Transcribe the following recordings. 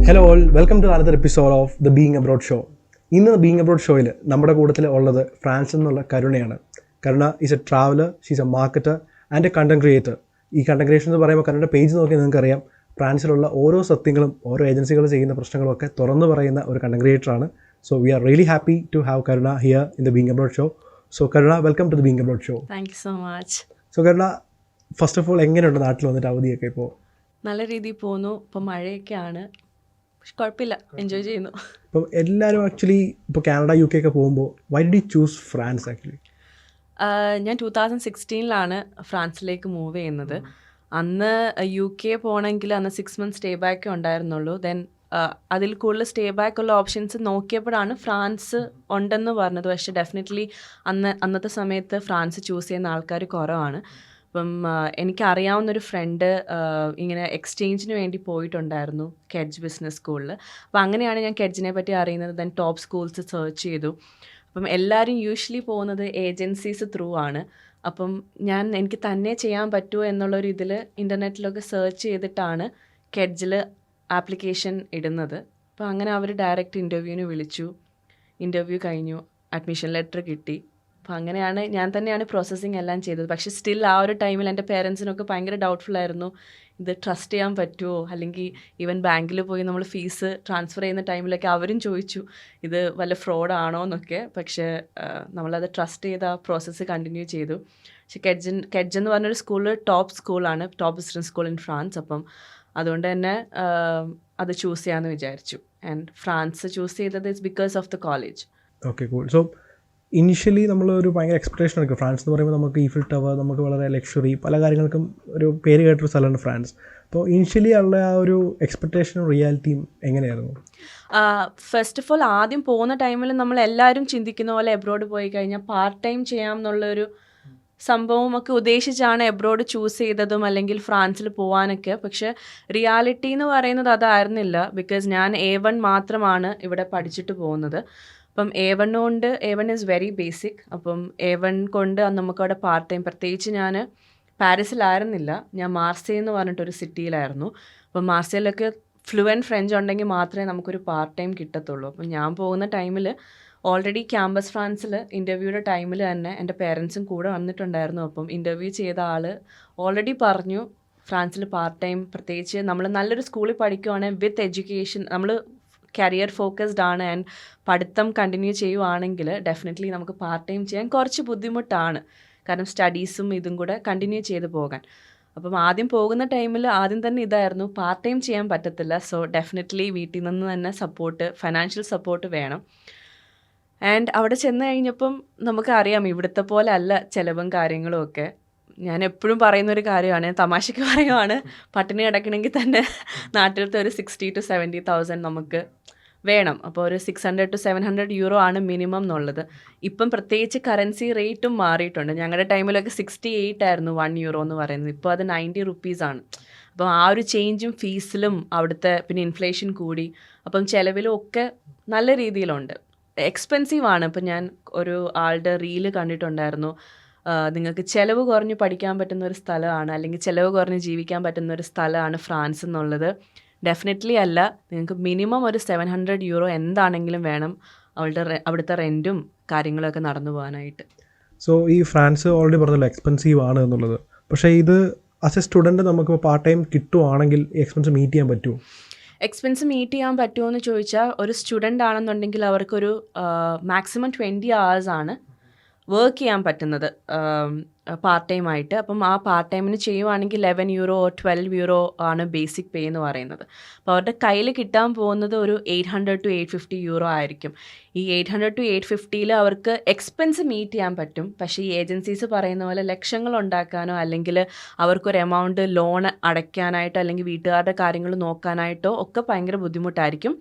Hello all, welcome to another episode of the being abroad show. ഇന്ന് being abroad ഷോയിൽ നമ്മുടെ കൂട്ടത്തിൽ ഉള്ളത് ഫ്രാൻസിൽ നിന്നുള്ള കരുണയാണ്. Karuna is a traveller, she's a marketer and a content creator. ഈ കണ്ടന്റ് ക്രിയേഷൻ എന്ന് പറയുമ്പോൾ കരുണയുടെ പേജ് നോക്കിയാൽ നിങ്ങൾക്കറിയാം, ഫ്രാൻസിലുള്ള ഓരോ സത്യങ്ങളും ഓരോ ഏജൻസികൾ ചെയ്യുന്ന പ്രശ്നങ്ങളും ഒക്കെ തുറന്നു പറയുന്ന ഒരു കണ്ടന്റ് ക്രിയേറ്ററാണ്. So we are really happy to have Karuna here in the being abroad show. So Karuna, welcome to the being abroad show. Thank you so much. So Karuna, first of all എങ്ങനെയുണ്ട് നാട്ടിൽ വന്നിട്ട് അവധിയൊക്കെ? ഇപ്പോൾ നല്ല രീതിയിൽ പോകുന്നു. ഇപ്പം മഴയൊക്കെയാണ്, പക്ഷെ കുഴപ്പമില്ല, എൻജോയ് ചെയ്യുന്നു. ഇപ്പം എല്ലാവരും ആക്ച്വലി ഇപ്പോൾ കാനഡ യു കെ ഒക്കെ പോകുമ്പോൾ why did you choose France actually? ഞാൻ 2016 ഫ്രാൻസിലേക്ക് മൂവ് ചെയ്യുന്നത്. അന്ന് യു കെ പോകണമെങ്കിൽ അന്ന് 6 months സ്റ്റേ ബാക്കേ ഉണ്ടായിരുന്നുള്ളൂ. ദെൻ അതിൽ കൂടുതൽ സ്റ്റേ ബാക്ക് ഉള്ള ഓപ്ഷൻസ് നോക്കിയപ്പോഴാണ് ഫ്രാൻസ് ഉണ്ടെന്ന് പറഞ്ഞത്. പക്ഷേ ഡെഫിനറ്റ്ലി അന്നത്തെ സമയത്ത് ഫ്രാൻസ് ചൂസ് ചെയ്യുന്ന ആൾക്കാർ കുറവാണ്. അപ്പം എനിക്കറിയാവുന്നൊരു ഫ്രണ്ട് ഇങ്ങനെ എക്സ്ചേഞ്ചിന് വേണ്ടി പോയിട്ടുണ്ടായിരുന്നു കെഡ്ജ് ബിസിനസ് സ്കൂളിൽ. അപ്പം അങ്ങനെയാണ് ഞാൻ കെഡ്ജിനെ പറ്റി അറിയുന്നത്. ദെൻ ടോപ്പ് സ്കൂൾസ് സെർച്ച് ചെയ്തു. അപ്പം എല്ലാവരും യൂഷ്വലി പോകുന്നത് ഏജൻസീസ് ത്രൂ ആണ്. അപ്പം എനിക്ക് തന്നെ ചെയ്യാൻ പറ്റുമോ എന്നുള്ളൊരു ഇതിൽ ഇൻ്റർനെറ്റിലൊക്കെ സെർച്ച് ചെയ്തിട്ടാണ് കെഡ്ജിൽ ആപ്ലിക്കേഷൻ ഇടുന്നത്. അപ്പോൾ അങ്ങനെ അവർ ഡയറക്റ്റ് ഇൻ്റർവ്യൂവിന് വിളിച്ചു. ഇൻ്റർവ്യൂ കഴിഞ്ഞു, അഡ്മിഷൻ ലെറ്റർ കിട്ടി. അപ്പോൾ അങ്ങനെയാണ് ഞാൻ തന്നെയാണ് പ്രോസസ്സിങ് എല്ലാം ചെയ്തത്. പക്ഷേ സ്റ്റിൽ ആ ഒരു ടൈമിൽ എൻ്റെ പേരൻസിനൊക്കെ ഭയങ്കര ഡൗട്ട്ഫുള്ളായിരുന്നു, ഇത് ട്രസ്റ്റ് ചെയ്യാൻ പറ്റുമോ, അല്ലെങ്കിൽ ഈവൻ ബാങ്കിൽ പോയി നമ്മൾ ഫീസ് ട്രാൻസ്ഫർ ചെയ്യുന്ന ടൈമിലൊക്കെ അവരും ചോദിച്ചു ഇത് വല്ല ഫ്രോഡാണോ എന്നൊക്കെ. പക്ഷേ നമ്മളത് ട്രസ്റ്റ് ചെയ്ത് ആ പ്രോസസ്സ് കണ്ടിന്യൂ ചെയ്തു. പക്ഷേ കെഡ്ജ് എന്ന് പറഞ്ഞൊരു സ്കൂളിൽ ടോപ്പ് സ്കൂളാണ്, top business school in France. അപ്പം അതുകൊണ്ട് തന്നെ അത് ചൂസ് ചെയ്യാമെന്ന് വിചാരിച്ചു. ആൻഡ് ഫ്രാൻസ് ചൂസ് ചെയ്തത് it's because of the college. Okay, cool. So initially നമ്മളൊരു ഭയങ്കര എക്സ്പെക്ടേഷൻ എടുക്കും. ഫ്രാൻസ് എന്ന് പറയുമ്പോൾ നമുക്ക് ഈഫിൽ ടവർ, നമുക്ക് വളരെ ലക്ഷറി, പല കാര്യങ്ങൾക്കും ഒരു പേര് കേട്ടൊരു സ്ഥലമാണ് ഫ്രാൻസ്. അപ്പോൾ ഇനിഷ്യലി ഉള്ള ആ ഒരു എക്സ്പെക്ടേഷനും റിയാലിറ്റിയും എങ്ങനെയായിരുന്നു? ഫസ്റ്റ് ഓഫ് ഓൾ ആദ്യം പോകുന്ന ടൈമിൽ നമ്മൾ എല്ലാവരും ചിന്തിക്കുന്ന പോലെ എബ്രോഡ് പോയി കഴിഞ്ഞാൽ പാർട്ട് ടൈം ചെയ്യാം എന്നുള്ളൊരു സംഭവമൊക്കെ ഉദ്ദേശിച്ചാണ് എബ്രോഡ് ചൂസ് ചെയ്തതും അല്ലെങ്കിൽ ഫ്രാൻസിൽ പോകാനൊക്കെ. പക്ഷേ റിയാലിറ്റി എന്ന് പറയുന്നത് അതായിരുന്നില്ല. ബിക്കോസ് ഞാൻ A1 മാത്രമാണ് ഇവിടെ പഠിച്ചിട്ട് പോകുന്നത്. അപ്പം A1 കൊണ്ട് A1 ഈസ് വെരി ബേസിക്. അപ്പം A1 കൊണ്ട് നമുക്കവിടെ പാർട്ട് ടൈം, പ്രത്യേകിച്ച് ഞാൻ പാരീസിലായിരുന്നില്ല, ഞാൻ മാർസേ എന്ന് പറഞ്ഞിട്ടൊരു സിറ്റിയിലായിരുന്നു. അപ്പം മാർസേയിലൊക്കെ ഫ്ലുവൻറ്റ് ഫ്രഞ്ച് ഉണ്ടെങ്കിൽ മാത്രമേ നമുക്കൊരു പാർട്ട് ടൈം കിട്ടത്തുള്ളൂ. അപ്പം ഞാൻ പോകുന്ന ടൈമിൽ ഓൾറെഡി ക്യാമ്പസ് ഫ്രാൻസിൽ ഇൻ്റർവ്യൂയുടെ ടൈമിൽ തന്നെ എൻ്റെ പേരൻസും കൂടെ വന്നിട്ടുണ്ടായിരുന്നു. അപ്പം ഇൻ്റർവ്യൂ ചെയ്ത ആൾ ഓൾറെഡി പറഞ്ഞു ഫ്രാൻസിൽ പാർട്ട് ടൈം, പ്രത്യേകിച്ച് നമ്മൾ നല്ലൊരു സ്കൂളിൽ പഠിക്കുവാണെങ്കിൽ വിത്ത് എഡ്യൂക്കേഷൻ, നമ്മൾ കരിയർ ഫോക്കസ്ഡ് ആണ് ആൻഡ് പഠിത്തം കണ്ടിന്യൂ ചെയ്യുവാണെങ്കിൽ ഡെഫിനറ്റ്ലി നമുക്ക് പാർട്ട് ടൈം ചെയ്യാൻ കുറച്ച് ബുദ്ധിമുട്ടാണ്. കാരണം സ്റ്റഡീസും ഇതും കൂടെ കണ്ടിന്യൂ ചെയ്ത് പോകാൻ. അപ്പം ആദ്യം പോകുന്ന ടൈമിൽ ആദ്യം തന്നെ ഇതായിരുന്നു, പാർട്ട് ടൈം ചെയ്യാൻ പറ്റത്തില്ല. സോ ഡെഫിനറ്റ്ലി വീട്ടിൽ നിന്ന് തന്നെ സപ്പോർട്ട്, ഫൈനാൻഷ്യൽ സപ്പോർട്ട് വേണം. ആൻഡ് അവിടെ ചെന്ന് കഴിഞ്ഞപ്പം നമുക്കറിയാം ഇവിടുത്തെ പോലെ അല്ല ചിലവും കാര്യങ്ങളും ഒക്കെ. ഞാൻ എപ്പോഴും പറയുന്നൊരു കാര്യമാണ്, തമാശയ്ക്ക് പറയുവാണ്, പട്ടിണി കിടക്കണമെങ്കിൽ തന്നെ നാട്ടിലത്തെ ഒരു 60,000 to 70,000 നമുക്ക് വേണം. അപ്പോൾ ഒരു 600 to 700 euro ആണ് മിനിമം എന്നുള്ളത്. ഇപ്പം പ്രത്യേകിച്ച് കറൻസി റേറ്റും മാറിയിട്ടുണ്ട്. ഞങ്ങളുടെ ടൈമിലൊക്കെ 68 ആയിരുന്നു 1 euro എന്ന് പറയുന്നത്. ഇപ്പോൾ അത് 90 rupees ആണ്. അപ്പം ആ ഒരു ചേഞ്ചും ഫീസിലും അവിടുത്തെ, പിന്നെ ഇൻഫ്ലേഷൻ കൂടി, അപ്പം ചിലവിലും ഒക്കെ നല്ല രീതിയിലുണ്ട്. എക്സ്പെൻസീവ് ആണ്. ഇപ്പം ഞാൻ ഒരു ആളുടെ റീല് കണ്ടിട്ടുണ്ടായിരുന്നു, നിങ്ങൾക്ക് ചിലവ് കുറഞ്ഞ് പഠിക്കാൻ പറ്റുന്ന ഒരു സ്ഥലമാണ്, അല്ലെങ്കിൽ ചിലവ് കുറഞ്ഞ് ജീവിക്കാൻ പറ്റുന്ന ഒരു സ്ഥലമാണ് ഫ്രാൻസ് എന്നുള്ളത് ഡെഫിനറ്റ്ലി അല്ല. നിങ്ങൾക്ക് മിനിമം ഒരു 700 euro എന്താണെങ്കിലും വേണം അവിടുത്തെ റെൻറ്റും കാര്യങ്ങളൊക്കെ നടന്നു പോകാനായിട്ട്. സോ ഈ ഫ്രാൻസ് ഓൾറെഡി പറഞ്ഞല്ലോ എക്സ്പെൻസീവ് ആണ് എന്നുള്ളത്. പക്ഷേ ഇത് ആസ് എ സ്റ്റുഡൻറ്റ് നമുക്ക് പാർട്ട് ടൈം കിട്ടുവാണെങ്കിൽ എക്സ്പെൻസ് മീറ്റ് ചെയ്യാൻ പറ്റുമോ? എക്സ്പെൻസ് മീറ്റ് ചെയ്യാൻ പറ്റുമോ എന്ന് ചോദിച്ചാൽ, ഒരു സ്റ്റുഡൻ്റ് ആണെന്നുണ്ടെങ്കിൽ അവർക്കൊരു മാക്സിമം 20 hours ആണ് വർക്ക് ചെയ്യാൻ പറ്റുന്നത് പാർട്ട് ടൈം ആയിട്ട്. അപ്പം ആ പാർട്ട് ടൈമിന് ചെയ്യുവാണെങ്കിൽ 11 euro or 12 euro ആണ് ബേസിക് പേ എന്ന് പറയുന്നത്. അപ്പോൾ അവരുടെ കയ്യിൽ കിട്ടാൻ പോകുന്നത് ഒരു 800 to 850 euro ആയിരിക്കും. ഈ 800 to 850 അവർക്ക് എക്സ്പെൻസ് മീറ്റ് ചെയ്യാൻ പറ്റും. പക്ഷേ ഈ ഏജൻസീസ് പറയുന്ന പോലെ ലക്ഷങ്ങൾ ഉണ്ടാക്കാനോ അല്ലെങ്കിൽ അവർക്കൊരു എമൗണ്ട് ലോൺ അടയ്ക്കാനായിട്ടോ അല്ലെങ്കിൽ വീട്ടുകാരുടെ കാര്യങ്ങൾ നോക്കാനായിട്ടോ ഒക്കെ ഭയങ്കര ബുദ്ധിമുട്ടായിരിക്കും.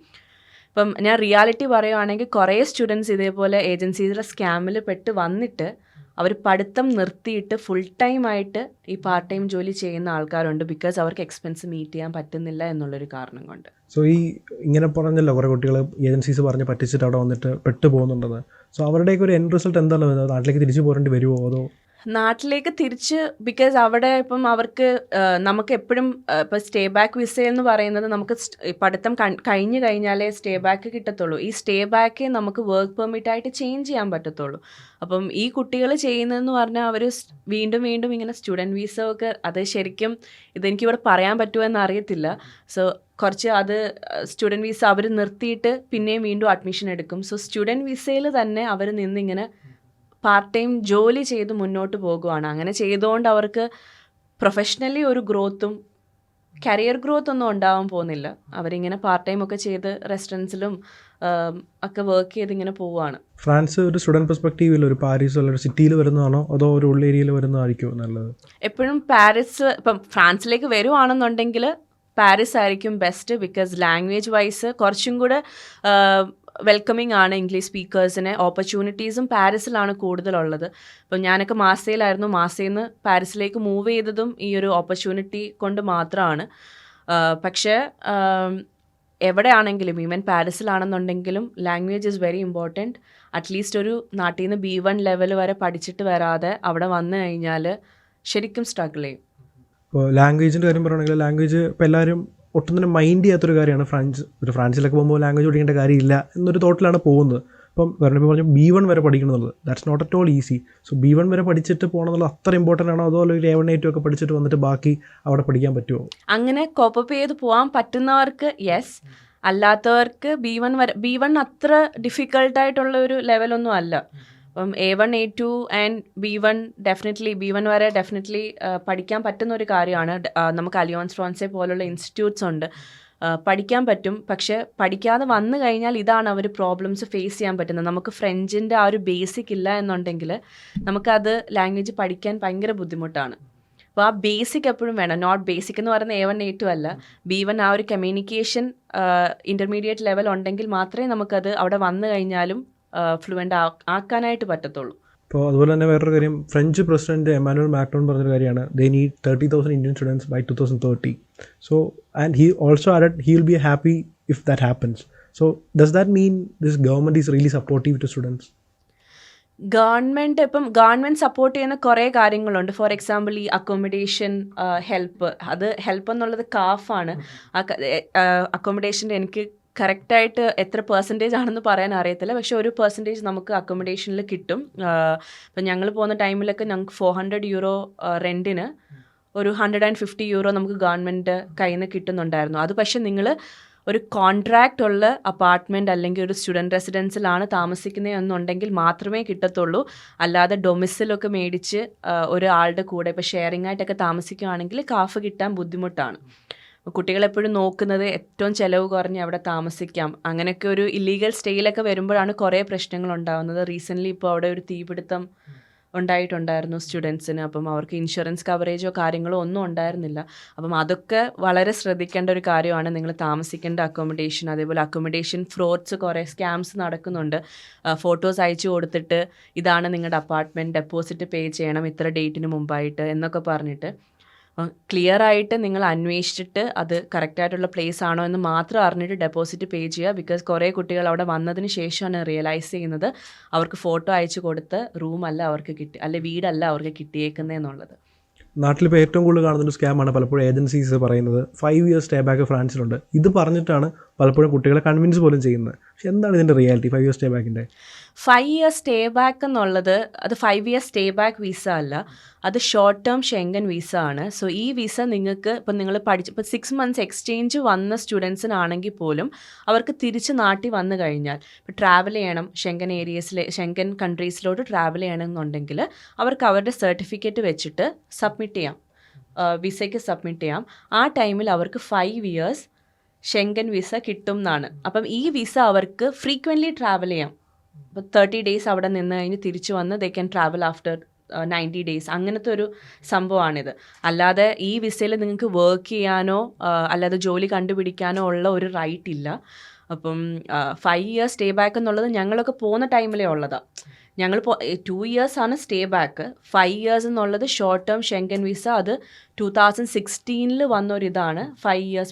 ഇപ്പം ഞാൻ റിയാലിറ്റി പറയുവാണെങ്കിൽ കുറേ സ്റ്റുഡൻസ് ഇതേപോലെ ഏജൻസീസിലെ സ്കാമിൽ പെട്ട് വന്നിട്ട് അവർ പഠിത്തം നിർത്തിയിട്ട് ഫുൾ ടൈം ആയിട്ട് ഈ പാർട്ട് ടൈം ജോലി ചെയ്യുന്ന ആൾക്കാരുണ്ട്. ബിക്കോസ് അവർക്ക് എക്സ്പെൻസ് മീറ്റ് ചെയ്യാൻ പറ്റുന്നില്ല എന്നുള്ളൊരു കാരണം കൊണ്ട്. സോ ഈ ഇങ്ങനെ പറഞ്ഞല്ലോ കുറേ കുട്ടികൾ ഏജൻസീസ് പറഞ്ഞ് പറ്റിച്ചിട്ട് അവിടെ വന്നിട്ട് പെട്ട് പോകുന്നുണ്ടെന്ന്. സോ അവരുടെയൊക്കെ ഒരു എൻഡ് റിസൾട്ട് എന്താണ് വരുന്നത്? നാട്ടിലേക്ക് തിരിച്ചു പോരേണ്ടി വരുമോ അതോ? നാട്ടിലേക്ക് തിരിച്ച് ബിക്കോസ് അവിടെ ഇപ്പം അവർക്ക് നമുക്ക് എപ്പോഴും ഇപ്പം സ്റ്റേ ബാക്ക് വിസ എന്ന് പറയുന്നത് നമുക്ക് പഠിത്തം കഴിഞ്ഞു കഴിഞ്ഞാലേ സ്റ്റേ ബാക്ക് കിട്ടത്തുള്ളൂ. ഈ സ്റ്റേ ബാക്ക് നമുക്ക് വർക്ക് പെർമിറ്റ് ആയിട്ട് ചേഞ്ച് ചെയ്യാൻ പറ്റത്തുള്ളൂ. അപ്പം ഈ കുട്ടികൾ ചെയ്യുന്നതെന്ന് പറഞ്ഞാൽ അവർ വീണ്ടും വീണ്ടും ഇങ്ങനെ സ്റ്റുഡൻറ്റ് വിസ ഒക്കെ, അത് ശരിക്കും ഇതെനിക്കിവിടെ പറയാൻ പറ്റുമോ എന്ന് അറിയത്തില്ല. സോ കുറച്ച് അത് സ്റ്റുഡൻറ്റ് വിസ അവർ നിർത്തിയിട്ട് പിന്നെയും വീണ്ടും അഡ്മിഷൻ എടുക്കും. സോ സ്റ്റുഡൻറ്റ് വിസയിൽ തന്നെ അവർ നിന്നിങ്ങനെ പാർട്ട് ടൈം ജോലി ചെയ്ത് മുന്നോട്ട് പോകുവാണ്. അങ്ങനെ ചെയ്തുകൊണ്ട് അവർക്ക് പ്രൊഫഷണലി ഒരു ഗ്രോത്തും കരിയർ ഗ്രോത്ത് ഒന്നും ഉണ്ടാവാൻ പോകുന്നില്ല. അവരിങ്ങനെ പാർട്ട് ടൈം ഒക്കെ ചെയ്ത് റെസ്റ്റോറൻറ്റ്സിലും ഒക്കെ വർക്ക് ചെയ്ത് ഇങ്ങനെ പോവുകയാണ്. ഫ്രാൻസ് ഒരു സ്റ്റുഡൻറ്റ് പെർസ്പെക്റ്റീവിൽ ഒരു പാരീസ് ഉള്ള ഒരു സിറ്റിയിൽ വരുന്നതാണോ അതോ ഒരു ഉള്ള ഏരിയയിൽ വരുന്നതായിരിക്കുമോ നല്ലത്? എപ്പോഴും പാരീസ്, ഇപ്പം ഫ്രാൻസിലേക്ക് വരുവാണെന്നുണ്ടെങ്കിൽ പാരീസ് ആയിരിക്കും ബെസ്റ്റ്. ബിക്കോസ് ലാംഗ്വേജ് വൈസ് കുറച്ചും കൂടെ വെൽക്കമിങ് ആണ് ഇംഗ്ലീഷ് സ്പീക്കേഴ്സിന്. ഓപ്പർച്യൂണിറ്റീസും പാരീസിലാണ് കൂടുതലുള്ളത്. ഇപ്പം ഞാനൊക്കെ മാസയിലായിരുന്നു. മാസയിൽ നിന്ന് പാരീസിലേക്ക് മൂവ് ചെയ്തതും ഈ ഒരു ഓപ്പർച്യൂണിറ്റി കൊണ്ട് മാത്രമാണ്. പക്ഷേ എവിടെയാണെങ്കിലും ഈവൻ പാരീസിലാണെന്നുണ്ടെങ്കിലും language is very important. At least ഒരു നാട്ടിൽ നിന്ന് B1 ലെവൽ വരെ പഠിച്ചിട്ട് വരാതെ അവിടെ വന്നു കഴിഞ്ഞാൽ ശരിക്കും സ്ട്രഗിൾ ചെയ്യും. ഇപ്പോൾ ലാംഗ്വേജിൻ്റെ കാര്യം പറയുകയാണെങ്കിൽ ലാംഗ്വേജ് ഇപ്പോൾ എല്ലാവരും ഒട്ടും തന്നെ മൈൻഡ് ചെയ്യാത്തൊരു കാര്യമാണ്. ഫ്രാൻസിലൊക്കെ പോകുമ്പോൾ ലാംഗ്വേജ് പഠിക്കേണ്ട കാര്യമില്ല എന്നൊരു തോട്ടിലാണ് പോകുന്നത്. ഇപ്പം പറഞ്ഞപ്പോൾ പറഞ്ഞു B1 വരെ പഠിക്കണമെന്നുള്ളത്. That's not at all easy. So B1 വരെ പഠിച്ചിട്ട് പോകണമെന്നുള്ളത് അത്ര ഇമ്പോർട്ടൻ്റ് ആണോ? അതുപോലെ ഒരു A1 A2 ഒക്കെ പഠിച്ചിട്ട് വന്നിട്ട് ബാക്കി അവിടെ പഠിക്കാൻ പറ്റുമോ? അങ്ങനെ കോപ്പപ്പ് ചെയ്ത് പോകാൻ പറ്റുന്നവർക്ക് യെസ്, അല്ലാത്തവർക്ക് B1 അത്ര ഡിഫിക്കൽട്ടായിട്ടുള്ള ഒരു ലെവലൊന്നും അല്ല. അപ്പം A1 A2 ആൻഡ് B1 വരെ ഡെഫിനറ്റ്ലി പഠിക്കാൻ പറ്റുന്ന ഒരു കാര്യമാണ്. നമുക്ക് അലിയോൺസ് ഫ്രാൻസെ പോലുള്ള ഇൻസ്റ്റിറ്റ്യൂട്ട്സ് ഉണ്ട്, പഠിക്കാൻ പറ്റും. പക്ഷെ പഠിക്കാതെ വന്നു കഴിഞ്ഞാൽ ഇതാണ് അവർ പ്രോബ്ലംസ് ഫേസ് ചെയ്യാൻ പറ്റുന്നത്. നമുക്ക് ഫ്രഞ്ചിൻ്റെ ആ ഒരു ബേസിക് ഇല്ല എന്നുണ്ടെങ്കിൽ നമുക്കത് ലാംഗ്വേജ് പഠിക്കാൻ ഭയങ്കര ബുദ്ധിമുട്ടാണ്. അപ്പോൾ ആ ബേസിക് എപ്പോഴും വേണം. നോട്ട് ബേസിക് എന്ന് പറയുന്നത് A1 A2 അല്ല, B1 ആ ഒരു കമ്മ്യൂണിക്കേഷൻ ഇൻ്റർമീഡിയറ്റ് ലെവൽ ഉണ്ടെങ്കിൽ മാത്രമേ നമുക്കത് അവിടെ വന്നു കഴിഞ്ഞാലും ഫ്ലുവൻ്റ് ആക്കാനായിട്ട് പറ്റത്തുള്ളൂ. അപ്പോൾ അതുപോലെ തന്നെ വേറൊരു കാര്യം, ഫ്രഞ്ച് പ്രസിഡന്റ് എമാനുവൽ മാക്രോൺ പറഞ്ഞൊരു കാര്യമാണ്, they need 30,000 Indian students by 2030. So and he also added he will be happy if that happens. So does that mean this government is really supportive to students? Government support ചെയ്യുന്ന കുറേ കാര്യങ്ങളുണ്ട്. For example ഈ accommodation help എന്നുള്ളത് കാഫാണ്. അക്കോമഡേഷൻ്റെ എനിക്ക് കറക്റ്റായിട്ട് എത്ര percentage ആണെന്ന് പറയാൻ അറിയത്തില്ല, പക്ഷേ ഒരു പെർസെൻറ്റേജ് നമുക്ക് അക്കോമഡേഷനിൽ കിട്ടും. ഇപ്പം ഞങ്ങൾ പോകുന്ന ടൈമിലൊക്കെ ഞങ്ങൾക്ക് €400 റെൻറ്റിന് ഒരു €150 നമുക്ക് ഗവൺമെൻറ് കയ്യിൽ നിന്ന് കിട്ടുന്നുണ്ടായിരുന്നു. അത് പക്ഷേ നിങ്ങൾ ഒരു കോൺട്രാക്റ്റ് ഉള്ള അപ്പാർട്ട്മെൻറ്റ് അല്ലെങ്കിൽ ഒരു സ്റ്റുഡൻറ്റ് റെസിഡൻസിലാണ് താമസിക്കുന്നത് എന്നുണ്ടെങ്കിൽ മാത്രമേ കിട്ടത്തുള്ളൂ. അല്ലാതെ ഡൊമിസിലൊക്കെ മേടിച്ച് ഒരാളുടെ കൂടെ ഇപ്പോൾ ഷെയറിംഗ് ആയിട്ടൊക്കെ താമസിക്കുകയാണെങ്കിൽ കാഫ് കിട്ടാൻ ബുദ്ധിമുട്ടാണ്. കുട്ടികളെപ്പോഴും നോക്കുന്നത് ഏറ്റവും ചിലവ് കുറഞ്ഞ് അവിടെ താമസിക്കാം. അങ്ങനെയൊക്കെ ഒരു ഇല്ലീഗൽ സ്റ്റേയിലൊക്കെ വരുമ്പോഴാണ് കുറേ പ്രശ്നങ്ങൾ ഉണ്ടാകുന്നത്. റീസെൻ്റ്ലി ഇപ്പോൾ അവിടെ ഒരു തീപിടുത്തം ഉണ്ടായിട്ടുണ്ടായിരുന്നു സ്റ്റുഡൻസിന്. അപ്പം അവർക്ക് ഇൻഷുറൻസ് കവറേജോ കാര്യങ്ങളോ ഒന്നും ഉണ്ടായിരുന്നില്ല. അപ്പം അതൊക്കെ വളരെ ശ്രദ്ധിക്കേണ്ട ഒരു കാര്യമാണ്. നിങ്ങൾ താമസിക്കേണ്ട അക്കോമഡേഷൻ, അതേപോലെ അക്കോമഡേഷൻ ഫ്രോഡ്സ്, കുറേ സ്കാംസ് നടക്കുന്നുണ്ട്. ഫോട്ടോസ് അയച്ചു കൊടുത്തിട്ട് ഇതാണ് നിങ്ങളുടെ അപ്പാർട്ട്മെൻറ്റ്, ഡെപ്പോസിറ്റ് പേ ചെയ്യണം ഇത്ര ഡേറ്റിന് മുമ്പായിട്ട് എന്നൊക്കെ പറഞ്ഞിട്ട്. ക്ലിയർ ആയിട്ട് നിങ്ങൾ അന്വേഷിച്ചിട്ട് അത് കറക്റ്റായിട്ടുള്ള പ്ലേസ് ആണോ എന്ന് മാത്രം അറിഞ്ഞിട്ട് ഡെപ്പോസിറ്റ് പേ ചെയ്യുക. ബിക്കോസ് കുറേ കുട്ടികൾ അവിടെ വന്നതിന് ശേഷമാണ് റിയലൈസ് ചെയ്യുന്നത് അവർക്ക് ഫോട്ടോ അയച്ചു കൊടുത്ത് റൂമല്ല അവർക്ക് വീടല്ല അവർക്ക് കിട്ടിയേക്കുന്നതെന്നുള്ളത്. നാട്ടിലിപ്പോൾ ഏറ്റവും കൂടുതൽ കാണുന്നൊരു സ്കാമാണ് പലപ്പോഴും ഏജൻസീസ് പറയുന്നത് 5 years സ്റ്റേ ബാക്ക് ഫ്രാൻസിലുണ്ട്. ഇത് പറഞ്ഞിട്ടാണ് പലപ്പോഴും കുട്ടികളെ കൺവിൻസ് പോലും ചെയ്യുന്നത്. പക്ഷെ എന്താണ് ഇതിൻ്റെ റിയാലിറ്റി 5 years സ്റ്റേ ബാക്കിൻ്റെ? 5 years സ്റ്റേ ബാക്ക് എന്നുള്ളത് അത് 5 years സ്റ്റേ ബാക്ക് വിസ അല്ല, അത് ഷോർട്ട് ടേം ഷെങ്കൻ വിസ ആണ്. സോ ഈ വിസ നിങ്ങൾക്ക് ഇപ്പം നിങ്ങൾ ഇപ്പോൾ 6 months എക്സ്ചേഞ്ച് വന്ന സ്റ്റുഡൻസിനാണെങ്കിൽ പോലും അവർക്ക് തിരിച്ച് നാട്ടിൽ വന്നു കഴിഞ്ഞാൽ ഇപ്പോൾ ട്രാവൽ ചെയ്യണം, ഷെങ്കൻ കൺട്രീസിലോട്ട് ട്രാവൽ ചെയ്യണമെന്നുണ്ടെങ്കിൽ അവർക്ക് അവരുടെ സർട്ടിഫിക്കറ്റ് വെച്ചിട്ട് സബ്മിറ്റ് ചെയ്യാം, വിസയ്ക്ക് സബ്മിറ്റ് ചെയ്യാം. ആ ടൈമിൽ അവർക്ക് 5 years ഷെങ്കൻ വിസ കിട്ടും എന്നാണ്. അപ്പം ഈ വിസ അവർക്ക് ഫ്രീക്വൻ്റ്ലി ട്രാവൽ ചെയ്യാം. ഇപ്പോൾ 30 days അവിടെ നിന്ന് കഴിഞ്ഞ് തിരിച്ചു വന്ന് they can travel after 90 days. അങ്ങനത്തെ ഒരു സംഭവമാണിത്. അല്ലാതെ ഈ വിസയിൽ നിങ്ങൾക്ക് വർക്ക് ചെയ്യാനോ അല്ലാതെ ജോലി കണ്ടുപിടിക്കാനോ ഉള്ള ഒരു റൈറ്റ് ഇല്ല. അപ്പം 5 years സ്റ്റേ ബാക്ക് എന്നുള്ളത് ഞങ്ങളൊക്കെ പോകുന്ന ടൈമിലേ ഉള്ളതാണ്. ഞങ്ങൾ 2 years ആണ് സ്റ്റേ ബാക്ക്. 5 years എന്നുള്ളത് ഷോർട്ട് ടേം ഷെങ്കൻ വിസ. അത് 2016 വന്നൊരിതാണ്. 5 years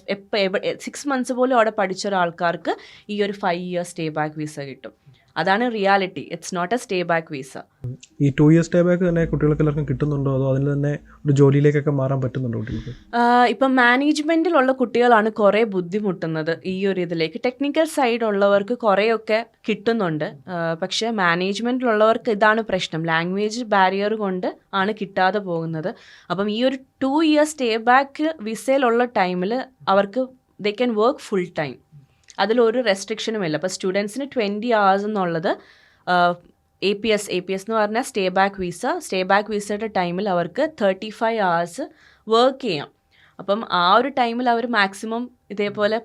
6 months പോലും അവിടെ പഠിച്ച ഒരാൾക്കാർക്ക് ഈ ഒരു 5 years സ്റ്റേ ബാക്ക് വിസ കിട്ടും. അതാണ് reality. It's not a stay back visa. ഈ 2 years സ്റ്റേ ബാക്ക് തന്നെ കുട്ടികൾക്ക് എല്ലാവർക്കും കിട്ടുന്നുണ്ടോ, അതോ അതിൽ തന്നെ ഒരു ജോലിയിലേക്കൊക്കെ മാറാൻ പറ്റുന്നുണ്ടോ കുട്ടികൾക്ക്? ഇപ്പം മാനേജ്മെൻറ്റിലുള്ള കുട്ടികളാണ് കുറേ ബുദ്ധിമുട്ടുന്നത് ഈ ഒരു ഇതിലേക്ക്. ടെക്നിക്കൽ സൈഡ് ഉള്ളവർക്ക് കുറേയൊക്കെ കിട്ടുന്നുണ്ട്. പക്ഷേ മാനേജ്മെൻറ്റിലുള്ളവർക്ക് ഇതാണ് പ്രശ്നം, ലാംഗ്വേജ് ബാരിയർ കൊണ്ട് ആണ് കിട്ടാതെ പോകുന്നത്. അപ്പം ഈ ഒരു 2 years സ്റ്റേ ബാക്ക് വിസയിലുള്ള ടൈമിൽ അവർക്ക് they can work full time. അതിലൊരു റെസ്ട്രിക്ഷനും ഇല്ല. അപ്പോൾ സ്റ്റുഡൻസിന് 20 hours എന്നുള്ളത് APS എന്ന് പറഞ്ഞാൽ സ്റ്റേ ബാക്ക് വിസയുടെ ടൈമിൽ അവർക്ക് 35 hours വർക്ക് ചെയ്യാം. അപ്പം ആ ഒരു ടൈമിൽ അവർ മാക്സിമം ഇതേപോലെ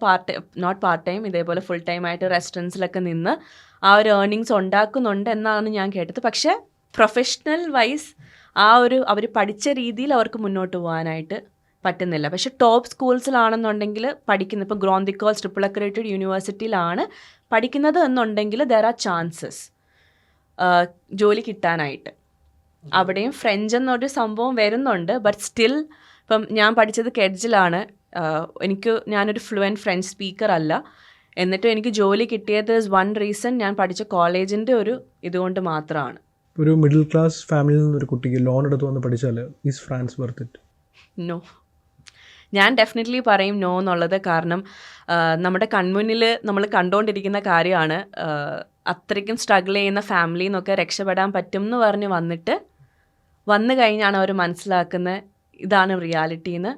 നോട്ട് പാർട്ട് ടൈം, ഇതേപോലെ ഫുൾ ടൈം ആയിട്ട് റെസ്റ്റോറൻറ്റ്സിലൊക്കെ നിന്ന് ആ ഒരു ഏർണിങ്സ് ഉണ്ടാക്കുന്നുണ്ട് എന്നാണ് ഞാൻ കേട്ടത്. പക്ഷേ പ്രൊഫഷണൽ വൈസ് ആ ഒരു അവർ പഠിച്ച രീതിയിൽ അവർക്ക് മുന്നോട്ട് പോകാനായിട്ട് പറ്റുന്നില്ല. പക്ഷേ ടോപ്പ് സ്കൂൾസിലാണെന്നുണ്ടെങ്കിൽ പഠിക്കുന്ന, ഇപ്പോൾ ഗ്രോന്തിക്കോൾസ് ട്രിപ്പിൾ അക്രഡിറ്റഡ് യൂണിവേഴ്സിറ്റിയിലാണ് പഠിക്കുന്നത് എന്നുണ്ടെങ്കിൽ ദർ ആർ ചാൻസസ് ജോലി കിട്ടാനായിട്ട്. അവിടെയും ഫ്രഞ്ച് എന്നൊരു സംഭവം വരുന്നുണ്ട്. ബട്ട് സ്റ്റിൽ ഇപ്പം ഞാൻ പഠിച്ചത് കെഡ്ജിലാണ്. ഞാനൊരു ഫ്ലുവൻറ്റ് ഫ്രഞ്ച് സ്പീക്കർ അല്ല. എന്നിട്ടും എനിക്ക് ജോലി കിട്ടിയത് വൺ റീസൺ ഞാൻ പഠിച്ച കോളേജിൻ്റെ ഒരു ഇതുകൊണ്ട് മാത്രമാണ്. ഒരു മിഡിൽ ക്ലാസ് ഫാമിലിയിൽ നിന്നൊരു കുട്ടിക്ക് ലോൺ എടുത്ത് വന്ന് പഠിച്ചാൽ is France worth it? No, ഞാൻ ഡെഫിനറ്റ്ലി പറയും നോ എന്നുള്ളത്. കാരണം നമ്മുടെ കൺമുന്നിൽ നമ്മൾ കണ്ടുകൊണ്ടിരിക്കുന്ന കാര്യമാണ്. അത്രയ്ക്കും സ്ട്രഗിൾ ചെയ്യുന്ന ഫാമിലിയിൽ നിന്നൊക്കെ രക്ഷപ്പെടാൻ പറ്റും എന്ന് പറഞ്ഞ് വന്നു കഴിഞ്ഞാണ് അവർ മനസ്സിലാക്കുന്നത് ഇതാണ് റിയാലിറ്റിന്ന്.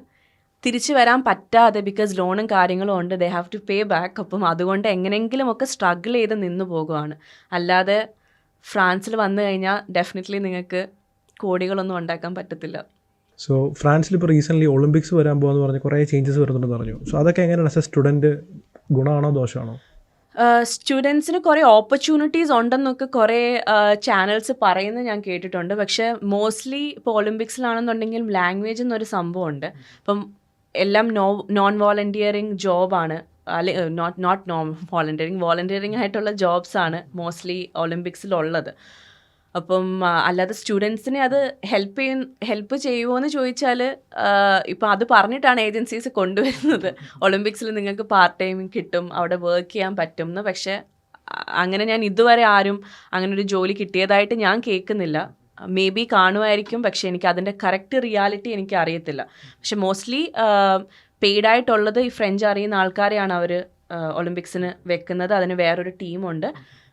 തിരിച്ചു വരാൻ പറ്റാതെ, ബിക്കോസ് ലോണും കാര്യങ്ങളും ഉണ്ട്, they have to pay back. അപ്പം അതുകൊണ്ട് എങ്ങനെയെങ്കിലുമൊക്കെ സ്ട്രഗിൾ ചെയ്ത് നിന്ന് പോകുകയാണ്. അല്ലാതെ ഫ്രാൻസിൽ വന്നു കഴിഞ്ഞാൽ ഡെഫിനറ്റ്ലി നിങ്ങൾക്ക് കോടികളൊന്നും ഉണ്ടാക്കാൻ പറ്റത്തില്ല. സോ ഫ്രാൻസിൽ ഇപ്പോൾ റീസെൻ്റ്ലി ഒളിമ്പിക്സ് വരാൻ പോകുമെന്ന് പറഞ്ഞ് കുറേ ചേഞ്ചസ് വരുന്നുണ്ടെന്ന് പറഞ്ഞു. സോ അതൊക്കെ എങ്ങനെയാണ് ആസ് എ സ്റ്റുഡൻറ്റ്, ഗുണമാണോ ദോഷമാണോ? സ്റ്റുഡൻസിന് കുറേ ഓപ്പർച്യൂണിറ്റീസ് ഉണ്ടെന്നൊക്കെ കുറേ ചാനൽസ് പറയുന്നത് ഞാൻ കേട്ടിട്ടുണ്ട്. പക്ഷേ മോസ്റ്റ്ലി ഇപ്പോൾ ഒളിമ്പിക്സിലാണെന്നുണ്ടെങ്കിലും ലാംഗ്വേജ് എന്നൊരു സംഭവമുണ്ട്. ഇപ്പം എല്ലാം നോൺ വോളണ്ടിയറിങ് ജോബാണ്, അല്ലെ നോട്ട് വോളണ്ടിയറിങ് ആയിട്ടുള്ള ജോബ്സാണ് മോസ്റ്റ്ലി ഒളിമ്പിക്സിലുള്ളത്. അപ്പം അല്ലാതെ സ്റ്റുഡൻസിനെ അത് ഹെൽപ്പ് ചെയ്യുമോ എന്ന് ചോദിച്ചാൽ, ഇപ്പം അത് പറഞ്ഞിട്ടാണ് ഏജൻസീസ് കൊണ്ടുവരുന്നത് ഒളിമ്പിക്സിൽ നിങ്ങൾക്ക് പാർട്ട് ടൈം കിട്ടും, അവിടെ വർക്ക് ചെയ്യാൻ പറ്റും എന്ന്. പക്ഷേ അങ്ങനെ ഞാൻ ഇതുവരെ ആരും അങ്ങനെ ഒരു ജോലി കിട്ടിയതായിട്ട് ഞാൻ കേൾക്കുന്നില്ല. മേ ബി കാണുമായിരിക്കും, പക്ഷേ എനിക്ക് അതിൻ്റെ കറക്റ്റ് റിയാലിറ്റി എനിക്ക് അറിയത്തില്ല. പക്ഷെ മോസ്റ്റ്ലി പെയ്ഡായിട്ടുള്ളത് ഈ ഫ്രഞ്ച് അറിയുന്ന ആൾക്കാരെയാണ് അവർ ഒളിമ്പിക്സിന് വെക്കുന്നത്. അതിന് വേറൊരു ടീമുണ്ട്.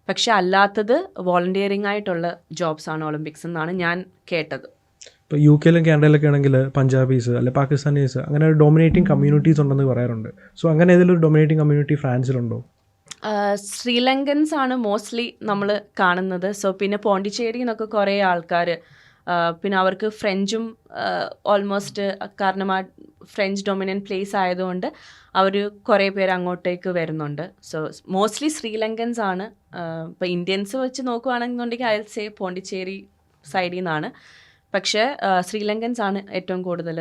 പക്ഷെ അല്ലാത്തത് വോളണ്ടിയറിംഗ് ആയിട്ടുള്ള ജോബ്സാണ് ഒളിമ്പിക്സ് എന്നാണ് ഞാൻ കേട്ടത്. ഇപ്പോൾ UK-ലും കാനഡയിലൊക്കെ ആണെങ്കിൽ പഞ്ചാബീസ് അല്ലെ പാകിസ്ഥാനീസ് അങ്ങനെ ഡോമിനേറ്റിംഗ് കമ്മ്യൂണിറ്റീസ് ഉണ്ടെന്ന് പറയാറുണ്ട്. സോ അങ്ങനെ ഏതെങ്കിലും ഡൊമിനേറ്റിംഗ് കമ്മ്യൂണിറ്റി ഫ്രാൻസിലുണ്ടോ? ശ്രീലങ്കൻസ് ആണ് മോസ്റ്റ്ലി നമ്മൾ കാണുന്നത്. സോ പിന്നെ പോണ്ടിച്ചേരി എന്നൊക്കെ കുറേ ആൾക്കാർ, പിന്നെ അവർക്ക് ഫ്രഞ്ചും ഓൾമോസ്റ്റ്, കാരണം ആ ഫ്രഞ്ച് ഡൊമിനൻ്റ് പ്ലേസ് ആയതുകൊണ്ട് അവർ കുറേ പേര് അങ്ങോട്ടേക്ക് വരുന്നുണ്ട്. സോ മോസ്റ്റ്ലി ശ്രീലങ്കൻസ് ആണ്. ഇപ്പോൾ ഇന്ത്യൻസ് വെച്ച് നോക്കുകയാണെന്നുണ്ടെങ്കിൽ അയൽ സേ പോണ്ടിച്ചേരി സൈഡിൽ നിന്നാണ്. പക്ഷേ ശ്രീലങ്കൻസ് ആണ് ഏറ്റവും കൂടുതൽ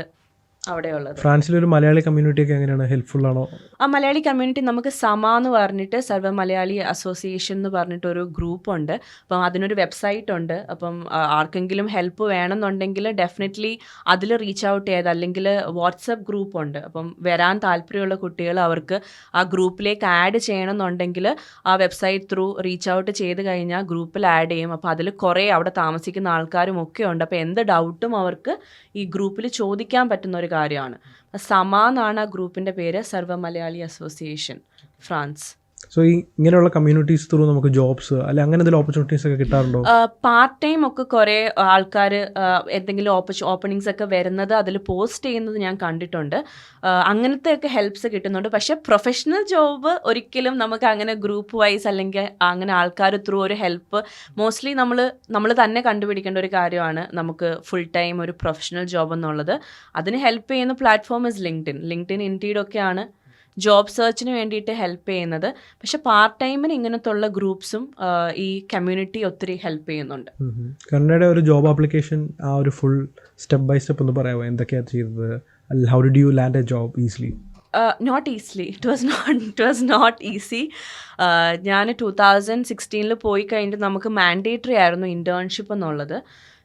അവിടെയുള്ളത്. ഫ്രാൻസിലൊരു മലയാളി കമ്മ്യൂണിറ്റി ഒക്കെ എങ്ങനെയാണ്, ഹെൽപ്ഫുൾ ആണോ? ആ മലയാളി കമ്മ്യൂണിറ്റി നമുക്ക് എന്ന് പറഞ്ഞിട്ട് സർവ്വ മലയാളി അസോസിയേഷൻ എന്ന് പറഞ്ഞിട്ടൊരു ഗ്രൂപ്പുണ്ട്. അപ്പം അതിനൊരു വെബ്സൈറ്റ് ഉണ്ട്. അപ്പം ആർക്കെങ്കിലും ഹെൽപ്പ് വേണമെന്നുണ്ടെങ്കിൽ ഡെഫിനറ്റ്ലി അതിൽ റീച്ച് ഔട്ട് ചെയ്ത്, അല്ലെങ്കിൽ വാട്സപ്പ് ഗ്രൂപ്പുണ്ട്. അപ്പം വരാൻ താല്പര്യമുള്ള കുട്ടികൾ അവർക്ക് ആ ഗ്രൂപ്പിലേക്ക് ആഡ് ചെയ്യണമെന്നുണ്ടെങ്കിൽ ആ വെബ്സൈറ്റ് ത്രൂ റീച്ച് ഔട്ട് ചെയ്ത് കഴിഞ്ഞാൽ ഗ്രൂപ്പിൽ ആഡ് ചെയ്യും. അപ്പോൾ അതിൽ കുറേ അവിടെ താമസിക്കുന്ന ആൾക്കാരും ഒക്കെ ഉണ്ട്. അപ്പോൾ എന്ത് ഡൗട്ടും അവർക്ക് ഈ ഗ്രൂപ്പിൽ ചോദിക്കാൻ പറ്റുന്ന ഒരു കാര്യമാണ്. എന്നാണ് ആ ഗ്രൂപ്പിൻ്റെ പേര്, സർവ്വ മലയാളി അസോസിയേഷൻ ഫ്രാൻസ്. സോ ഈ ഇങ്ങനെയുള്ള കമ്മ്യൂണിറ്റീസ് ത്രൂ നമുക്ക് ജോബ്സ് അല്ലെ അങ്ങനെ എന്തെങ്കിലും ഓപ്പർച്യൂണിറ്റീസ് ഒക്കെ കിട്ടാറുണ്ടോ? പാർട്ട് ടൈം ഒക്കെ കുറേ ആൾക്കാർ എന്തെങ്കിലും ഓപ്പണിങ്സ് ഒക്കെ വരുന്നത് അതിൽ പോസ്റ്റ് ചെയ്യുന്നത് ഞാൻ കണ്ടിട്ടുണ്ട്. അങ്ങനത്തെ ഒക്കെ ഹെൽപ്സ് കിട്ടുന്നുണ്ട്. പക്ഷേ പ്രൊഫഷണൽ ജോബ് ഒരിക്കലും നമുക്ക് അങ്ങനെ ഗ്രൂപ്പ് വൈസ് അല്ലെങ്കിൽ അങ്ങനെ ആൾക്കാർ ത്രൂ ഒരു ഹെൽപ്പ് മോസ്റ്റ്ലി നമ്മൾ തന്നെ കണ്ടുപിടിക്കേണ്ട ഒരു കാര്യമാണ് നമുക്ക് ഫുൾ ടൈം ഒരു പ്രൊഫഷണൽ ജോബ് എന്നുള്ളത്. അതിന് ഹെൽപ്പ് ചെയ്യുന്ന പ്ലാറ്റ്ഫോം ഇസ് ലിങ്ക്ഡിൻ, ഇൻഡീഡ് ഒക്കെയാണ് ജോബ് സെർച്ചിന് വേണ്ടിയിട്ട് ഹെൽപ്പ് ചെയ്യുന്നത്. പക്ഷെ പാർട്ട് ടൈമിന് ഇങ്ങനത്തെ ഉള്ള ഗ്രൂപ്പ്സും ഈ കമ്മ്യൂണിറ്റി ഒത്തിരി ഹെൽപ്പ് ചെയ്യുന്നുണ്ട്. കന്നഡയുടെ ഒരു ജോബ് ആപ്ലിക്കേഷൻ ആ ഒരു ഫുൾ സ്റ്റെപ്പ് ബൈ സ്റ്റെപ്പ് ഒന്ന് പറയാമോ? എന്തൊക്കെയാണ് ചെയ്തത്? How did you land a job easily? Not easily, it was not easy. ഞാൻ 2016 പോയി കഴിഞ്ഞിട്ട് നമുക്ക് മാൻഡേറ്ററി ആയിരുന്നു ഇൻറ്റേൺഷിപ്പ് എന്നുള്ളത്.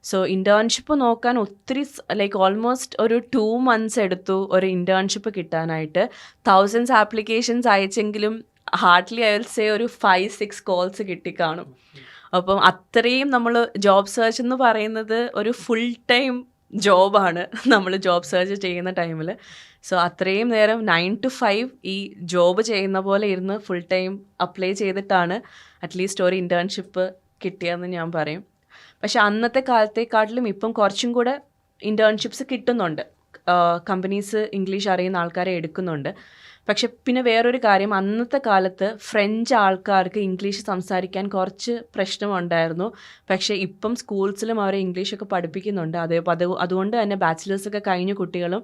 സോ ഇൻറ്റേൺഷിപ്പ് നോക്കാൻ ഒത്തിരി ഓൾമോസ്റ്റ് ഒരു 2 months എടുത്തു ഒരു ഇൻറ്റേൺഷിപ്പ് കിട്ടാനായിട്ട്. 1000s ആപ്ലിക്കേഷൻസ് അയച്ചെങ്കിലും ഹാർഡ്ലി ഐ വിൽ സേ ഒരു 5-6 കോൾസ് കിട്ടിക്കാണും. അപ്പം അത്രയും നമ്മൾ ജോബ് സെർച്ച് എന്ന് പറയുന്നത് ഒരു ഫുൾ ടൈം ജോബാണ് നമ്മൾ ജോബ് സെർച്ച് ചെയ്യുന്ന ടൈമിൽ. സോ അത്രയും നേരം 9 to 5 ഈ ജോബ് ചെയ്യുന്ന പോലെ ഇരുന്ന് ഫുൾ ടൈം അപ്ലൈ ചെയ്തിട്ടാണ് അറ്റ്ലീസ്റ്റ് ഒരു ഇൻറ്റേൺഷിപ്പ് കിട്ടിയതെന്ന് ഞാൻ പറയും. പക്ഷെ അന്നത്തെ കാലത്തെക്കാട്ടിലും ഇപ്പം കുറച്ചും കൂടെ ഇൻറ്റേൺഷിപ്സ് കിട്ടുന്നുണ്ട്. കമ്പനീസ് ഇംഗ്ലീഷ് അറിയുന്ന ആൾക്കാരെ എടുക്കുന്നുണ്ട്. പക്ഷെ പിന്നെ വേറൊരു കാര്യം, അന്നത്തെ കാലത്ത് ഫ്രഞ്ച് ആൾക്കാർക്ക് ഇംഗ്ലീഷ് സംസാരിക്കാൻ കുറച്ച് പ്രശ്നമുണ്ടായിരുന്നു. പക്ഷേ ഇപ്പം സ്കൂൾസിലും അവരെ ഇംഗ്ലീഷൊക്കെ പഠിപ്പിക്കുന്നുണ്ട്. അതുകൊണ്ട് തന്നെ ബാച്ചിലേഴ്സൊക്കെ കഴിഞ്ഞ കുട്ടികളും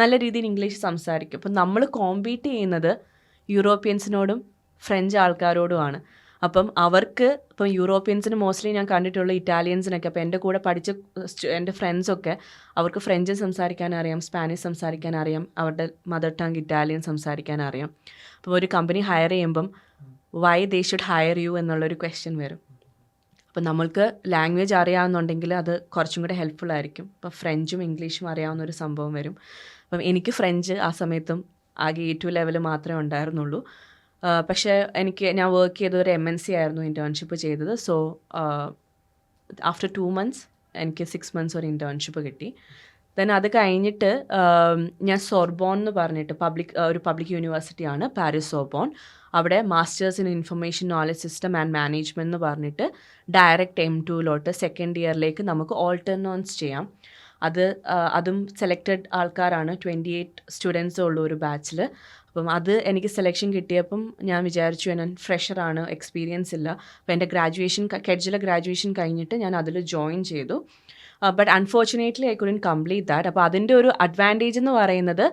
നല്ല രീതിയിൽ ഇംഗ്ലീഷ് സംസാരിക്കും. അപ്പം നമ്മൾ കോമ്പീറ്റ് ചെയ്യുന്നത് യൂറോപ്യൻസിനോടും ഫ്രഞ്ച് ആൾക്കാരോടുമാണ്. അപ്പം അവർക്ക് ഇപ്പം യൂറോപ്യൻസിന് മോസ്റ്റ്ലി ഞാൻ കണ്ടിട്ടുള്ള ഇറ്റാലിയൻസിനൊക്കെ, അപ്പോൾ എൻ്റെ കൂടെ പഠിച്ച എൻ്റെ ഫ്രണ്ട്സൊക്കെ അവർക്ക് ഫ്രഞ്ച് സംസാരിക്കാൻ അറിയാം, സ്പാനിഷ് സംസാരിക്കാൻ അറിയാം, അവരുടെ മദർ ടങ് ഇറ്റാലിയൻ സംസാരിക്കാൻ അറിയാം. അപ്പം ഒരു കമ്പനി ഹയർ ചെയ്യുമ്പം why they should hire you എന്നുള്ളൊരു ക്വസ്റ്റ്യൻ വരും. അപ്പം നമ്മൾക്ക് ലാംഗ്വേജ് അറിയാവുന്നുണ്ടെങ്കിൽ അത് കുറച്ചും കൂടെ ഹെൽപ്ഫുൾ ആയിരിക്കും. അപ്പം ഫ്രഞ്ചും ഇംഗ്ലീഷും അറിയാവുന്നൊരു സംഭവം വരും. അപ്പം എനിക്ക് ഫ്രഞ്ച് ആ സമയത്തും ആകെ A2 ലെവൽ മാത്രമേ ഉണ്ടായിരുന്നുള്ളൂ. പക്ഷേ ഞാൻ വർക്ക് ചെയ്ത ഒരു MNC ആയിരുന്നു ഇൻറ്റേൺഷിപ്പ് ചെയ്തത്. സോ ആഫ്റ്റർ 2 months എനിക്ക് 6 months ഒരു ഇൻറ്റേൺഷിപ്പ് കിട്ടി. ദെൻ അത് കഴിഞ്ഞിട്ട് ഞാൻ സോർബോൺ എന്ന് പറഞ്ഞിട്ട് ഒരു പബ്ലിക് യൂണിവേഴ്സിറ്റിയാണ് പാരീസ് സോർബോൺ. അവിടെ masters in information knowledge system and management എന്ന് പറഞ്ഞിട്ട് ഡയറക്റ്റ് M2 സെക്കൻഡ് ഇയറിലേക്ക് നമുക്ക് ഓൾട്ടർനോൺസ് ചെയ്യാം. അതും സെലക്റ്റഡ് ആൾക്കാരാണ്, 28 സ്റ്റുഡൻസ് ഉള്ളൂ ഒരു ബാച്ചിൽ. അപ്പം അത് എനിക്ക് സെലക്ഷൻ കിട്ടിയപ്പം ഞാൻ വിചാരിച്ചു ഞാൻ ഫ്രഷറാണ്, എക്സ്പീരിയൻസ് ഇല്ല. അപ്പോൾ എൻ്റെ കെഡ്ജിലെ ഗ്രാജുവേഷൻ കഴിഞ്ഞിട്ട് ഞാൻ അതിൽ ജോയിൻ ചെയ്തു. But unfortunately I couldn't complete that. അപ്പോൾ അതിൻ്റെ ഒരു അഡ്വാൻറ്റേജ് എന്ന് പറയുന്നത്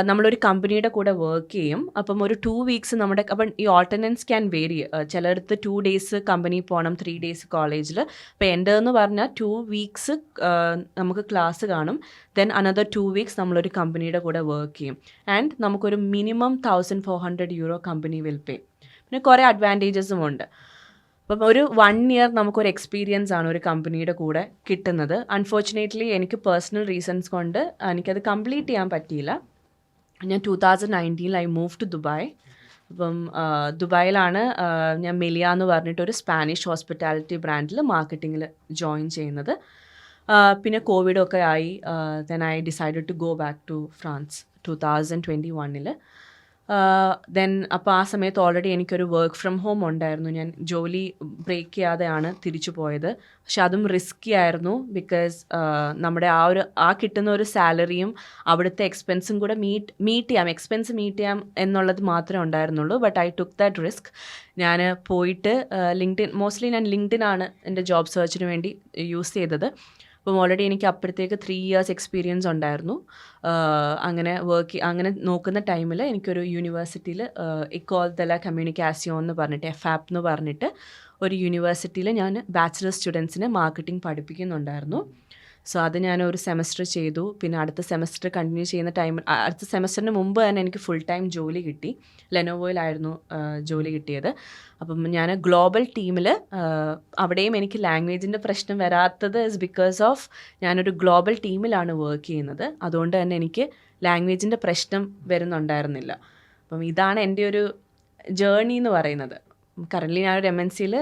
നമ്മളൊരു കമ്പനിയുടെ കൂടെ വർക്ക് ചെയ്യും. അപ്പം ഒരു 2 weeks അപ്പം ഈ ഓൾട്ടർനൻസ് ക്യാൻ വേരി. ചിലടത്ത് 2 days കമ്പനി പോകണം, 3 days കോളേജിൽ. അപ്പോൾ എൻ്റെ എന്ന് പറഞ്ഞാൽ 2 weeks നമുക്ക് ക്ലാസ് കാണും. ദെൻ അനദർ 2 weeks നമ്മളൊരു കമ്പനിയുടെ കൂടെ വർക്ക് ചെയ്യും. ആൻഡ് നമുക്കൊരു മിനിമം €1,400 കമ്പനി വിൽ പേ. പിന്നെ കുറേ അഡ്വാൻറ്റേജസും ഉണ്ട്. അപ്പം ഒരു 1 year നമുക്കൊരു എക്സ്പീരിയൻസ് ആണ് ഒരു കമ്പനിയുടെ കൂടെ കിട്ടുന്നത്. അൺഫോർച്ചുനേറ്റ്ലി എനിക്ക് പേഴ്സണൽ റീസൺസ് കൊണ്ട് എനിക്കത് കംപ്ലീറ്റ് ചെയ്യാൻ പറ്റിയില്ല. ഞാൻ 2019 ഐ മൂവ് ടു ദുബായ്. അപ്പം ദുബായിലാണ് ഞാൻ മെലിയ എന്ന് പറഞ്ഞിട്ടൊരു സ്പാനിഷ് ഹോസ്പിറ്റാലിറ്റി ബ്രാൻഡിൽ മാർക്കറ്റിങ്ങിൽ ജോയിൻ ചെയ്യുന്നത്. പിന്നെ കോവിഡൊക്കെ ആയി. Then I decided to go back to France 2021. Then അപ്പോൾ ആ സമയത്ത് ഓൾറെഡി എനിക്കൊരു വർക്ക് ഫ്രം ഹോം ഉണ്ടായിരുന്നു. ഞാൻ ജോലി ബ്രേക്ക് ചെയ്യാതെയാണ് തിരിച്ചു പോയത്. പക്ഷെ അതും റിസ്ക്കി ആയിരുന്നു. ബിക്കോസ് നമ്മുടെ ആ കിട്ടുന്ന ഒരു സാലറിയും അവിടുത്തെ എക്സ്പെൻസും കൂടെ എക്സ്പെൻസ് മീറ്റ് ചെയ്യാം എന്നുള്ളത് മാത്രമേ ഉണ്ടായിരുന്നുള്ളൂ. But I took that risk. ഞാൻ പോയിട്ട് മോസ്റ്റ്ലി ഞാൻ ലിങ്ക്ഡിൻ ആണ് എൻ്റെ ജോബ് സെർച്ചിന് വേണ്ടി യൂസ് ചെയ്തത്. അപ്പം ഓൾറെഡി എനിക്ക് അപ്പോഴത്തേക്ക് 3 years എക്സ്പീരിയൻസ് ഉണ്ടായിരുന്നു. അങ്ങനെ നോക്കുന്ന ടൈമിൽ എനിക്കൊരു യൂണിവേഴ്സിറ്റിയിൽ ഇക്കോൾ ദ ല കമ്മ്യൂണിക്കാസിയോൺ എന്ന് പറഞ്ഞിട്ട് FAP എന്ന് പറഞ്ഞിട്ട് ഒരു യൂണിവേഴ്സിറ്റിയിൽ ഞാൻ ബാച്ചിലർ സ്റ്റുഡൻസിനെ മാർക്കറ്റിംഗ് പഠിപ്പിക്കുന്നുണ്ടായിരുന്നു. സോ അത് ഞാൻ ഒരു സെമസ്റ്റർ ചെയ്തു. പിന്നെ അടുത്ത സെമസ്റ്റർ കണ്ടിന്യൂ ചെയ്യുന്ന അടുത്ത സെമസ്റ്ററിന് മുമ്പ് തന്നെ എനിക്ക് ഫുൾ ടൈം ജോലി കിട്ടി. ലെനോവോയിലായിരുന്നു ജോലി കിട്ടിയത്. അപ്പം ഞാൻ ഗ്ലോബൽ ടീമിൽ അവിടെയും എനിക്ക് ലാംഗ്വേജിൻ്റെ പ്രശ്നം വരാത്തത് ഇസ് ബിക്കോസ് ഓഫ് ഞാനൊരു ഗ്ലോബൽ ടീമിലാണ് വർക്ക് ചെയ്യുന്നത്. അതുകൊണ്ട് തന്നെ എനിക്ക് ലാംഗ്വേജിൻ്റെ പ്രശ്നം വരുന്നുണ്ടായിരുന്നില്ല. അപ്പം ഇതാണ് എൻ്റെ ഒരു ജേർണി എന്ന് പറയുന്നത്. കറൻ്റ്ലി ഞാനൊരു MNCയിൽ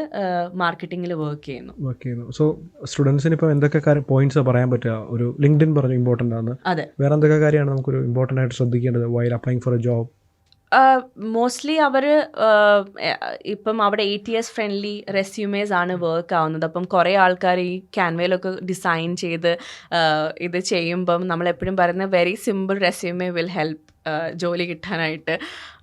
മാർക്കറ്റിങ്ങിൽ വർക്ക് ചെയ്യുന്നു. സോ സ്റ്റുഡൻസിന് ഇപ്പോൾ എന്തൊക്കെ പോയിന്റ്സ് പറയാൻ പറ്റുക? ഒരു ലിങ്ക്ഡിൻ പറഞ്ഞു ഇമ്പോർട്ടൻ്റ് ആണ്. അതെ. വേറെ എന്തൊക്കെ കാര്യമാണ് നമുക്കൊരു ഇമ്പോർട്ടൻ്റ് ആയിട്ട് ശ്രദ്ധിക്കേണ്ടത് while applying for a job? Mostly അവർ ഇപ്പം അവിടെ ATS ഫ്രണ്ട്ലി റെസ്യൂമേസ് ആണ് വർക്ക് ആവുന്നത്. അപ്പം കുറേ ആൾക്കാർ ഈ ക്യാൻവയിലൊക്കെ ഡിസൈൻ ചെയ്ത് ഇത് ചെയ്യുമ്പം നമ്മളെപ്പോഴും പറയുന്നത് very simple resume will help ജോലി കിട്ടാനായിട്ട്.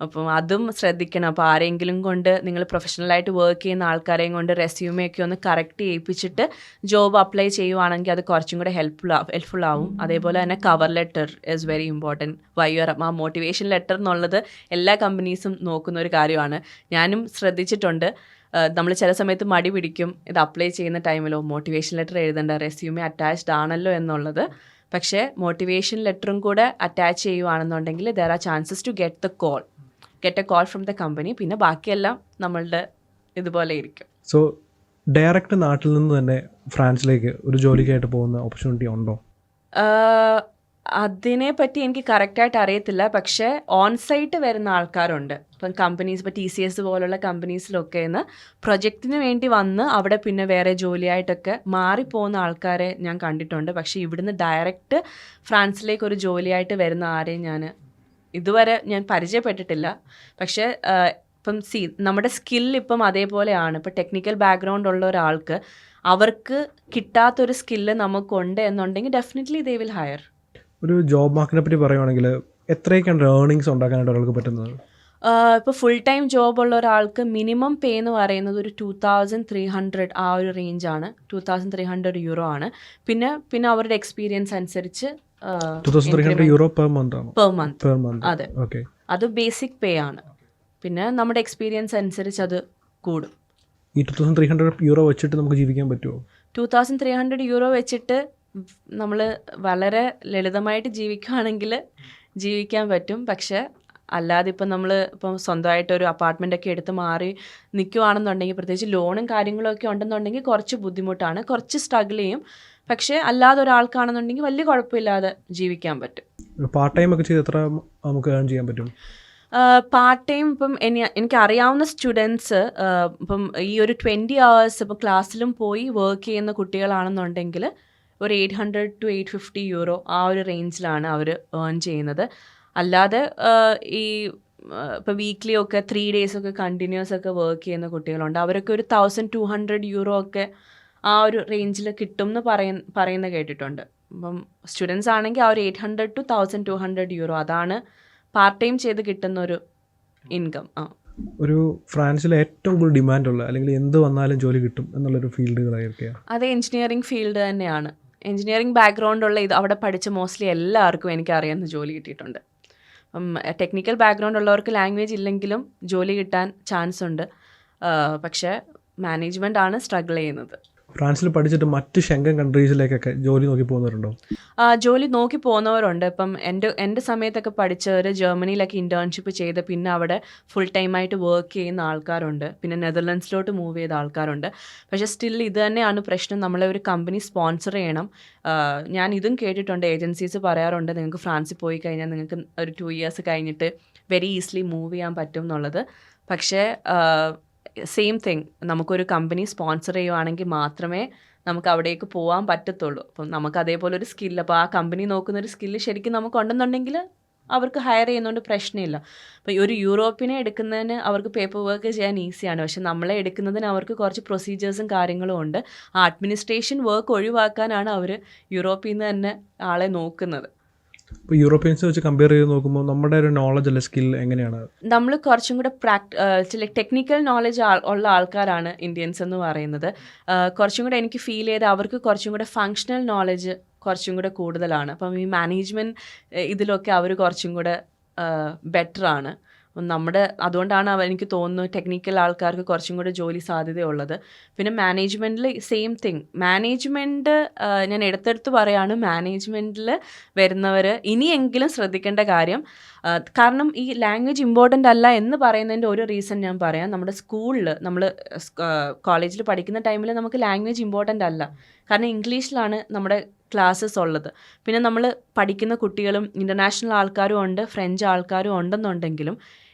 അപ്പം അതും ശ്രദ്ധിക്കണം. അപ്പോൾ ആരെങ്കിലും കൊണ്ട് നിങ്ങൾ പ്രൊഫഷണലായിട്ട് വർക്ക് ചെയ്യുന്ന ആൾക്കാരെയും കൊണ്ട് റെസ്യൂമൊക്കെ ഒന്ന് കറക്റ്റ് ചെയ്യിപ്പിച്ചിട്ട് ജോബ് അപ്ലൈ ചെയ്യുവാണെങ്കിൽ അത് കുറച്ചും കൂടെ ഹെൽപ്ഫുൾ ആവും. അതേപോലെ തന്നെ cover letter is very important. ആ മോട്ടിവേഷൻ ലെറ്റർ എന്നുള്ളത് എല്ലാ കമ്പനീസും നോക്കുന്ന ഒരു കാര്യമാണ്. ഞാനും ശ്രദ്ധിച്ചിട്ടുണ്ട്. നമ്മൾ ചില സമയത്ത് മടി പിടിക്കും ഇത് അപ്ലൈ ചെയ്യുന്ന ടൈമിലോ മോട്ടിവേഷൻ ലെറ്റർ എഴുതേണ്ട, റെസ്യൂമേ അറ്റാച്ച്ഡ് ആണല്ലോ എന്നുള്ളത്. പക്ഷേ മോട്ടിവേഷൻ ലെറ്ററും കൂടെ അറ്റാച്ച് ചെയ്യുവാണെന്നുണ്ടെങ്കിൽ there are chances to get a call from the company. പിന്നെ ബാക്കിയെല്ലാം നമ്മളുടെ ഇതുപോലെ ഇരിക്കും. സോ ഡയറക്റ്റ് നാട്ടിൽ നിന്ന് തന്നെ ഫ്രാൻസിലേക്ക് ഒരു ജോലിക്കായിട്ട് പോകുന്ന ഓപ്പർച്യൂണിറ്റി ഉണ്ടോ? അതിനെപ്പറ്റി എനിക്ക് കറക്റ്റായിട്ട് അറിയത്തില്ല. പക്ഷേ ഓൺ സൈറ്റ് വരുന്ന ആൾക്കാരുണ്ട്. ഇപ്പം കമ്പനീസ്, ഇപ്പോൾ TCS പോലുള്ള കമ്പനീസിലൊക്കെ നിന്ന് പ്രൊജക്റ്റിന് വേണ്ടി വന്ന് അവിടെ പിന്നെ വേറെ ജോലിയായിട്ടൊക്കെ മാറിപ്പോകുന്ന ആൾക്കാരെ ഞാൻ കണ്ടിട്ടുണ്ട്. പക്ഷേ ഇവിടുന്ന് ഡയറക്റ്റ് ഫ്രാൻസിലേക്ക് ഒരു ജോലിയായിട്ട് വരുന്ന ആരെയും ഇതുവരെ ഞാൻ പരിചയപ്പെട്ടിട്ടില്ല. പക്ഷേ ഇപ്പം നമ്മുടെ സ്കിൽ ഇപ്പം അതേപോലെയാണ്. ഇപ്പം ടെക്നിക്കൽ ബാക്ക്ഗ്രൗണ്ട് ഉള്ള ഒരാൾക്ക് അവർക്ക് കിട്ടാത്തൊരു സ്കില്ല് നമുക്കുണ്ട് എന്നുണ്ടെങ്കിൽ ഡെഫിനറ്റ്ലി ദേ വിൽ ഹയർ. ഒരു ജോബ് മാർക്കറ്റിനെ പറ്റി പറയുവാണെങ്കിൽ എത്രയൊക്കെയാണ് ഏർണിങ്സ് ഉണ്ടാക്കാനായിട്ട് ഒരാൾക്ക് പറ്റുന്നത്? ഇപ്പോൾ ഫുൾ ടൈം ജോബ് ഉള്ള ഒരാൾക്ക് മിനിമം പേ എന്ന് പറയുന്നത് ഒരു 2300 ആ ഒരു റേഞ്ചാണ്. 2300 യൂറോ ആണ്. പിന്നെ അവരുടെ എക്സ്പീരിയൻസ് അനുസരിച്ച് 2300 യൂറോ പെർ മന്ത് ആണ്. Per month. Per month. അതെ, ഓക്കെ. അത് ബേസിക് പേ ആണ്. പിന്നെ നമ്മുടെ എക്സ്പീരിയൻസ് അനുസരിച്ച് അത് കൂടും. ഈ 2300 യൂറോ വെച്ചിട്ട് നമുക്ക് ജീവിക്കാൻ പറ്റുമോ? 2300 യൂറോ വെച്ചിട്ട് നമ്മൾ വളരെ ലളിതമായിട്ട് ജീവിക്കുകയാണെങ്കിൽ ജീവിക്കാൻ പറ്റും. പക്ഷേ അല്ലാതെ ഇപ്പം ഇപ്പം സ്വന്തമായിട്ടൊരു അപ്പാർട്ട്മെൻറ്റൊക്കെ എടുത്ത് മാറി നിൽക്കുകയാണെന്നുണ്ടെങ്കിൽ, പ്രത്യേകിച്ച് ലോണും കാര്യങ്ങളൊക്കെ ഉണ്ടെന്നുണ്ടെങ്കിൽ കുറച്ച് ബുദ്ധിമുട്ടാണ്, കുറച്ച് സ്ട്രഗിൾ ചെയ്യും. പക്ഷേ അല്ലാതെ ഒരാൾക്കാണെന്നുണ്ടെങ്കിൽ വലിയ കുഴപ്പമില്ലാതെ ജീവിക്കാൻ പറ്റും. പാർട്ട് ടൈം ഒക്കെ ചെയ്ത് എത്ര നമുക്ക് ഏൺ ചെയ്യാൻ പറ്റും? പാർട്ട് ടൈം ഇപ്പം എനിക്ക് അറിയാവുന്ന സ്റ്റുഡൻസ് ഇപ്പം ഈ ഒരു 20 hours ഇപ്പോൾ ക്ലാസ്സിലും പോയി വർക്ക് ചെയ്യുന്ന കുട്ടികളാണെന്നുണ്ടെങ്കിൽ ഒരു 800 to 850 യൂറോ ആ ഒരു റേഞ്ചിലാണ് അവർ ഏൺ ചെയ്യുന്നത്. അല്ലാതെ ഈ ഇപ്പോൾ വീക്ക്ലി ഒക്കെ 3 days ഒക്കെ കണ്ടിന്യൂസ് ഒക്കെ വർക്ക് ചെയ്യുന്ന കുട്ടികളുണ്ട്. അവരൊക്കെ ഒരു 1200 യൂറോ ഒക്കെ ആ ഒരു റേഞ്ചിൽ കിട്ടും എന്ന് പറയുന്ന കേട്ടിട്ടുണ്ട്. അപ്പം സ്റ്റുഡൻസ് ആണെങ്കിൽ ആ ഒരു 800 to 1200 യൂറോ അതാണ് പാർട്ട് ടൈം ചെയ്ത് കിട്ടുന്ന ഒരു ഇൻകം. ഒരു ഫ്രാൻസിലെ ഏറ്റവും കൂടുതൽ ഡിമാൻഡുള്ള അല്ലെങ്കിൽ എന്ത് വന്നാലും ജോലി കിട്ടും എന്നുള്ളൊരു ഫീൽഡുകളായിരിക്കും. അത് എഞ്ചിനീയറിംഗ് ഫീൽഡ് തന്നെയാണ്. എഞ്ചിനീയറിംഗ് ബാക്ക്ഗ്രൗണ്ട് ഉള്ള അവിടെ പഠിച്ച മോസ്റ്റ്ലി എല്ലാവർക്കും എനിക്കറിയാവുന്ന ജോലി കിട്ടിയിട്ടുണ്ട്. ടെക്നിക്കൽ ബാക്ക്ഗ്രൗണ്ട് ഉള്ളവർക്ക് ലാംഗ്വേജ് ഇല്ലെങ്കിലും ജോലി കിട്ടാൻ ചാൻസ് ഉണ്ട്. പക്ഷേ മാനേജ്മെൻ്റ് ആണ് സ്ട്രഗിൾ ചെയ്യുന്നത്. ഫ്രാൻസിൽ പഠിച്ചിട്ട് മറ്റ് ഷെങ്കൻ കൺട്രീസിലേക്കൊക്കെ ജോലി നോക്കി പോകുന്നവരുണ്ടോ? ജോലി നോക്കി പോകുന്നവരുണ്ട്. ഇപ്പം എൻ്റെ സമയത്തൊക്കെ പഠിച്ചവർ ജർമ്മനിയിലൊക്കെ ഇൻറ്റേൺഷിപ്പ് ചെയ്ത് പിന്നെ അവിടെ ഫുൾ ടൈമായിട്ട് വർക്ക് ചെയ്യുന്ന ആൾക്കാരുണ്ട്. പിന്നെ നെതർലൻഡ്സിലോട്ട് മൂവ് ചെയ്ത ആൾക്കാരുണ്ട്. പക്ഷേ സ്റ്റിൽ ഇത് തന്നെയാണ് പ്രശ്നം, നമ്മളെ ഒരു കമ്പനി സ്പോൺസർ ചെയ്യണം. ഞാൻ ഇതും കേട്ടിട്ടുണ്ട്, ഏജൻസീസ് പറയാറുണ്ട് നിങ്ങൾക്ക് ഫ്രാൻസിൽ പോയി കഴിഞ്ഞാൽ നിങ്ങൾക്ക് ഒരു 2 years കഴിഞ്ഞിട്ട് വെരി ഈസിലി മൂവ് ചെയ്യാൻ പറ്റും എന്നുള്ളത്. പക്ഷേ സെയിം തിങ്, നമുക്കൊരു കമ്പനി സ്പോൺസർ ചെയ്യുവാണെങ്കിൽ മാത്രമേ നമുക്ക് അവിടേക്ക് പോകാൻ പറ്റത്തുള്ളൂ. അപ്പം നമുക്ക് അതേപോലെ ഒരു സ്കില്ല്, അപ്പോൾ ആ കമ്പനി നോക്കുന്നൊരു സ്കില്ല് ശരിക്കും നമുക്കുണ്ടെന്നുണ്ടെങ്കിൽ അവർക്ക് ഹയർ ചെയ്യുന്നതുകൊണ്ട് പ്രശ്നമില്ല. അപ്പോൾ ഒരു യൂറോപ്പിനെ എടുക്കുന്നതിന് അവർക്ക് പേപ്പർ വർക്ക് ചെയ്യാൻ ഈസിയാണ്. പക്ഷെ നമ്മളെ എടുക്കുന്നതിന് അവർക്ക് കുറച്ച് പ്രൊസീജിയേഴ്സും കാര്യങ്ങളും ഉണ്ട്. ആ അഡ്മിനിസ്ട്രേഷൻ വർക്ക് ഒഴിവാക്കാനാണ് അവർ യൂറോപ്പിൽ നിന്ന് തന്നെ ആളെ നോക്കുന്നത്. ഇപ്പോൾ യൂറോപ്യൻസ് വെച്ച് കമ്പയർ ചെയ്ത് നോക്കുമ്പോൾ നമ്മുടെ ഒരു നോളജ് അല്ലെ സ്കിൽ എങ്ങനെയാണ്? നമ്മൾ കുറച്ചും കൂടെ ചില ടെക്നിക്കൽ നോളജ് ഉള്ള ആൾക്കാരാണ് ഇന്ത്യൻസ് എന്ന് പറയുന്നത്. കുറച്ചും കൂടെ എനിക്ക് ഫീൽ ചെയ്ത് അവർക്ക് കുറച്ചും കൂടെ ഫങ്ഷണൽ നോളജ് കുറച്ചും കൂടെ കൂടുതലാണ്. അപ്പം ഈ മാനേജ്മെൻറ്റ് ഇതിലൊക്കെ അവർ കുറച്ചും കൂടെ ബെറ്ററാണ്. അതുകൊണ്ടാണ് എനിക്ക് തോന്നുന്നു ടെക്നിക്കൽ ആൾക്കാർക്ക് കുറച്ചും കൂടെ ജോലി സാധ്യതയുള്ളത്. പിന്നെ മാനേജ്മെൻറ്റിൽ സെയിം തിങ്. മാനേജ്മെൻറ്റ് ഞാൻ എടുത്തെടുത്ത് പറയാണ്, മാനേജ്മെൻറ്റിൽ വരുന്നവർ ഇനിയെങ്കിലും ശ്രദ്ധിക്കേണ്ട കാര്യം, കാരണം ഈ ലാംഗ്വേജ് ഇമ്പോർട്ടൻ്റ് അല്ല എന്ന് പറയുന്നതിൻ്റെ ഒരു റീസൺ ഞാൻ പറയാം. നമ്മുടെ സ്കൂളിൽ നമ്മൾ കോളേജിൽ പഠിക്കുന്ന ടൈമിൽ നമുക്ക് ലാംഗ്വേജ് ഇമ്പോർട്ടൻ്റ് അല്ല, കാരണം ഇംഗ്ലീഷിലാണ് നമ്മുടെ ക്ലാസ്സസ് ഉള്ളത്. പിന്നെ നമ്മൾ പഠിക്കുന്ന കുട്ടികളും ഇൻ്റർനാഷണൽ ആൾക്കാരും ഉണ്ട്, ഫ്രഞ്ച് ആൾക്കാരും ഉണ്ടെന്നുണ്ടെങ്കിലും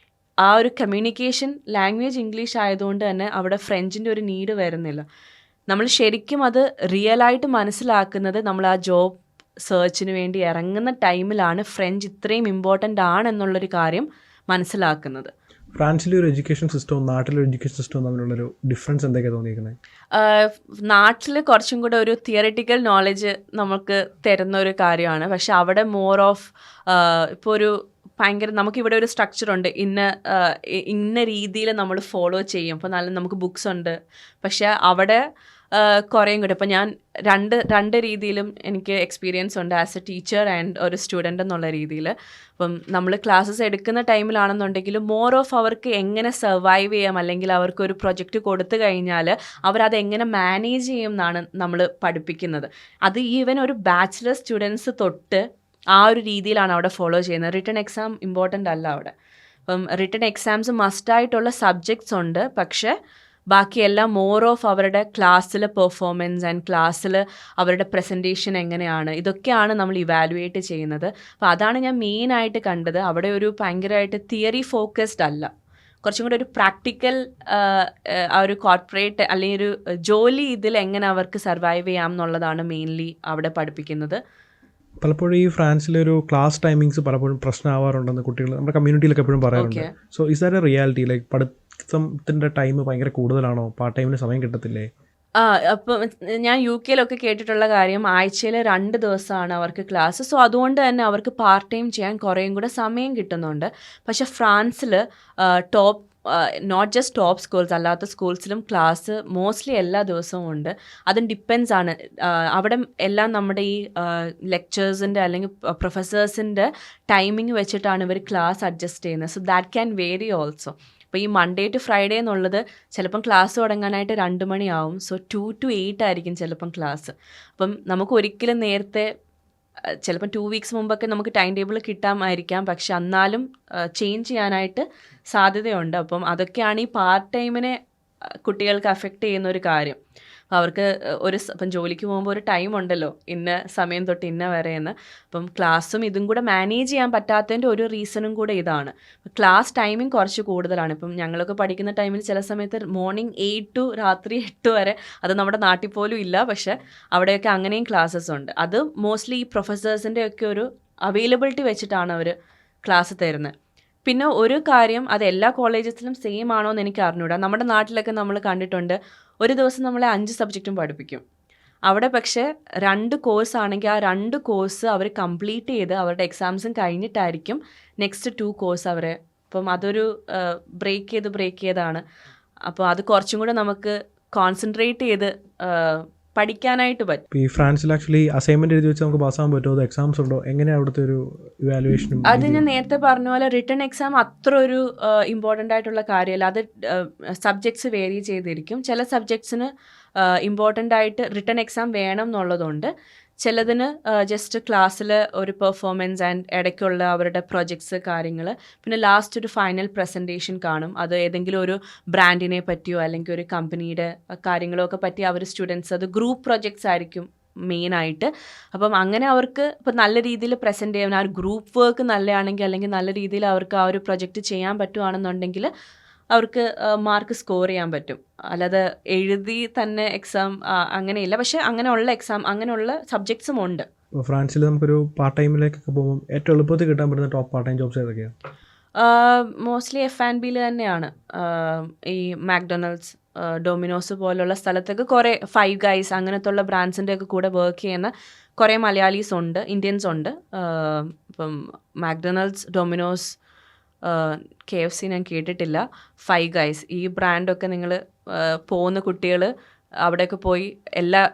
ആ ഒരു കമ്മ്യൂണിക്കേഷൻ ലാംഗ്വേജ് ഇംഗ്ലീഷ് ആയതുകൊണ്ട് തന്നെ അവിടെ ഫ്രഞ്ചിൻ്റെ ഒരു നീഡ് വരുന്നില്ല. നമ്മൾ ശരിക്കും അത് റിയലായിട്ട് മനസ്സിലാക്കുന്നത് നമ്മൾ ആ ജോബ് സെർച്ചിന് വേണ്ടി ഇറങ്ങുന്ന ടൈമിലാണ് ഫ്രഞ്ച് ഇത്രയും ഇമ്പോർട്ടൻ്റ് ആണെന്നുള്ളൊരു കാര്യം മനസ്സിലാക്കുന്നത്. ഫ്രാൻസിലെ ഒരു എഡ്യൂക്കേഷൻ സിസ്റ്റവും നാട്ടിലെ എഡ്യൂക്കേഷൻ സിസ്റ്റവും തമ്മിലുള്ളൊരു ഡിഫറൻസ് എന്തൊക്കെയാണ് തോന്നിയിരിക്കുന്നത്? നാട്ടിൽ കുറച്ചും കൂടെ ഒരു തിയറിറ്റിക്കൽ നോളജ് നമുക്ക് തരുന്ന ഒരു കാര്യമാണ്. പക്ഷെ അവിടെ മോർ ഓഫ് ഇപ്പോൾ ഒരു ഭയങ്കര നമുക്കിവിടെ ഒരു സ്ട്രക്ചറുണ്ട്, ഇന്ന രീതിയിൽ നമ്മൾ ഫോളോ ചെയ്യും. അപ്പോൾ നല്ല നമുക്ക് ബുക്സ് ഉണ്ട്. പക്ഷെ അവിടെ കുറേയും കൂടെ ഇപ്പം ഞാൻ രണ്ട് രീതിയിലും എനിക്ക് എക്സ്പീരിയൻസ് ഉണ്ട്, ആസ് എ ടീച്ചർ ആൻഡ് ഒരു സ്റ്റുഡൻ്റ് എന്നുള്ള രീതിയിൽ. അപ്പം നമ്മൾ ക്ലാസ്സസ് എടുക്കുന്ന ടൈമിലാണെന്നുണ്ടെങ്കിൽ മോർ ഓഫ് അവർക്ക് എങ്ങനെ സർവൈവ് ചെയ്യാം, അല്ലെങ്കിൽ അവർക്കൊരു പ്രൊജക്റ്റ് കൊടുത്തു കഴിഞ്ഞാൽ അവരത് എങ്ങനെ മാനേജ് ചെയ്യും എന്നാണ് നമ്മൾ പഠിപ്പിക്കുന്നത്. അത് ഈവൻ ഒരു ബാച്ചിലർ സ്റ്റുഡൻസ് തൊട്ട് ആ ഒരു രീതിയിലാണ് അവിടെ ഫോളോ ചെയ്യുന്നത്. റിട്ടൺ എക്സാം ഇമ്പോർട്ടൻ്റ് അല്ല അവിടെ. അപ്പം റിട്ടൺ എക്സാംസ് മസ്റ്റായിട്ടുള്ള സബ്ജക്ട്സ് ഉണ്ട്, പക്ഷേ ബാക്കിയെല്ലാം മോർ ഓഫ് അവരുടെ ക്ലാസ്സിലെ പെർഫോമൻസ് ആൻഡ് ക്ലാസ്സിൽ അവരുടെ പ്രസൻറ്റേഷൻ എങ്ങനെയാണ്, ഇതൊക്കെയാണ് നമ്മൾ ഇവാലുവേറ്റ് ചെയ്യുന്നത്. അപ്പോൾ അതാണ് ഞാൻ മെയിനായിട്ട് കണ്ടത്. അവിടെ ഒരു ഭയങ്കരമായിട്ട് തിയറി ഫോക്കസ്ഡ് അല്ല, കുറച്ചും കൂടെ ഒരു പ്രാക്ടിക്കൽ ആ ഒരു കോർപ്പറേറ്റ് അല്ലെങ്കിൽ ഒരു ജോലി ഇതിൽ എങ്ങനെ അവർക്ക് സർവൈവ് ചെയ്യാം എന്നുള്ളതാണ് മെയിൻലി അവിടെ പഠിപ്പിക്കുന്നത്. പലപ്പോഴും ഈ ഫ്രാൻസിലെ ഒരു ക്ലാസ് ടൈമിങ്സ് പലപ്പോഴും പ്രശ്നമാവാറുണ്ടെന്ന് കുട്ടികൾ നമ്മുടെ കമ്മ്യൂണിറ്റിയിലൊക്കെ എപ്പോഴും പറയാറുണ്ട്. So is that a reality? Like പഠിത്തത്തിൻ്റെ ടൈം ഭയങ്കര കൂടുതലാണോ? പാർട്ട് ടൈമിന് സമയം കിട്ടത്തില്ലേ? അപ്പം ഞാൻ യു കെയിലൊക്കെ കേട്ടിട്ടുള്ള കാര്യം, ആഴ്ചയിൽ 2 ദിവസമാണ് അവർക്ക് ക്ലാസ്. സോ അതുകൊണ്ട് തന്നെ അവർക്ക് പാർട്ട് ടൈം ചെയ്യാൻ കുറേയും കൂടെ സമയം കിട്ടുന്നുണ്ട്. പക്ഷേ ഫ്രാൻസിൽ top not just top schools, അല്ലാത്ത സ്കൂൾസിലും ക്ലാസ് മോസ്റ്റ്ലി എല്ലാ ദിവസവും ഉണ്ട്. അതും ഡിപ്പെൻസ് ആണ്. അവിടെ എല്ലാം നമ്മുടെ ഈ ലെക്ചേഴ്സിൻ്റെ അല്ലെങ്കിൽ പ്രൊഫസേഴ്സിൻ്റെ ടൈമിംഗ് വെച്ചിട്ടാണ് ഇവർ ക്ലാസ് അഡ്ജസ്റ്റ് ചെയ്യുന്നത്. So that can vary also. അപ്പോൾ ഈ മൺഡേ ടു ഫ്രൈഡേ എന്നുള്ളത് ചിലപ്പം ക്ലാസ് തുടങ്ങാനായിട്ട് 2 മണിയാവും. സോ 2 to 8 ആയിരിക്കും ചിലപ്പം ക്ലാസ്. അപ്പം നമുക്ക് ഒരിക്കലും നേരത്തെ ചിലപ്പം 2 വീക്സ് മുമ്പൊക്കെ നമുക്ക് ടൈം ടേബിൾ കിട്ടാമായിരിക്കാം, പക്ഷെ എന്നാലും ചേഞ്ച് ചെയ്യാനായിട്ട് സാധ്യതയുണ്ട്. അപ്പം അതൊക്കെയാണ് ഈ പാർട്ട് ടൈമിനെ കുട്ടികൾക്ക് അഫക്റ്റ് ചെയ്യുന്ന ഒരു കാര്യം. അവർക്ക് ഇപ്പം ജോലിക്ക് പോകുമ്പോൾ ഒരു ടൈം ഉണ്ടല്ലോ, ഇന്ന സമയം തൊട്ട് ഇന്ന വരെയെന്ന്. അപ്പം ക്ലാസ്സും ഇതും കൂടെ മാനേജ് ചെയ്യാൻ പറ്റാത്തതിൻ്റെ ഒരു റീസണും കൂടെ ഇതാണ്. ക്ലാസ് ടൈമിങ് കുറച്ച് കൂടുതലാണ്. ഇപ്പം ഞങ്ങളൊക്കെ പഠിക്കുന്ന ടൈമിൽ ചില സമയത്ത് മോർണിംഗ് 8 to രാത്രി 8 വരെ. അത് നമ്മുടെ നാട്ടിൽ പോലും ഇല്ല, പക്ഷെ അവിടെയൊക്കെ അങ്ങനെയും ക്ലാസ്സസ് ഉണ്ട്. അത് മോസ്റ്റ്ലി ഈ പ്രൊഫസേഴ്സിൻ്റെ ഒക്കെ ഒരു അവൈലബിലിറ്റി വെച്ചിട്ടാണ് അവർ ക്ലാസ് തരുന്നത്. പിന്നെ ഒരു കാര്യം, അത് എല്ലാ കോളേജസിലും സെയിം ആണോ എന്ന് എനിക്ക് അറിഞ്ഞൂടാ. നമ്മുടെ നാട്ടിലൊക്കെ നമ്മൾ കണ്ടിട്ടുണ്ട്, ഒരു ദിവസം നമ്മളെ 5 സബ്ജക്റ്റും പഠിപ്പിക്കും. അവിടെ പക്ഷേ 2 കോഴ്സ് ആണെങ്കിൽ ആ 2 കോഴ്സ് അവർ കംപ്ലീറ്റ് ചെയ്ത് അവരുടെ എക്സാംസും കഴിഞ്ഞിട്ടായിരിക്കും നെക്സ്റ്റ് 2 കോഴ്സ് അവരെ. അപ്പം അതൊരു ബ്രേക്ക് ചെയ്താണ്. അപ്പോൾ അത് കുറച്ചും കൂടെ നമുക്ക് കോൺസെൻട്രേറ്റ് ചെയ്ത് പഠിക്കാനായിട്ട് പറ്റും. ഈ ഫ്രാൻസിൽ ആക്ച്വലി അസൈൻമെന്റ് എഴുതി വെച്ച് നമുക്ക് പാസ്സാകാൻ പറ്റുമോ? എക്സാംസ് ഉണ്ടോ? എങ്ങനെയാണ് അവിടുത്തെ ഒരു ഇവാലുവേഷൻ? അത് ഞാൻ നേരത്തെ പറഞ്ഞ പോലെ റിട്ടൺ എക്സാം അത്ര ഒരു ഇമ്പോർട്ടൻ്റ് ആയിട്ടുള്ള കാര്യമല്ല. അത് സബ്ജക്ട്സ് വേരി ചെയ്തിരിക്കും. ചില സബ്ജക്ട്സിന് ഇമ്പോർട്ടൻ്റ് ആയിട്ട് റിട്ടൺ എക്സാം വേണം എന്നുള്ളതുണ്ട്. ചിലതിന് ജസ്റ്റ് ക്ലാസ്സിൽ ഒരു പെർഫോമൻസ് ആൻഡ് ഇടയ്ക്കുള്ള അവരുടെ പ്രൊജക്ട്സ് കാര്യങ്ങൾ, പിന്നെ ലാസ്റ്റ് ഒരു ഫൈനൽ പ്രസൻറ്റേഷൻ കാണും. അത് ഏതെങ്കിലും ഒരു ബ്രാൻഡിനെ പറ്റിയോ അല്ലെങ്കിൽ ഒരു കമ്പനിയുടെ കാര്യങ്ങളോ ഒക്കെ പറ്റി അവർ സ്റ്റുഡൻസ്, അത് ഗ്രൂപ്പ് പ്രൊജക്ട്സ് ആയിരിക്കും മെയിനായിട്ട്. അപ്പം അങ്ങനെ അവർക്ക് ഇപ്പം നല്ല രീതിയിൽ പ്രസൻറ്റ് ചെയ്യാൻ, ആ ഒരു ഗ്രൂപ്പ് വർക്ക് നല്ലതാണെങ്കിൽ അല്ലെങ്കിൽ നല്ല രീതിയിൽ അവർക്ക് ആ ഒരു പ്രൊജക്റ്റ് ചെയ്യാൻ പറ്റുവാണെന്നുണ്ടെങ്കിൽ അവർക്ക് മാർക്ക് സ്കോർ ചെയ്യാൻ പറ്റും. അല്ലാതെ എഴുതി തന്നെ എക്സാം അങ്ങനെയില്ല. പക്ഷെ അങ്ങനെയുള്ള എക്സാം, അങ്ങനെയുള്ള സബ്ജക്ട്സും ഉണ്ട്. ഫ്രാൻസിൽ നമുക്കൊരു പാർട്ട് ടൈമിലേക്കൊക്കെ പോകുമ്പോൾ ഏറ്റവും എളുപ്പത്തിൽ കിട്ടാൻ പറ്റുന്ന ടോപ്പ് പാർട്ട് ടൈം ജോബ്സ് ഏതൊക്കെയാണ്? മോസ്റ്റ്ലി F&Bയിൽ തന്നെയാണ്. ഈ മാക്ഡൊണാൾഡ്സ്, ഡൊമിനോസ് പോലുള്ള സ്ഥലത്തൊക്കെ കുറേ ഫൈവ് ഗൈസ് അങ്ങനത്തെ ഉള്ള ബ്രാൻഡ്സിൻ്റെ ഒക്കെ കൂടെ വർക്ക് ചെയ്യുന്ന കുറേ മലയാളീസ് ഉണ്ട്, ഇന്ത്യൻസ് ഉണ്ട്. ഇപ്പം മാക്ഡൊണാൾഡ്സ്, ഡൊമിനോസ്, KFC ഞാൻ കേട്ടിട്ടില്ല. ഫൈവ് ഗൈസ്, ഈ ബ്രാൻഡൊക്കെ നിങ്ങൾ പോകുന്ന കുട്ടികൾ അവിടെയൊക്കെ പോയി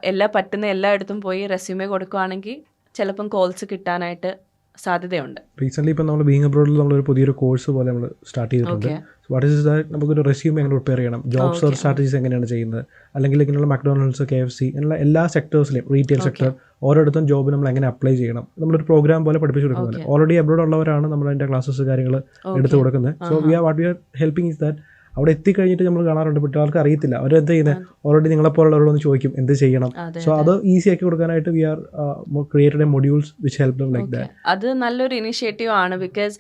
എല്ലാ പറ്റുന്ന എല്ലായിടത്തും പോയി റെസ്യൂമേ കൊടുക്കുകയാണെങ്കിൽ ചിലപ്പം കോൾസ് കിട്ടാനായിട്ട് സാധ്യതയുണ്ട്. റീസെൻ്റ്ലി ഇപ്പം നമ്മൾ ബീങ് അബ്രോഡിൽ നമ്മളൊരു പുതിയൊരു കോഴ്സ് പോലെ നമ്മൾ സ്റ്റാർട്ട് ചെയ്തിട്ടുണ്ട്. What is that? നമുക്കൊരു റെസ്യൂമേ എങ്ങനെ പ്രിപ്പയർ ചെയ്യണം, ജോബ് സെർച്ച് സ്ട്രാറ്റജീസ് എങ്ങനെയാണ് ചെയ്യുന്നത്, അല്ലെങ്കിൽ ഇങ്ങനെയുള്ള മക്ഡൊണാൾഡ്സ്, KFC എന്നുള്ള എല്ലാ സെക്ടേഴ്സിലെയും, റീറ്റെയിൽ സെക്ടർ ഓരോരുത്തും ജോബ് നമ്മൾ എങ്ങനെ അപ്ലൈ ചെയ്യണം, നമ്മളൊരു പ്രോഗ്രാം പോലെ പഠിപ്പിച്ചു കൊടുക്കുന്നത്. ഓൾറെഡി അബ്രോഡ് ഉള്ളവരാണ് നമ്മൾ അതിൻ്റെ ക്ലാസ്സസ് കാര്യങ്ങൾ എടുത്തു കൊടുക്കുന്നത്. So what we are helping is that അവിടെ എത്തിക്കഴിഞ്ഞിട്ട് നമ്മൾ കാണാറുണ്ട് കുട്ടികൾക്ക് അറിയത്തില്ല, അവരെന്ത് ചെയ്യുന്നത്, ഓൾറെഡി നിങ്ങളെപ്പോലുള്ളവരോടൊന്ന് ചോദിക്കും എന്ത് ചെയ്യണം. സോ അത് ഈസി ആക്കി കൊടുക്കാനായിട്ട് we are created a modules which help them like that. അത് നല്ലൊരു ഇനിഷ്യേറ്റീവ് ആണ്. ബിക്കോസ്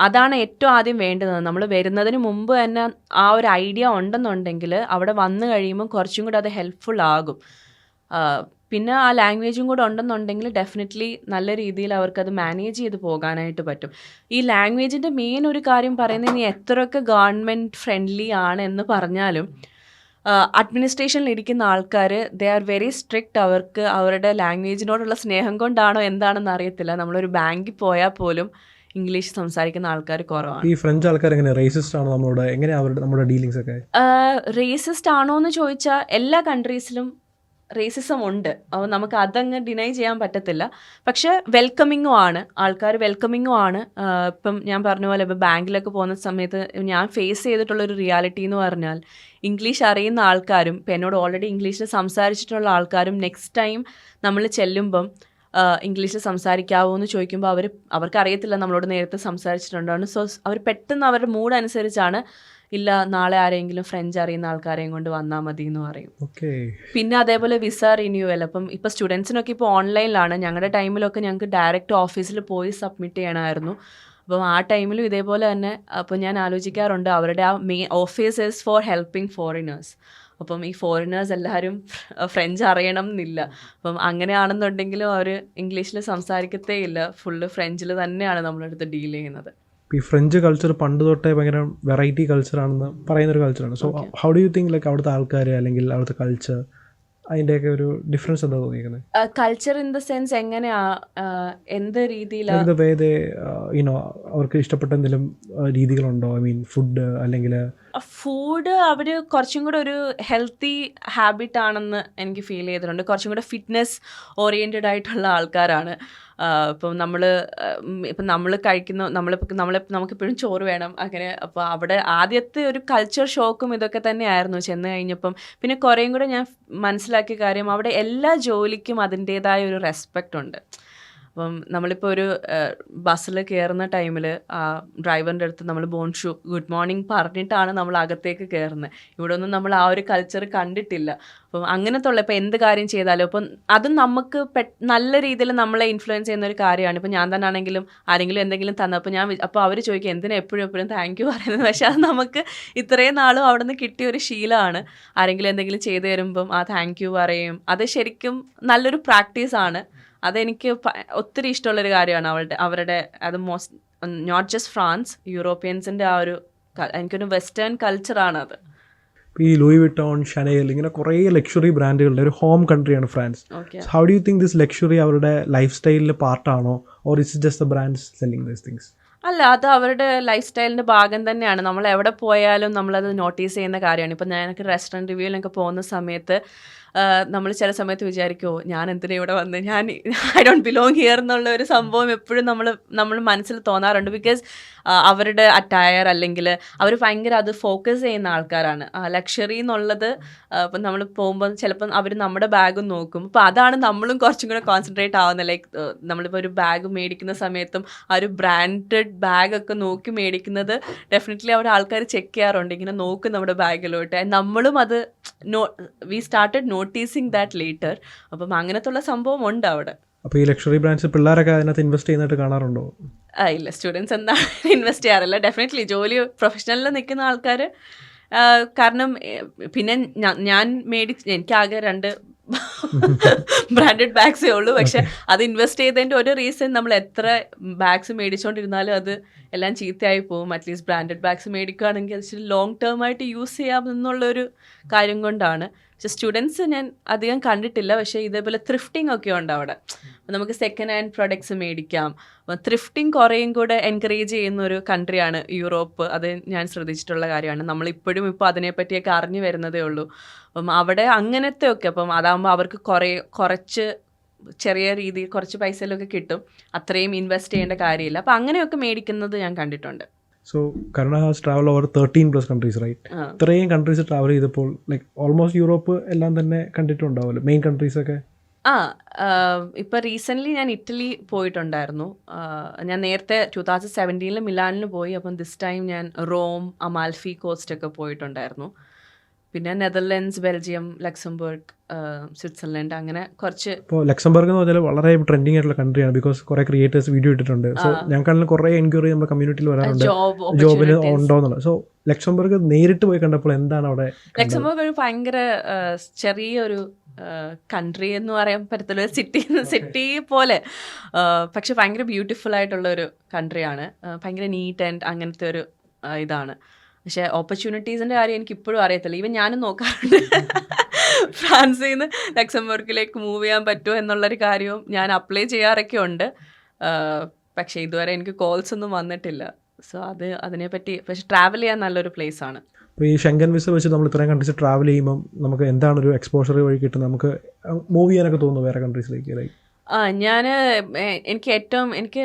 അതാണ് ഏറ്റവും ആദ്യം വേണ്ടുന്നത്. നമ്മൾ വരുന്നതിന് മുമ്പ് തന്നെ ആ ഒരു ഐഡിയ ഉണ്ടെന്നുണ്ടെങ്കിൽ അവിടെ വന്നു കഴിയുമ്പോൾ കുറച്ചും കൂടി അത് ഹെൽപ്ഫുൾ ആകും. പിന്നെ ആ ലാംഗ്വേജും കൂടെ ഉണ്ടെന്നുണ്ടെങ്കിൽ ഡെഫിനറ്റ്ലി നല്ല രീതിയിൽ അവർക്കത് മാനേജ് ചെയ്ത് പോകാനായിട്ട് പറ്റും. ഈ ലാംഗ്വേജിൻ്റെ മെയിൻ ഒരു കാര്യം പറയുന്നത്, ഇനി എത്രയൊക്കെ ഗവൺമെൻറ് ഫ്രണ്ട്ലി ആണ് എന്ന് പറഞ്ഞാലും അഡ്മിനിസ്ട്രേഷനിൽ ഇരിക്കുന്ന ആൾക്കാർ ദേ ആർ വെരി സ്ട്രിക്റ്റ്. അവർക്ക് അവരുടെ ലാംഗ്വേജിനോടുള്ള സ്നേഹം കൊണ്ടാണോ എന്താണെന്ന് അറിയത്തില്ല, നമ്മളൊരു ബാങ്കിൽ പോയാൽ പോലും ഇംഗ്ലീഷ് സംസാരിക്കുന്ന ആൾക്കാർ കുറവാണ്. ഈ ഫ്രഞ്ച് ആൾക്കാർ എങ്ങനെ റേസിസ്റ്റ് ആണോ നമ്മളോട്? എങ്ങനെ നമ്മുടെ ഡീലിങ്സ് ഒക്കെ? റേസിസ്റ്റ് ആണോ എന്ന് ചോദിച്ചാൽ എല്ലാ കൺട്രീസിലും റേസിസം ഉണ്ട്. അപ്പോൾ നമുക്ക് അതങ്ങ് ഡിനൈ ചെയ്യാൻ പറ്റത്തില്ല. പക്ഷേ വെൽക്കമിങ്ങും ആണ്, ആൾക്കാർ വെൽക്കമിങ്ങും ആണ്. ഇപ്പം ഞാൻ പറഞ്ഞ പോലെ ഇപ്പോൾ ബാങ്കിലൊക്കെ പോകുന്ന സമയത്ത് ഞാൻ ഫേസ് ചെയ്തിട്ടുള്ളൊരു റിയാലിറ്റി എന്ന് പറഞ്ഞാൽ, ഇംഗ്ലീഷ് അറിയുന്ന ആൾക്കാരും ഇപ്പം എന്നോട് ഓൾറെഡി ഇംഗ്ലീഷിൽ സംസാരിച്ചിട്ടുള്ള ആൾക്കാരും നെക്സ്റ്റ് ടൈം നമ്മൾ ചെല്ലുമ്പം ഇംഗ്ലീഷിൽ സംസാരിക്കാവോ എന്ന് ചോദിക്കുമ്പോൾ അവർക്കറിയത്തില്ല നമ്മളോട് നേരത്തെ സംസാരിച്ചിട്ടുണ്ടാണ്. സോ അവർ പെട്ടെന്ന് അവരുടെ മൂഡ് അനുസരിച്ചാണ് ഇല്ല നാളെ ആരെങ്കിലും ഫ്രഞ്ച് അറിയുന്ന ആൾക്കാരെയും കൊണ്ട് വന്നാൽ മതി എന്ന് പറയും. ഓക്കെ. പിന്നെ അതേപോലെ വിസ റിന്യൂവൽ, അപ്പം ഇപ്പോൾ സ്റ്റുഡൻസിനൊക്കെ ഇപ്പോൾ ഓൺലൈനിലാണ്. ഞങ്ങളുടെ ടൈമിലൊക്കെ ഞങ്ങൾക്ക് ഡയറക്റ്റ് ഓഫീസിൽ പോയി സബ്മിറ്റ് ചെയ്യണമായിരുന്നു. അപ്പം ആ ടൈമിലും ഇതേപോലെ തന്നെ. അപ്പോൾ ഞാൻ ആലോചിക്കാറുണ്ട്, അവരുടെ ആ main office is for helping foreigners. അപ്പം ഈ ഫോറിനേഴ്സ് എല്ലാവരും ഫ്രഞ്ച് അറിയണം എന്നില്ല. അപ്പം അങ്ങനെയാണെന്നുണ്ടെങ്കിലും അവർ ഇംഗ്ലീഷിൽ സംസാരിക്കത്തേ ഇല്ല, ഫുള്ള് ഫ്രഞ്ചിൽ തന്നെയാണ് നമ്മളടുത്ത് ഡീൽ ചെയ്യുന്നത്. ഈ ഫ്രഞ്ച് കൾച്ചർ പണ്ട് തൊട്ടേ ഭയങ്കര വെറൈറ്റി കൾച്ചറാണെന്ന് പറയുന്നൊരു കൾച്ചറാണ്. So how do you think like അവിടുത്തെ ആൾക്കാർ അല്ലെങ്കിൽ അവിടുത്തെ കൾച്ചർ, അതിൻ്റെയൊക്കെ ഒരു ഡിഫറൻസ് എന്താ തോന്നിയിരിക്കുന്നത്? കൾച്ചർ ഇൻ ദ സെൻസ് എങ്ങനെയാ, എന്ത് രീതിയിലാണ്? ദ വേ ദേ യുനോ അവർക്ക് ഇഷ്ടപ്പെട്ട എന്തെങ്കിലും രീതികളുണ്ടോ? ഐ മീൻ ഫുഡ് അല്ലെങ്കിൽ ഫുഡ് അവർ കുറച്ചും കൂടെ ഒരു ഹെൽത്തി ഹാബിറ്റ് ആണെന്ന് എനിക്ക് ഫീൽ ചെയ്തിട്ടുണ്ട്. കുറച്ചും കൂടെ ഫിറ്റ്നസ് ഓറിയൻറ്റഡ് ആയിട്ടുള്ള ആൾക്കാരാണ്. ഇപ്പം നമ്മൾ കഴിക്കുന്ന നമുക്കിപ്പോഴും ചോറ് വേണം അങ്ങനെ. അപ്പോൾ അവിടെ ആദ്യത്തെ ഒരു കൾച്ചർ ഷോക്കും ഇതൊക്കെ തന്നെയായിരുന്നു ചെന്ന് കഴിഞ്ഞപ്പം. പിന്നെ കുറേയും കൂടെ ഞാൻ മനസ്സിലാക്കിയ കാര്യം, അവിടെ എല്ലാ ജോലിക്കും അതിൻ്റേതായ ഒരു റെസ്പെക്റ്റ് ഉണ്ട്. അപ്പം നമ്മളിപ്പോൾ ഒരു ബസ്സിൽ കയറുന്ന ടൈമിൽ ആ ഡ്രൈവറിൻ്റെ അടുത്ത് നമ്മൾ ബോൺഷു ഗുഡ് മോർണിംഗ് പറഞ്ഞിട്ടാണ് നമ്മൾ അകത്തേക്ക് കയറുന്നത്. ഇവിടെ ഒന്നും നമ്മൾ ആ ഒരു കൾച്ചർ കണ്ടിട്ടില്ല. അപ്പം അങ്ങനത്തെ ഉള്ള ഇപ്പോൾ എന്ത് കാര്യം ചെയ്താലും അപ്പം അതും നമുക്ക് നല്ല രീതിയിൽ നമ്മളെ ഇൻഫ്ലുവൻസ് ചെയ്യുന്ന ഒരു കാര്യമാണ്. ഇപ്പം ഞാൻ തന്നെ ആണെങ്കിലും ആരെങ്കിലും എന്തെങ്കിലും തന്നപ്പോൾ അപ്പോൾ അവർ ചോദിക്കും എന്തിനാ എപ്പോഴും താങ്ക് യു പറയുന്നത്. പക്ഷെ അത് നമുക്ക് ഇത്രയും നാളും അവിടെ നിന്ന് കിട്ടിയ ഒരു ശീലമാണ്. ആരെങ്കിലും എന്തെങ്കിലും ചെയ്തു തരുമ്പം ആ താങ്ക് യു പറയും. അത് ശരിക്കും നല്ലൊരു പ്രാക്ടീസാണ്. അതെനിക്ക് ഒത്തിരി ഇഷ്ടമുള്ളൊരു കാര്യമാണ് അവരുടെ അത് നോട്ട് ജസ്റ്റ് ഫ്രാൻസ്, യൂറോപ്യൻസിൻ്റെ ആ ഒരു എനിക്കൊരു വെസ്റ്റേൺ കൾച്ചറാണത്. ഈ ലൂയി വിട്ടോൺ, ഷനേൽ, ഇങ്ങനെ കുറേ ലക്ഷറി ബ്രാൻഡുകളുടെ ഒരു ഹോം കൺട്രിയാണ് France. How do you think this luxury അവരുടെ ലൈഫ് സ്റ്റൈലിലെ പാർട്ടാണോ, or it's just the brands selling these things? അല്ല, അത് അവരുടെ ലൈഫ് സ്റ്റൈലിൻ്റെ ഭാഗം തന്നെയാണ്. നമ്മൾ എവിടെ പോയാലും നമ്മളത് നോട്ടീസ് ചെയ്യുന്ന കാര്യമാണ്. ഇപ്പം ഞാനൊക്കെ റെസ്റ്റോറൻറ്റ് റിവ്യൂവിലൊക്കെ പോകുന്ന സമയത്ത് നമ്മൾ ചില സമയത്ത് വിചാരിക്കുമോ ഞാൻ എന്തിനാ ഇവിടെ വന്ന്, ഐ ഡോണ്ട് ബിലോങ് ഹിയർ എന്നുള്ള ഒരു സംഭവം എപ്പോഴും നമ്മൾ മനസ്സിൽ തോന്നാറുണ്ട്. ബിക്കോസ് അവരുടെ അറ്റയർ അല്ലെങ്കിൽ അവർ ഭയങ്കര അത് ഫോക്കസ് ചെയ്യുന്ന ആൾക്കാരാണ്. ലക്ഷറി എന്നുള്ളത് ഇപ്പം നമ്മൾ പോകുമ്പോൾ ചിലപ്പം അവർ നമ്മുടെ ബാഗും നോക്കും. അപ്പോൾ അതാണ് നമ്മളും കുറച്ചും കൂടെ കോൺസെൻട്രേറ്റ് ആവുന്നത്. ലൈക്ക് നമ്മളിപ്പോൾ ഒരു ബാഗ് മേടിക്കുന്ന സമയത്തും ആ ഒരു ബ്രാൻഡഡ് ബാഗൊക്കെ നോക്കി മേടിക്കുന്നത് ഡെഫിനറ്റ്ലി അവിടെ ആൾക്കാർ ചെക്ക് ചെയ്യാറുണ്ട്, ഇങ്ങനെ നോക്കും നമ്മുടെ ബാഗിലോട്ട്. നമ്മളും അത് we started noticing that later. അപ്പം അങ്ങനത്തുള്ള സംഭവം ഉണ്ട് അവിടെ. അപ്പോൾ ഈ ലക്ഷറി ബ്രാൻഡ്സ് പിള്ളേരൊക്കെ അതിനകത്ത് ഇൻവെസ്റ്റ് ചെയ്യുന്നതായിട്ട് കാണാറുണ്ടോ? ഇല്ല, സ്റ്റുഡൻസ് എന്താണ് ഇൻവെസ്റ്റ് ചെയ്യാറില്ല. ഡെഫിനറ്റ്ലി ജോലി പ്രൊഫഷണലിൽ നിൽക്കുന്ന ആൾക്കാർ. കാരണം പിന്നെ ഞാൻ എനിക്കാകെ 2 ബ്രാൻഡഡ് ബാഗ്സേ ഉള്ളൂ. പക്ഷെ അത് ഇൻവെസ്റ്റ് ചെയ്തതിൻ്റെ ഒരു റീസൺ, നമ്മൾ എത്ര ബാഗ്സ് മേടിച്ചുകൊണ്ടിരുന്നാലും അത് എല്ലാം ചീത്തയായി പോകും. അറ്റ്ലീസ്റ്റ് ബ്രാൻഡഡ് ബാഗ്സ് മേടിക്കുകയാണെങ്കിൽ അത് ലോങ് ടേം ആയിട്ട് യൂസ് ചെയ്യാം എന്നുള്ളൊരു കാര്യം കൊണ്ടാണ്. പക്ഷെ സ്റ്റുഡൻസ് ഞാൻ അധികം കണ്ടിട്ടില്ല. പക്ഷേ ഇതേപോലെ ത്രിഫ്റ്റിംഗ് ഒക്കെ ഉണ്ട് അവിടെ. നമുക്ക് സെക്കൻഡ് ഹാൻഡ് പ്രൊഡക്ട്സ് മേടിക്കാം. ത്രിഫ്റ്റിംഗ് കുറേയും കൂടെ എൻകറേജ് ചെയ്യുന്ന ഒരു കൺട്രിയാണ് യൂറോപ്പ്. അത് ഞാൻ ശ്രദ്ധിച്ചിട്ടുള്ള കാര്യമാണ്. നമ്മളിപ്പോഴും ഇപ്പോൾ അതിനെപ്പറ്റിയൊക്കെ അറിഞ്ഞു വരുന്നതേ ഉള്ളൂ. അപ്പം അവിടെ അങ്ങനത്തെ ഒക്കെ, അപ്പം അതാകുമ്പോൾ അവർക്ക് കുറച്ച് ചെറിയ രീതിയിൽ കുറച്ച് പൈസയിലൊക്കെ കിട്ടും. അത്രയും ഇൻവെസ്റ്റ് ചെയ്യേണ്ട കാര്യമില്ല. അപ്പം അങ്ങനെയൊക്കെ മേടിക്കുന്നത് ഞാൻ കണ്ടിട്ടുണ്ട്. So Karuna has travel over 13+ countries, right? ഇത്രയും കൺട്രീസ് ട്രാവൽ ചെയ്തപ്പോൾ ലൈക്ക് ഓൾമോസ്റ്റ് യൂറോപ്പ് എല്ലാം തന്നെ കണ്ടിട്ടുണ്ടാവുമല്ലോ, മെയിൻ കൺട്രീസൊക്കെ. ഇപ്പോൾ റീസെൻ്റ്ലി ഞാൻ ഇറ്റലി പോയിട്ടുണ്ടായിരുന്നു. ഞാൻ നേരത്തെ 2017 മിലാനിൽ പോയി. അപ്പം ദിസ് ടൈം ഞാൻ റോം, അമാൽഫി കോസ്റ്റൊക്കെ പോയിട്ടുണ്ടായിരുന്നു. പിന്നെ നെതർലൻഡ്സ്, ബെൽജിയം, ലക്സംബർഗ്, സ്വിറ്റ്സർലൻഡ്, അങ്ങനെ കുറച്ച്. ഇപ്പോൾ ലക്സംബർഗ് എന്ന് പറഞ്ഞാൽ വളരെ ട്രെൻഡിങ് ആയിട്ടുള്ള കൺട്രിയാണ്. ബിക്കോസ് കുറേ ക്രിയേറ്റേഴ്സ് വീഡിയോ ഇട്ടിട്ടുണ്ട്. സോ ഞങ്ങൾക്കാണെങ്കിൽ കുറേ എൻക്വയറി നമ്മുടെ കമ്മ്യൂണിറ്റിയിൽ വരാറുണ്ട്, ജോബിന് ഉണ്ടോ എന്നുള്ളത്. സോ ലക്സംബർഗ് നേരിട്ട് പോയി കണ്ടപ്പോൾ എന്താണ് അവിടെ? ലക്സംബർഗ് ഒരു ഭയങ്കര ചെറിയൊരു കൺട്രി എന്ന് പറയാൻ പറ്റത്തില്ല, സിറ്റി പോലെ. പക്ഷെ ഭയങ്കര ബ്യൂട്ടിഫുൾ ആയിട്ടുള്ള ഒരു കൺട്രിയാണ്. ഭയങ്കര നീറ്റ് ആൻഡ് അങ്ങനത്തെ ഒരു ഇതാണ്. പക്ഷേ ഓപ്പർച്യൂണിറ്റീസിൻ്റെ കാര്യം എനിക്ക് ഇപ്പോഴും അറിയത്തില്ല. ഈവൻ ഞാനും നോക്കാറുണ്ട് ഫ്രാൻസിൽ നിന്ന് ലക്സംബർഗിലേക്ക് മൂവ് ചെയ്യാൻ പറ്റുമോ എന്നുള്ളൊരു കാര്യവും ഞാൻ അപ്ലൈ ചെയ്യാറൊക്കെ ഉണ്ട്. പക്ഷേ ഇതുവരെ എനിക്ക് കോൾസ് ഒന്നും വന്നിട്ടില്ല. സോ അതിനെപ്പറ്റി പക്ഷെ ട്രാവൽ ചെയ്യാൻ നല്ലൊരു പ്ലേസ് ആണ്. അപ്പോൾ ഈ ഷെങ്കൻ വിസ വെച്ച് നമ്മൾ ഇത്രയും കൺട്രീസ് ട്രാവൽ ചെയ്യുമ്പം നമുക്ക് എന്താണ് ഒരു എക്സ്പോഷർ വഴി കിട്ടുന്നത്? നമുക്ക് മൂവ് ചെയ്യാനൊക്കെ തോന്നുന്നു വേറെ കൺട്രീസിലേക്ക്? എനിക്ക്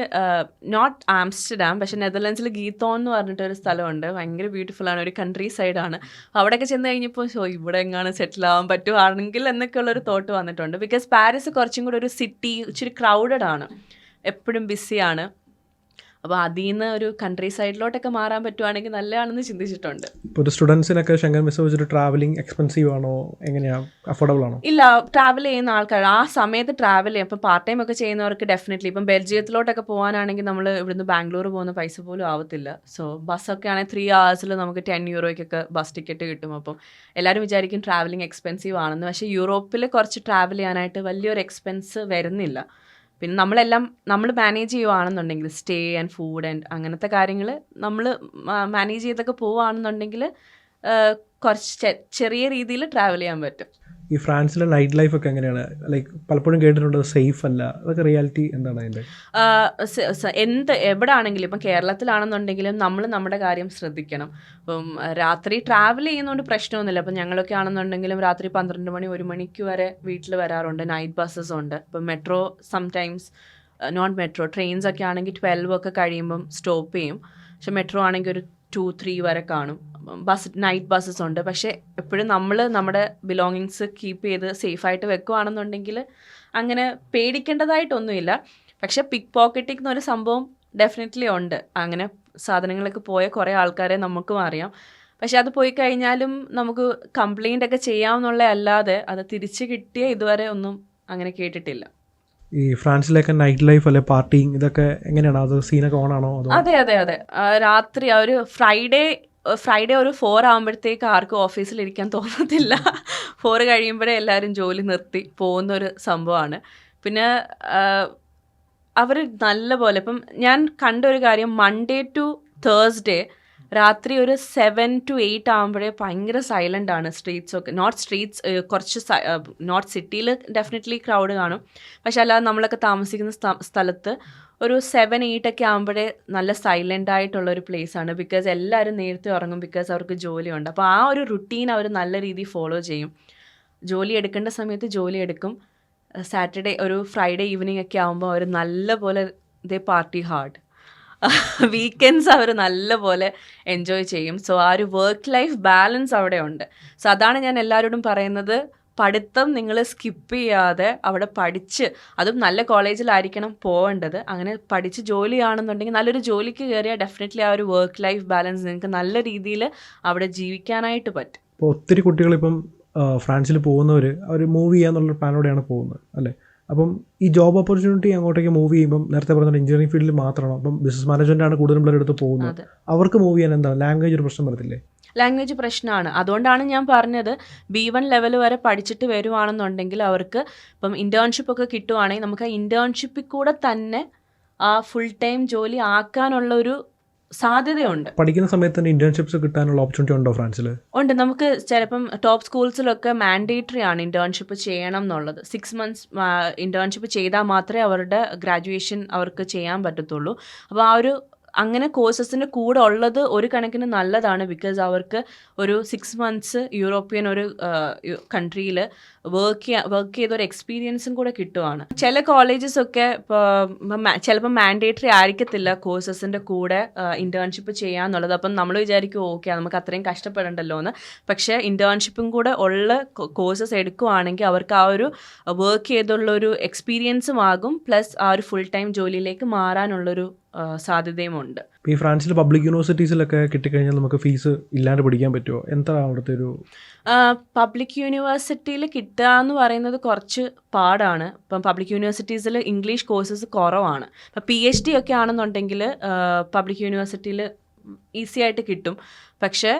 നോട്ട് ആംസ്റ്റർഡാം, പക്ഷേ നെതർലൻഡ്സിൽ ഗീത്തോൺ എന്ന് പറഞ്ഞിട്ടൊരു സ്ഥലമുണ്ട്. ഭയങ്കര ബ്യൂട്ടിഫുള്ളാണ്, ഒരു കൺട്രി സൈഡാണ്. അവിടെയൊക്കെ ചെന്ന് കഴിഞ്ഞപ്പോൾ ഇവിടെ എങ്ങാണ് സെറ്റിൽ ആവാൻ പറ്റുവാണെങ്കിൽ എന്നൊക്കെയുള്ളൊരു തോട്ട് വന്നിട്ടുണ്ട്. ബിക്കോസ് പാരീസ് കുറച്ചും കൂടെ ഒരു സിറ്റി, ഇച്ചിരി ക്രൗഡഡ് ആണ്, എപ്പോഴും ബിസിയാണ്. അപ്പോൾ അതിൽ നിന്ന് ഒരു കൺട്രി സൈഡിലോട്ടൊക്കെ മാറാൻ പറ്റുവാണെങ്കിൽ നല്ലതാണെന്ന് ചിന്തിച്ചിട്ടുണ്ട്. ഇപ്പോൾ ഒരു സ്റ്റുഡൻസിനൊക്കെ ഷെങ്കൻ വിസ വെച്ചിട്ട് ട്രാവലിംഗ് എക്സ്പെൻസീവ് ആണോ, എങ്ങനെയാണ്, അഫോർഡബിൾ ആണോ? ഇല്ല, ട്രാവൽ ചെയ്യുന്ന ആൾക്കാർ ആ സമയത്ത് ട്രാവൽ ചെയ്യും. ഇപ്പം പാർട്ട് ടൈം ഒക്കെ ചെയ്യുന്നവർക്ക് ഡെഫിനറ്റ്ലി ഇപ്പം ബെൽജിയത്തിലോട്ടൊക്കെ പോകാനാണെങ്കിൽ നമ്മൾ ഇവിടുന്ന് ബാംഗ്ലൂർ പോകുന്ന പൈസ പോലും ആവത്തില്ല. സോ ബസ്സൊക്കെ ആണെങ്കിൽ 3 hours നമുക്ക് 10 euro ബസ് ടിക്കറ്റ് കിട്ടും. അപ്പം എല്ലാവരും വിചാരിക്കും ട്രാവലിംഗ് എക്സ്പെൻസീവ് ആണെന്ന്. പക്ഷേ യൂറോപ്പിൽ കുറച്ച് ട്രാവൽ ചെയ്യാനായിട്ട് വലിയൊരു എക്സ്പെൻസ് വരുന്നില്ല. പിന്നെ നമ്മൾ മാനേജ് ചെയ്യുവാണെന്നുണ്ടെങ്കിൽ സ്റ്റേ ആൻഡ് ഫുഡ് ആൻഡ് അങ്ങനത്തെ കാര്യങ്ങൾ നമ്മൾ മാനേജ് ചെയ്തൊക്കെ പോവുകയാണെന്നുണ്ടെങ്കിൽ കുറച്ച് ചെറിയ രീതിയിൽ ട്രാവൽ ചെയ്യാൻ പറ്റും. ഈ ഫ്രാൻസിലെ നൈറ്റ് ലൈഫ് ഒക്കെ എങ്ങനെയാണ്? ലൈക്ക് പലപ്പോഴും കേട്ടിട്ടുണ്ട് സേഫ് അല്ല, അതൊക്കെ റിയാലിറ്റി എന്താണ് അതിൻ്റെ? എവിടെ ആണെങ്കിലും ഇപ്പം കേരളത്തിലാണെന്നുണ്ടെങ്കിലും നമ്മൾ നമ്മുടെ കാര്യം ശ്രദ്ധിക്കണം. ഇപ്പം രാത്രി ട്രാവൽ ചെയ്യുന്നതുകൊണ്ട് പ്രശ്നമൊന്നുമില്ല. അപ്പം ഞങ്ങളൊക്കെ ആണെന്നുണ്ടെങ്കിലും രാത്രി 12 മണി 1 മണിക്ക് വരെ വീട്ടിൽ വരാറുണ്ട്. നൈറ്റ് ബസ്സസ് ഉണ്ട്. ഇപ്പം metro sometimes, not metro, trains ഒക്കെ ആണെങ്കിൽ 12 ഒക്കെ കഴിയുമ്പം സ്റ്റോപ്പ് ചെയ്യും. പക്ഷെ മെട്രോ ആണെങ്കിൽ ഒരു 2-3 വരെ കാണും. നൈറ്റ് ബസ്സസ് ഉണ്ട്. പക്ഷേ എപ്പോഴും നമ്മൾ നമ്മുടെ ബിലോങ്ങിങ്സ് കീപ്പ് ചെയ്ത് സേഫായിട്ട് വെക്കുകയാണെന്നുണ്ടെങ്കിൽ അങ്ങനെ പേടിക്കേണ്ടതായിട്ടൊന്നുമില്ല. പക്ഷേ പിക്ക് പോക്കറ്റിംഗ് എന്നൊരു സംഭവം ഡെഫിനറ്റ്ലി ഉണ്ട്. അങ്ങനെ സാധനങ്ങളൊക്കെ പോയ കുറേ ആൾക്കാരെ നമുക്കും അറിയാം. പക്ഷെ അത് പോയി കഴിഞ്ഞാലും നമുക്ക് കംപ്ലൈൻ്റ് ഒക്കെ ചെയ്യാമെന്നുള്ള അല്ലാതെ അത് തിരിച്ച് കിട്ടിയ ഇതുവരെ ഒന്നും അങ്ങനെ കേട്ടിട്ടില്ല. ഈ ഫ്രാൻസിലേക്ക് നൈറ്റ് ലൈഫ് അല്ലെ പാർട്ടിങ് ഇതൊക്കെ എങ്ങനെയാണ്? അത് സീനൊക്കെ ഓൺ ആണോ? അതെ. രാത്രി ഒരു ഫ്രൈഡേ ഒരു 4 ആകുമ്പോഴത്തേക്ക് ആർക്കും ഓഫീസിലിരിക്കാൻ തോന്നത്തില്ല. 4 കഴിയുമ്പോഴേ എല്ലാവരും ജോലി നിർത്തി പോകുന്നൊരു സംഭവമാണ്. പിന്നെ അവർ നല്ലപോലെ ഇപ്പം ഞാൻ കണ്ട ഒരു കാര്യം, മൺഡേ ടു തേഴ്സ്ഡേ രാത്രി ഒരു 7 to 8 ആകുമ്പോഴേ ഭയങ്കര സൈലൻ്റ് ആണ് സ്ട്രീറ്റ്സൊക്കെ. കുറച്ച് നോർത്ത് സിറ്റിയിൽ ഡെഫിനറ്റ്ലി ക്രൗഡ് കാണും. പക്ഷെ അല്ലാതെ നമ്മളൊക്കെ താമസിക്കുന്ന സ്ഥലത്ത് ഒരു 7-8 ഒക്കെ ആകുമ്പോഴേ നല്ല സൈലൻ്റ് ആയിട്ടുള്ളൊരു പ്ലേസാണ്. ബിക്കോസ് എല്ലാവരും നേരത്തെ ഉറങ്ങും. ബിക്കോസ് അവർക്ക് ജോലിയുണ്ട്. അപ്പോൾ ആ ഒരു റുട്ടീൻ അവർ നല്ല രീതിയിൽ ഫോളോ ചെയ്യും. ജോലി എടുക്കേണ്ട സമയത്ത് ജോലി എടുക്കും. ഒരു ഫ്രൈഡേ ഈവനിങ് ഒക്കെ ആകുമ്പോൾ അവർ നല്ല പോലെ പാർട്ടി ഹാർഡ്. വീക്കെൻഡ്സ് അവർ നല്ലപോലെ എൻജോയ് ചെയ്യും. സോ ആ ഒരു വർക്ക് ലൈഫ് ബാലൻസ് അവിടെ ഉണ്ട്. സോ അതാണ് ഞാൻ എല്ലാവരോടും പറയുന്നത്, പഠിത്തം നിങ്ങൾ സ്കിപ്പ് ചെയ്യാതെ അവിടെ പഠിച്ച്, അതും നല്ല കോളേജിലായിരിക്കണം പോവേണ്ടത്. അങ്ങനെ പഠിച്ച് ജോലിയാണെന്നുണ്ടെങ്കിൽ നല്ലൊരു ജോലിക്ക് കയറിയാൽ ഡെഫിനറ്റ്ലി ആ ഒരു വർക്ക് ലൈഫ് ബാലൻസ് നിങ്ങൾക്ക് നല്ല രീതിയിൽ അവിടെ ജീവിക്കാനായിട്ട് പറ്റും. ഇപ്പോൾ ഒത്തിരി കുട്ടികളിപ്പം ഫ്രാൻസിൽ പോകുന്നവർ അവർ മൂവ് ചെയ്യാന്നുള്ളൊരു പ്ലാനോടെയാണ് പോകുന്നത് അല്ലേ? അപ്പം ഈ ജോബ് ഓപ്പർച്യൂണിറ്റി അങ്ങോട്ടേക്ക് മൂവ് ചെയ്യുമ്പം നേരത്തെ പറഞ്ഞ എഞ്ചിനീയറിംഗ് ഫീൽഡിൽ മാത്രമാണോ? അപ്പം ബിസിനസ് മാനേജ്മെൻ്റാണ് കൂടുതലും പിള്ളേരെടുത്ത് പോകുന്നത്. അവർക്ക് മൂവ് ചെയ്യാൻ എന്താണ് ലാംഗ്വേജ് ഒരു പ്രശ്നം വരത്തില്ലേ? ലാംഗ്വേജ് പ്രശ്നമാണ്. അതുകൊണ്ടാണ് ഞാൻ പറഞ്ഞത് B1 ലെവൽ വരെ പഠിച്ചിട്ട് വരുവാണെന്നുണ്ടെങ്കിൽ അവർക്ക് ഇപ്പം ഇൻറ്റേൺഷിപ്പ് ഒക്കെ കിട്ടുവാണെങ്കിൽ നമുക്ക് ആ ഇൻറ്റേൺഷിപ്പിൽ കൂടെ തന്നെ ആ ഫുൾ ടൈം ജോലി ആക്കാനുള്ള ഒരു സാധ്യതയുണ്ട്. പഠിക്കുന്ന സമയത്ത് തന്നെ ഇന്റേൺഷിപ്സ് കിട്ടാനുള്ള ഓപ്പർച്യൂണിറ്റി ഉണ്ടോ ഫ്രാൻസിൽ? ഉണ്ട്. നമുക്ക് ചിലപ്പം ടോപ്പ് സ്കൂൾസിലൊക്കെ മാൻഡേറ്ററി ആണ് ഇൻറ്റേൺഷിപ്പ് ചെയ്യണം എന്നുള്ളത്. 6 months ഇൻറ്റേൺഷിപ്പ് ചെയ്താൽ മാത്രമേ അവരുടെ ഗ്രാജുവേഷൻ അവർക്ക് ചെയ്യാൻ പറ്റത്തുള്ളൂ. അപ്പോൾ ആ ഒരു അങ്ങനെ കോഴ്സസിൻ്റെ കൂടെ ഉള്ളത് ഒരു കണക്കിന് നല്ലതാണ്. ബിക്കോസ് അവർക്ക് ഒരു 6 months യൂറോപ്യൻ ഒരു കൺട്രിയിൽ വർക്ക് ചെയ്തൊരു എക്സ്പീരിയൻസും കൂടെ കിട്ടുവാണ്. ചില കോളേജസൊക്കെ ചിലപ്പോൾ മാൻഡേറ്ററി ആയിരിക്കത്തില്ല കോഴ്സസിൻ്റെ കൂടെ ഇൻറ്റേൺഷിപ്പ് ചെയ്യാന്നുള്ളത്. അപ്പം നമ്മൾ വിചാരിക്കും ഓക്കെ നമുക്ക് അത്രയും കഷ്ടപ്പെടണ്ടല്ലോ എന്ന്. പക്ഷേ ഇൻറ്റേൺഷിപ്പും കൂടെ ഉള്ള കോഴ്സസ് എടുക്കുവാണെങ്കിൽ അവർക്ക് ആ ഒരു വർക്ക് ചെയ്തുള്ളൊരു എക്സ്പീരിയൻസും ആകും. പ്ലസ് ആ ഒരു ഫുൾ ടൈം ജോലിയിലേക്ക് മാറാനുള്ളൊരു സാധ്യതയുമുണ്ട്. ഈ ഫ്രാൻസിൽ പബ്ലിക് യൂണിവേഴ്സിറ്റീസിലൊക്കെ കിട്ടിക്കഴിഞ്ഞാൽ നമുക്ക് ഫീസ് ഇല്ലാണ്ട് പഠിക്കാൻ പറ്റുമോ? എന്താ അവിടുത്തെ ഒരു? പബ്ലിക് യൂണിവേഴ്സിറ്റിയിൽ കിട്ടുക എന്ന് പറയുന്നത് കുറച്ച് പാടാണ്. ഇപ്പം പബ്ലിക് യൂണിവേഴ്സിറ്റീസിൽ ഇംഗ്ലീഷ് കോഴ്സസ് കുറവാണ്. ഇപ്പം PhD ഒക്കെ ആണെന്നുണ്ടെങ്കിൽ പബ്ലിക് യൂണിവേഴ്സിറ്റിയിൽ ഈസി ആയിട്ട് കിട്ടും. പക്ഷേ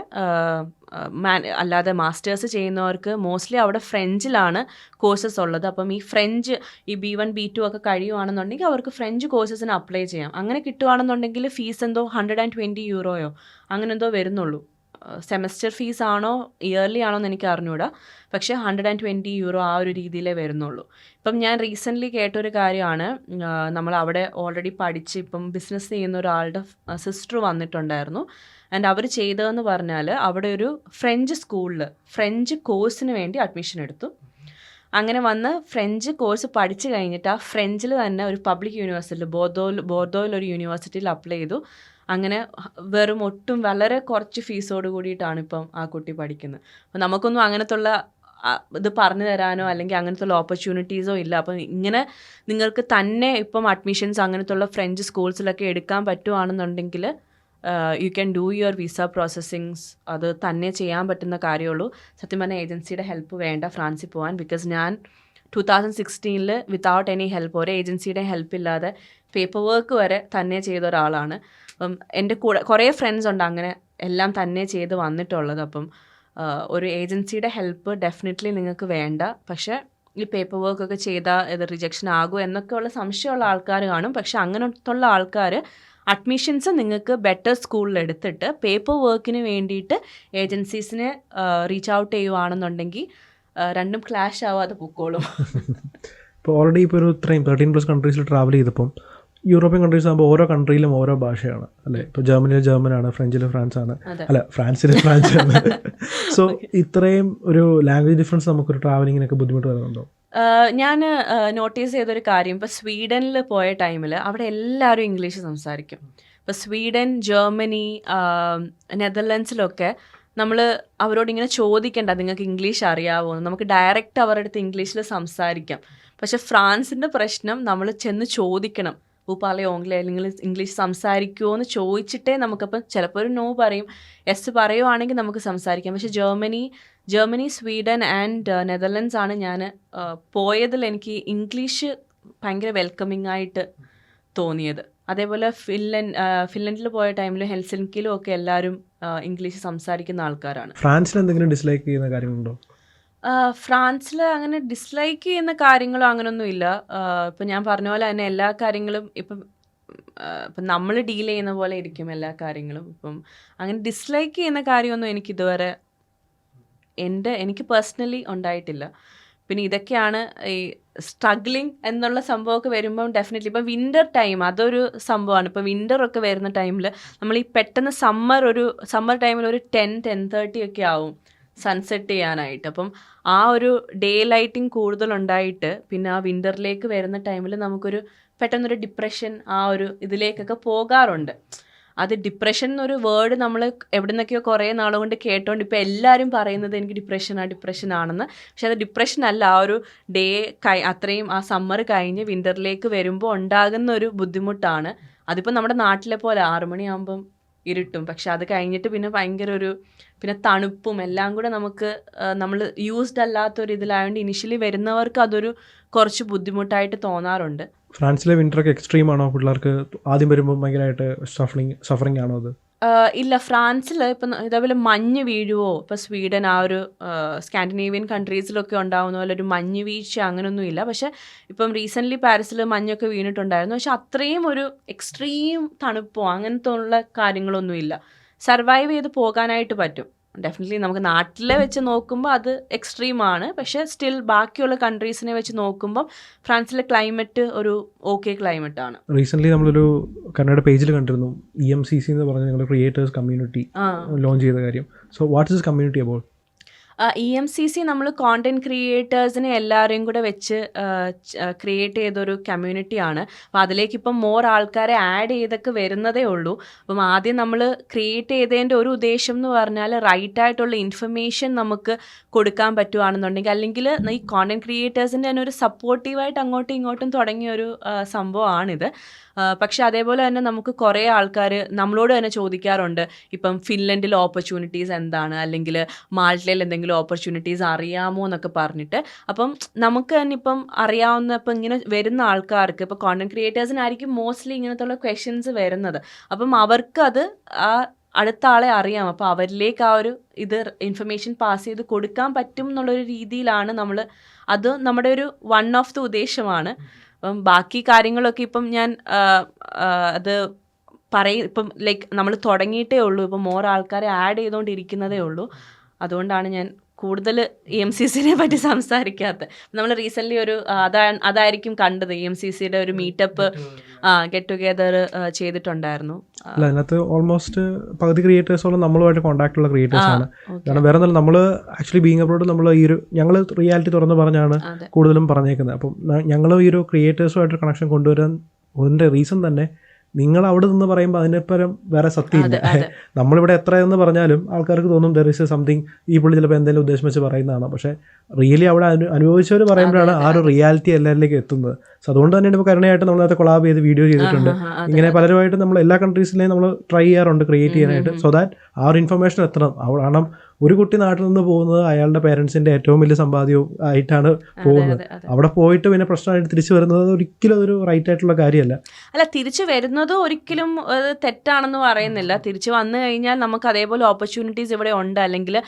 അല്ലാതെ മാസ്റ്റേഴ്സ് ചെയ്യുന്നവർക്ക് മോസ്റ്റ്ലി അവിടെ ഫ്രഞ്ചിലാണ് കോഴ്സസ് ഉള്ളത്. അപ്പം ഈ ഫ്രഞ്ച് ഈ B1 B2 ഒക്കെ കഴിയുവാണെന്നുണ്ടെങ്കിൽ അവർക്ക് ഫ്രഞ്ച് കോഴ്സസിന് അപ്ലൈ ചെയ്യാം. അങ്ങനെ കിട്ടുവാണെന്നുണ്ടെങ്കിൽ ഫീസ് എന്തോ 120 യൂറോയോ അങ്ങനെ എന്തോ വരുന്നുള്ളൂ. സെമസ്റ്റർ ഫീസ് ആണോ ഇയർലി ആണോ എന്ന് എനിക്ക് അറിഞ്ഞൂടാ. പക്ഷേ 120 യൂറോ ആ ഒരു രീതിയിലേ വരുന്നുള്ളൂ. ഇപ്പം ഞാൻ റീസെൻ്റ്ലി കേട്ടൊരു കാര്യമാണ്, നമ്മൾ അവിടെ ഓൾറെഡി പഠിച്ച് ഇപ്പം ബിസിനസ് ചെയ്യുന്ന ഒരാളുടെ സിസ്റ്റർ വന്നിട്ടുണ്ടായിരുന്നു. ആൻഡ് അവർ ചെയ്തതെന്ന് പറഞ്ഞാൽ അവിടെ ഒരു ഫ്രഞ്ച് സ്കൂളിൽ ഫ്രഞ്ച് കോഴ്സിന് വേണ്ടി അഡ്മിഷൻ എടുത്തു. അങ്ങനെ വന്ന് ഫ്രഞ്ച് കോഴ്സ് പഠിച്ചു കഴിഞ്ഞിട്ട് ആ ഫ്രഞ്ചിൽ തന്നെ ഒരു പബ്ലിക് യൂണിവേഴ്സിറ്റിയിൽ ബോർദോയിലൊരു യൂണിവേഴ്സിറ്റിയിൽ അപ്ലൈ ചെയ്തു. അങ്ങനെ വെറും ഒട്ടും വളരെ കുറച്ച് ഫീസോട് കൂടിയിട്ടാണ് ഇപ്പം ആ കുട്ടി പഠിക്കുന്നത്. അപ്പം നമുക്കൊന്നും അങ്ങനത്തുള്ള ഇത് പറഞ്ഞു തരാനോ അല്ലെങ്കിൽ അങ്ങനത്തെ ഉള്ള ഓപ്പർച്യൂണിറ്റീസോ ഇല്ല. അപ്പം ഇങ്ങനെ നിങ്ങൾക്ക് തന്നെ ഇപ്പം അഡ്മിഷൻസ് അങ്ങനത്തെ ഉള്ള ഫ്രഞ്ച് സ്കൂൾസിലൊക്കെ എടുക്കാൻ പറ്റുവാണെന്നുണ്ടെങ്കിൽ you can do your visa processings. അത് തന്നെ ചെയ്യാൻ പറ്റുന്ന കാര്യമുള്ളൂ. സത്യം പറഞ്ഞാൽ ഏജൻസിയുടെ ഹെൽപ്പ് വേണ്ട ഫ്രാൻസിൽ പോകാൻ. ബിക്കോസ് ഞാൻ 2016 വിത്തൗട്ട് എനി ഹെൽപ്പ്, ഒരു ഏജൻസിയുടെ ഹെൽപ്പ് ഇല്ലാതെ പേപ്പർ വർക്ക് വരെ തന്നെ ചെയ്ത ഒരാളാണ്. അപ്പം എൻ്റെ കൂടെ കുറേ ഫ്രണ്ട്സ് ഉണ്ട് അങ്ങനെ എല്ലാം തന്നെ ചെയ്ത് വന്നിട്ടുള്ളത്. അപ്പം ഒരു ഏജൻസിയുടെ ഹെൽപ്പ് ഡെഫിനറ്റ്ലി നിങ്ങൾക്ക് വേണ്ട. പക്ഷേ ഈ പേപ്പർ വർക്കൊക്കെ ചെയ്താൽ ഇത് റിജക്ഷൻ ആകുമോ എന്നൊക്കെയുള്ള സംശയമുള്ള ആൾക്കാർ കാണും. പക്ഷെ അങ്ങനത്തുള്ള ആൾക്കാർ അഡ്മിഷൻസ് നിങ്ങൾക്ക് ബെറ്റർ സ്കൂളിൽ എടുത്തിട്ട് പേപ്പർ വർക്കിന് വേണ്ടിയിട്ട് ഏജൻസീസിനെ റീച്ച് ഔട്ട് ചെയ്യുവാണെന്നുണ്ടെങ്കിൽ രണ്ടും ക്ലാഷ് ആവാതെ പൊക്കോളും. ഇപ്പോൾ ഓൾറെഡി ഇപ്പോൾ ഒരു 13+ കൺട്രീസിൽ ട്രാവൽ ചെയ്തപ്പം യൂറോപ്യൻ കൺട്രീസ് ആകുമ്പോൾ ഓരോ കൺട്രിയിലും ഓരോ ഭാഷയാണ് അല്ലേ? ഇപ്പോൾ ജർമ്മനിയിൽ ജർമ്മനാണ്, ഫ്രഞ്ചിൽ ഫ്രാൻസ് ആണ്, അല്ല ഫ്രാൻസിൽ ഫ്രാൻസ് ആണ്. സോ ഇത്രയും ഒരു ലാംഗ്വേജ് ഡിഫറൻസ് നമുക്കൊരു ട്രാവലിങ്ങിനൊക്കെ ബുദ്ധിമുട്ട് വരുന്നുണ്ടോ? ഞാൻ നോട്ടീസ് ചെയ്തൊരു കാര്യം, ഇപ്പോൾ സ്വീഡനിൽ പോയ ടൈമിൽ അവിടെ എല്ലാവരും ഇംഗ്ലീഷ് സംസാരിക്കും. ഇപ്പോൾ സ്വീഡൻ, ജർമ്മനി, നെതർലൻഡ്സിലൊക്കെ നമ്മൾ അവരോട് ഇങ്ങനെ ചോദിക്കേണ്ട നിങ്ങൾക്ക് ഇംഗ്ലീഷ് അറിയാവോ, നമുക്ക് ഡയറക്റ്റ് അവരുടെ അടുത്ത് ഇംഗ്ലീഷിൽ സംസാരിക്കാം. പക്ഷെ ഫ്രാൻസിൻ്റെ പ്രശ്നം നമ്മൾ ചെന്ന് ചോദിക്കണം, ഊപ്പാലയോ ഓംഗ്ലേ അല്ലെങ്കിൽ ഇംഗ്ലീഷ് സംസാരിക്കുമോ എന്ന് ചോദിച്ചിട്ടേ നമുക്കപ്പം ചിലപ്പോൾ ഒരു നോ പറയും, യെസ് പറയുവാണെങ്കിൽ നമുക്ക് സംസാരിക്കാം. പക്ഷേ ജർമ്മനി, സ്വീഡൻ ആൻഡ് നെതർലൻഡ്സ് ആണ് ഞാൻ പോയതിൽ എനിക്ക് ഇംഗ്ലീഷ് ഭയങ്കര വെൽക്കമിങ് ആയിട്ട് തോന്നിയത്. അതേപോലെ ഫിൻലൻഡിൽ പോയ ടൈമിൽ ഹെൽസിൻകിയിലും ഒക്കെ എല്ലാവരും ഇംഗ്ലീഷ് സംസാരിക്കുന്ന ആൾക്കാരാണ്. ഫ്രാൻസിൽ എന്തെങ്കിലും ഡിസ്ലൈക്ക് ചെയ്യുന്ന കാര്യങ്ങളുണ്ടോ? ഫ്രാൻസിൽ അങ്ങനെ ഡിസ്ലൈക്ക് ചെയ്യുന്ന കാര്യങ്ങളോ അങ്ങനെയൊന്നും ഇല്ല. ഇപ്പം ഞാൻ പറഞ്ഞ പോലെ തന്നെ എല്ലാ കാര്യങ്ങളും ഇപ്പം നമ്മൾ ഡീൽ ചെയ്യുന്ന പോലെ ഇരിക്കും എല്ലാ കാര്യങ്ങളും. ഇപ്പം അങ്ങനെ ഡിസ്ലൈക്ക് ചെയ്യുന്ന കാര്യമൊന്നും എനിക്കിതുവരെ എനിക്ക് പേഴ്സണലി ഉണ്ടായിട്ടില്ല. പിന്നെ ഇതൊക്കെയാണ് ഈ സ്ട്രഗ്ലിങ് എന്നുള്ള സംഭവമൊക്കെ വരുമ്പം ഡെഫിനറ്റ്ലി ഇപ്പം വിൻ്റർ ടൈം അതൊരു സംഭവമാണ്. ഇപ്പോൾ വിൻ്ററൊക്കെ വരുന്ന ടൈമിൽ നമ്മൾ ഈ പെട്ടെന്ന് സമ്മർ ടൈമിൽ ഒരു 10-10:30 ഒക്കെ ആവും സൺസെറ്റ് ചെയ്യാനായിട്ട്. അപ്പം ആ ഒരു ഡേ ലൈറ്റിങ് കൂടുതലുണ്ടായിട്ട് പിന്നെ ആ വിൻ്ററിലേക്ക് വരുന്ന ടൈമിൽ നമുക്കൊരു പെട്ടെന്നൊരു ഡിപ്രഷൻ ആ ഒരു ഇതിലേക്കൊക്കെ പോകാറുണ്ട്. അത് ഡിപ്രഷൻ എന്നൊരു വേർഡ് നമ്മൾ എവിടെ നിന്നൊക്കെയോ കുറേ നാളുകൊണ്ട് കേട്ടോണ്ട് ഇപ്പോൾ എല്ലാവരും പറയുന്നത് എനിക്ക് ഡിപ്രഷനാണെന്ന്. പക്ഷെ അത് ഡിപ്രഷൻ അല്ല, ആ ഒരു ഡേ അത്രയും ആ സമ്മർ കഴിഞ്ഞ് വിൻ്ററിലേക്ക് വരുമ്പോൾ ഉണ്ടാകുന്ന ഒരു ബുദ്ധിമുട്ടാണ്. അതിപ്പോൾ നമ്മുടെ നാട്ടിലെ പോലെ 6 മണിയാകുമ്പം ഇരുട്ടും, പക്ഷെ അത് കഴിഞ്ഞിട്ട് പിന്നെ ഭയങ്കര പിന്നെ തണുപ്പും എല്ലാം കൂടെ നമ്മൾ യൂസ്ഡ് അല്ലാത്തൊരു ഇതിലായതുകൊണ്ട് ഇനിഷ്യലി വരുന്നവർക്ക് അതൊരു കുറച്ച് ബുദ്ധിമുട്ടായിട്ട് തോന്നാറുണ്ട്. ഫ്രാൻസിലെ വിൻ്ററൊക്കെ എക്സ്ട്രീം ആണോ? പിള്ളേർക്ക് ആദ്യം വരുമ്പോൾ ഭയങ്കരമായിട്ട് സഫറിങ് ആണോ അത്? ഇല്ല, ഫ്രാൻസിൽ ഇപ്പം ഇതേപോലെ മഞ്ഞ് വീഴുവോ, ഇപ്പോൾ സ്വീഡൻ ആ ഒരു സ്കാൻഡിനേവിയൻ കൺട്രീസിലൊക്കെ ഉണ്ടാകുന്ന പോലെ ഒരു മഞ്ഞ് വീഴ്ച അങ്ങനെയൊന്നും ഇല്ല. പക്ഷേ ഇപ്പം റീസെൻ്റ്ലി പാരീസിൽ മഞ്ഞൊക്കെ വീണിട്ടുണ്ടായിരുന്നു. പക്ഷെ അത്രയും ഒരു എക്സ്ട്രീം തണുപ്പോ അങ്ങനത്തെ ഉള്ള കാര്യങ്ങളൊന്നും ഇല്ല. സർവൈവ് ചെയ്ത് പോകാനായിട്ട് പറ്റും. ഡെഫിനറ്റ്ലി നമുക്ക് നാട്ടിലെ വെച്ച് നോക്കുമ്പോൾ അത് എക്സ്ട്രീമാണ്. പക്ഷേ സ്റ്റിൽ ബാക്കിയുള്ള കൺട്രീസിനെ വെച്ച് നോക്കുമ്പം ഫ്രാൻസിലെ ക്ലൈമറ്റ് ഒരു ഓക്കെ ക്ലൈമറ്റാണ്. റീസെൻ്റ്ലി നമ്മളൊരു കന്നഡ പേജിൽ കണ്ടിരുന്നു EMCC എന്ന് പറഞ്ഞ നിങ്ങളുടെ ക്രിയേറ്റേഴ്സ് കമ്മ്യൂണിറ്റി ലോഞ്ച് ചെയ്ത കാര്യം. So what is community about? EMCC നമ്മൾ കോണ്ടന്റ് ക്രിയേറ്റേഴ്സിനെ എല്ലാവരെയും കൂടെ വെച്ച് ക്രിയേറ്റ് ചെയ്തൊരു കമ്മ്യൂണിറ്റിയാണ്. അപ്പോൾ അതിലേക്ക് ഇപ്പം മോർ ആൾക്കാരെ ആഡ് ചെയ്തൊക്കെ വരുന്നതേ ഉള്ളൂ. അപ്പം ആദ്യം നമ്മൾ ക്രിയേറ്റ് ചെയ്തതിൻ്റെ ഒരു ഉദ്ദേശം എന്ന് പറഞ്ഞാൽ റൈറ്റായിട്ടുള്ള ഇൻഫർമേഷൻ നമുക്ക് കൊടുക്കാൻ പറ്റുവാണെന്നുണ്ടെങ്കിൽ, അല്ലെങ്കിൽ ഈ കോണ്ടന്റ് ക്രിയേറ്റേഴ്സിൻ്റെ തന്നെ ഒരു സപ്പോർട്ടീവായിട്ട് അങ്ങോട്ടും ഇങ്ങോട്ടും തുടങ്ങിയൊരു സംഭവമാണിത്. പക്ഷെ അതേപോലെ തന്നെ നമുക്ക് കുറേ ആൾക്കാർ നമ്മളോട് തന്നെ ചോദിക്കാറുണ്ട്, ഇപ്പം ഫിൻലൻഡിൽ ഓപ്പർച്യൂണിറ്റീസ് എന്താണ്, അല്ലെങ്കിൽ മാൾട്ടയിൽ എന്തെങ്കിലും ഓപ്പർച്യൂണിറ്റീസ് അറിയാമോ എന്നൊക്കെ പറഞ്ഞിട്ട്. അപ്പം നമുക്ക് തന്നെ ഇപ്പം അറിയാവുന്ന ഇപ്പം ഇങ്ങനെ വരുന്ന ആൾക്കാർക്ക് ഇപ്പോൾ കോണ്ടന്റ് ക്രിയേറ്റേഴ്സിനായിരിക്കും മോസ്റ്റ്ലി ഇങ്ങനത്തുള്ള ക്വസ്റ്റ്യൻസ് വരുന്നത്. അപ്പം അവർക്കത് ആ അടുത്ത ആളെ അറിയാം. അപ്പോൾ അവരിലേക്ക് ആ ഒരു ഇത് ഇൻഫർമേഷൻ പാസ് ചെയ്ത് കൊടുക്കാൻ പറ്റും എന്നുള്ളൊരു രീതിയിലാണ് അത് നമ്മുടെ ഒരു വൺ ഓഫ് ദ ഉദ്ദേശമാണ്. അപ്പം ബാക്കി കാര്യങ്ങളൊക്കെ ഇപ്പം ഞാൻ അത് ഇപ്പം ലൈക്ക് നമ്മൾ തുടങ്ങിയിട്ടേ ഉള്ളൂ. ഇപ്പം മോർ ആൾക്കാരെ ആഡ് ചെയ്തുകൊണ്ടിരിക്കുന്നതേ ഉള്ളൂ. അതുകൊണ്ടാണ് ഞാൻ കൂടുതൽ EMCCനെ പറ്റി സംസാരിക്കാത്തത്. നമ്മൾ റീസെൻ്റ്ലി അതായിരിക്കും കണ്ടത്, EMCCയുടെ ഒരു മീറ്റപ്പ് ഗെറ്റ് ടുഗെദർ ചെയ്തിട്ടുണ്ടായിരുന്നു. അല്ല, അതിനകത്ത് ഓൾമോസ്റ്റ് പകുതി ക്രിയേറ്റേഴ്സോളം നമ്മളുമായിട്ട് കോൺടാക്ട് ഉള്ള ക്രിയേറ്റേഴ്സ് ആണ്. കാരണം വേറെ ഒന്നും, നമ്മൾ ആക്ച്വലി ബീങ് അബ്രോഡ് നമ്മൾ ഞങ്ങൾ റിയാലിറ്റി തുറന്ന് പറഞ്ഞാണ് കൂടുതലും പറഞ്ഞേക്കുന്നത്. അപ്പം ഞങ്ങൾ ഈ ഒരു ക്രിയേറ്റേഴ്സുമായിട്ട് കണക്ഷൻ കൊണ്ടുവരാൻ അതിൻ്റെ റീസൺ തന്നെ നിങ്ങൾ അവിടെ നിന്ന് പറയുമ്പോൾ അതിനെപ്പരം വേറെ സത്യമില്ല. നമ്മളിവിടെ എത്രയെന്ന് പറഞ്ഞാലും ആൾക്കാർക്ക് തോന്നും ദർ ഇസ് സംതിങ്, ഈ പുള്ളി ചിലപ്പോൾ എന്തെങ്കിലും ഉദ്ദേശം വെച്ച് പറയുന്നതാണ്. പക്ഷേ റിയലി അവിടെ അനുഭവിച്ചവർ പറയുമ്പോഴാണ് ആ ഒരു റിയാലിറ്റി എല്ലാവരിലേക്ക് എത്തുന്നത്. സോ അതുകൊണ്ട് തന്നെയാണ് ഇപ്പോൾ കരുണയായിട്ട് നമ്മളത് കൊളാബ് ചെയ്ത് വീഡിയോ ചെയ്തിട്ടുണ്ട്. ഇങ്ങനെ പലരുമായിട്ട് നമ്മൾ എല്ലാ കൺട്രീസിലെയും നമ്മൾ ട്രൈ ചെയ്യാറുണ്ട് ക്രിയേറ്റ് ചെയ്യാനായിട്ട്, സോ ദാറ്റ് ആ ഒരു ഇൻഫർമേഷൻ എത്തണം. കാരണം ഒരു കുട്ടി നാട്ടിൽ നിന്ന് പോകുന്നത് അയാളുടെ പേരൻസിൻ്റെ ഏറ്റവും വലിയ സമ്പാദ്യവും ആയിട്ടാണ് പോകുന്നത്. അവിടെ പോയിട്ട് പിന്നെ പ്രശ്നമായിട്ട് തിരിച്ചു വരുന്നത് ഒരിക്കലും അതൊരു റൈറ്റ് ആയിട്ടുള്ള കാര്യമല്ല. അല്ല, തിരിച്ചു വരുന്നത് ഒരിക്കലും തെറ്റാണെന്ന് പറയുന്നില്ല. തിരിച്ചു വന്നു കഴിഞ്ഞാൽ നമുക്ക് അതേപോലെ ഓപ്പർച്യൂണിറ്റീസ് ഇവിടെ ഉണ്ട്. അല്ലെങ്കിൽ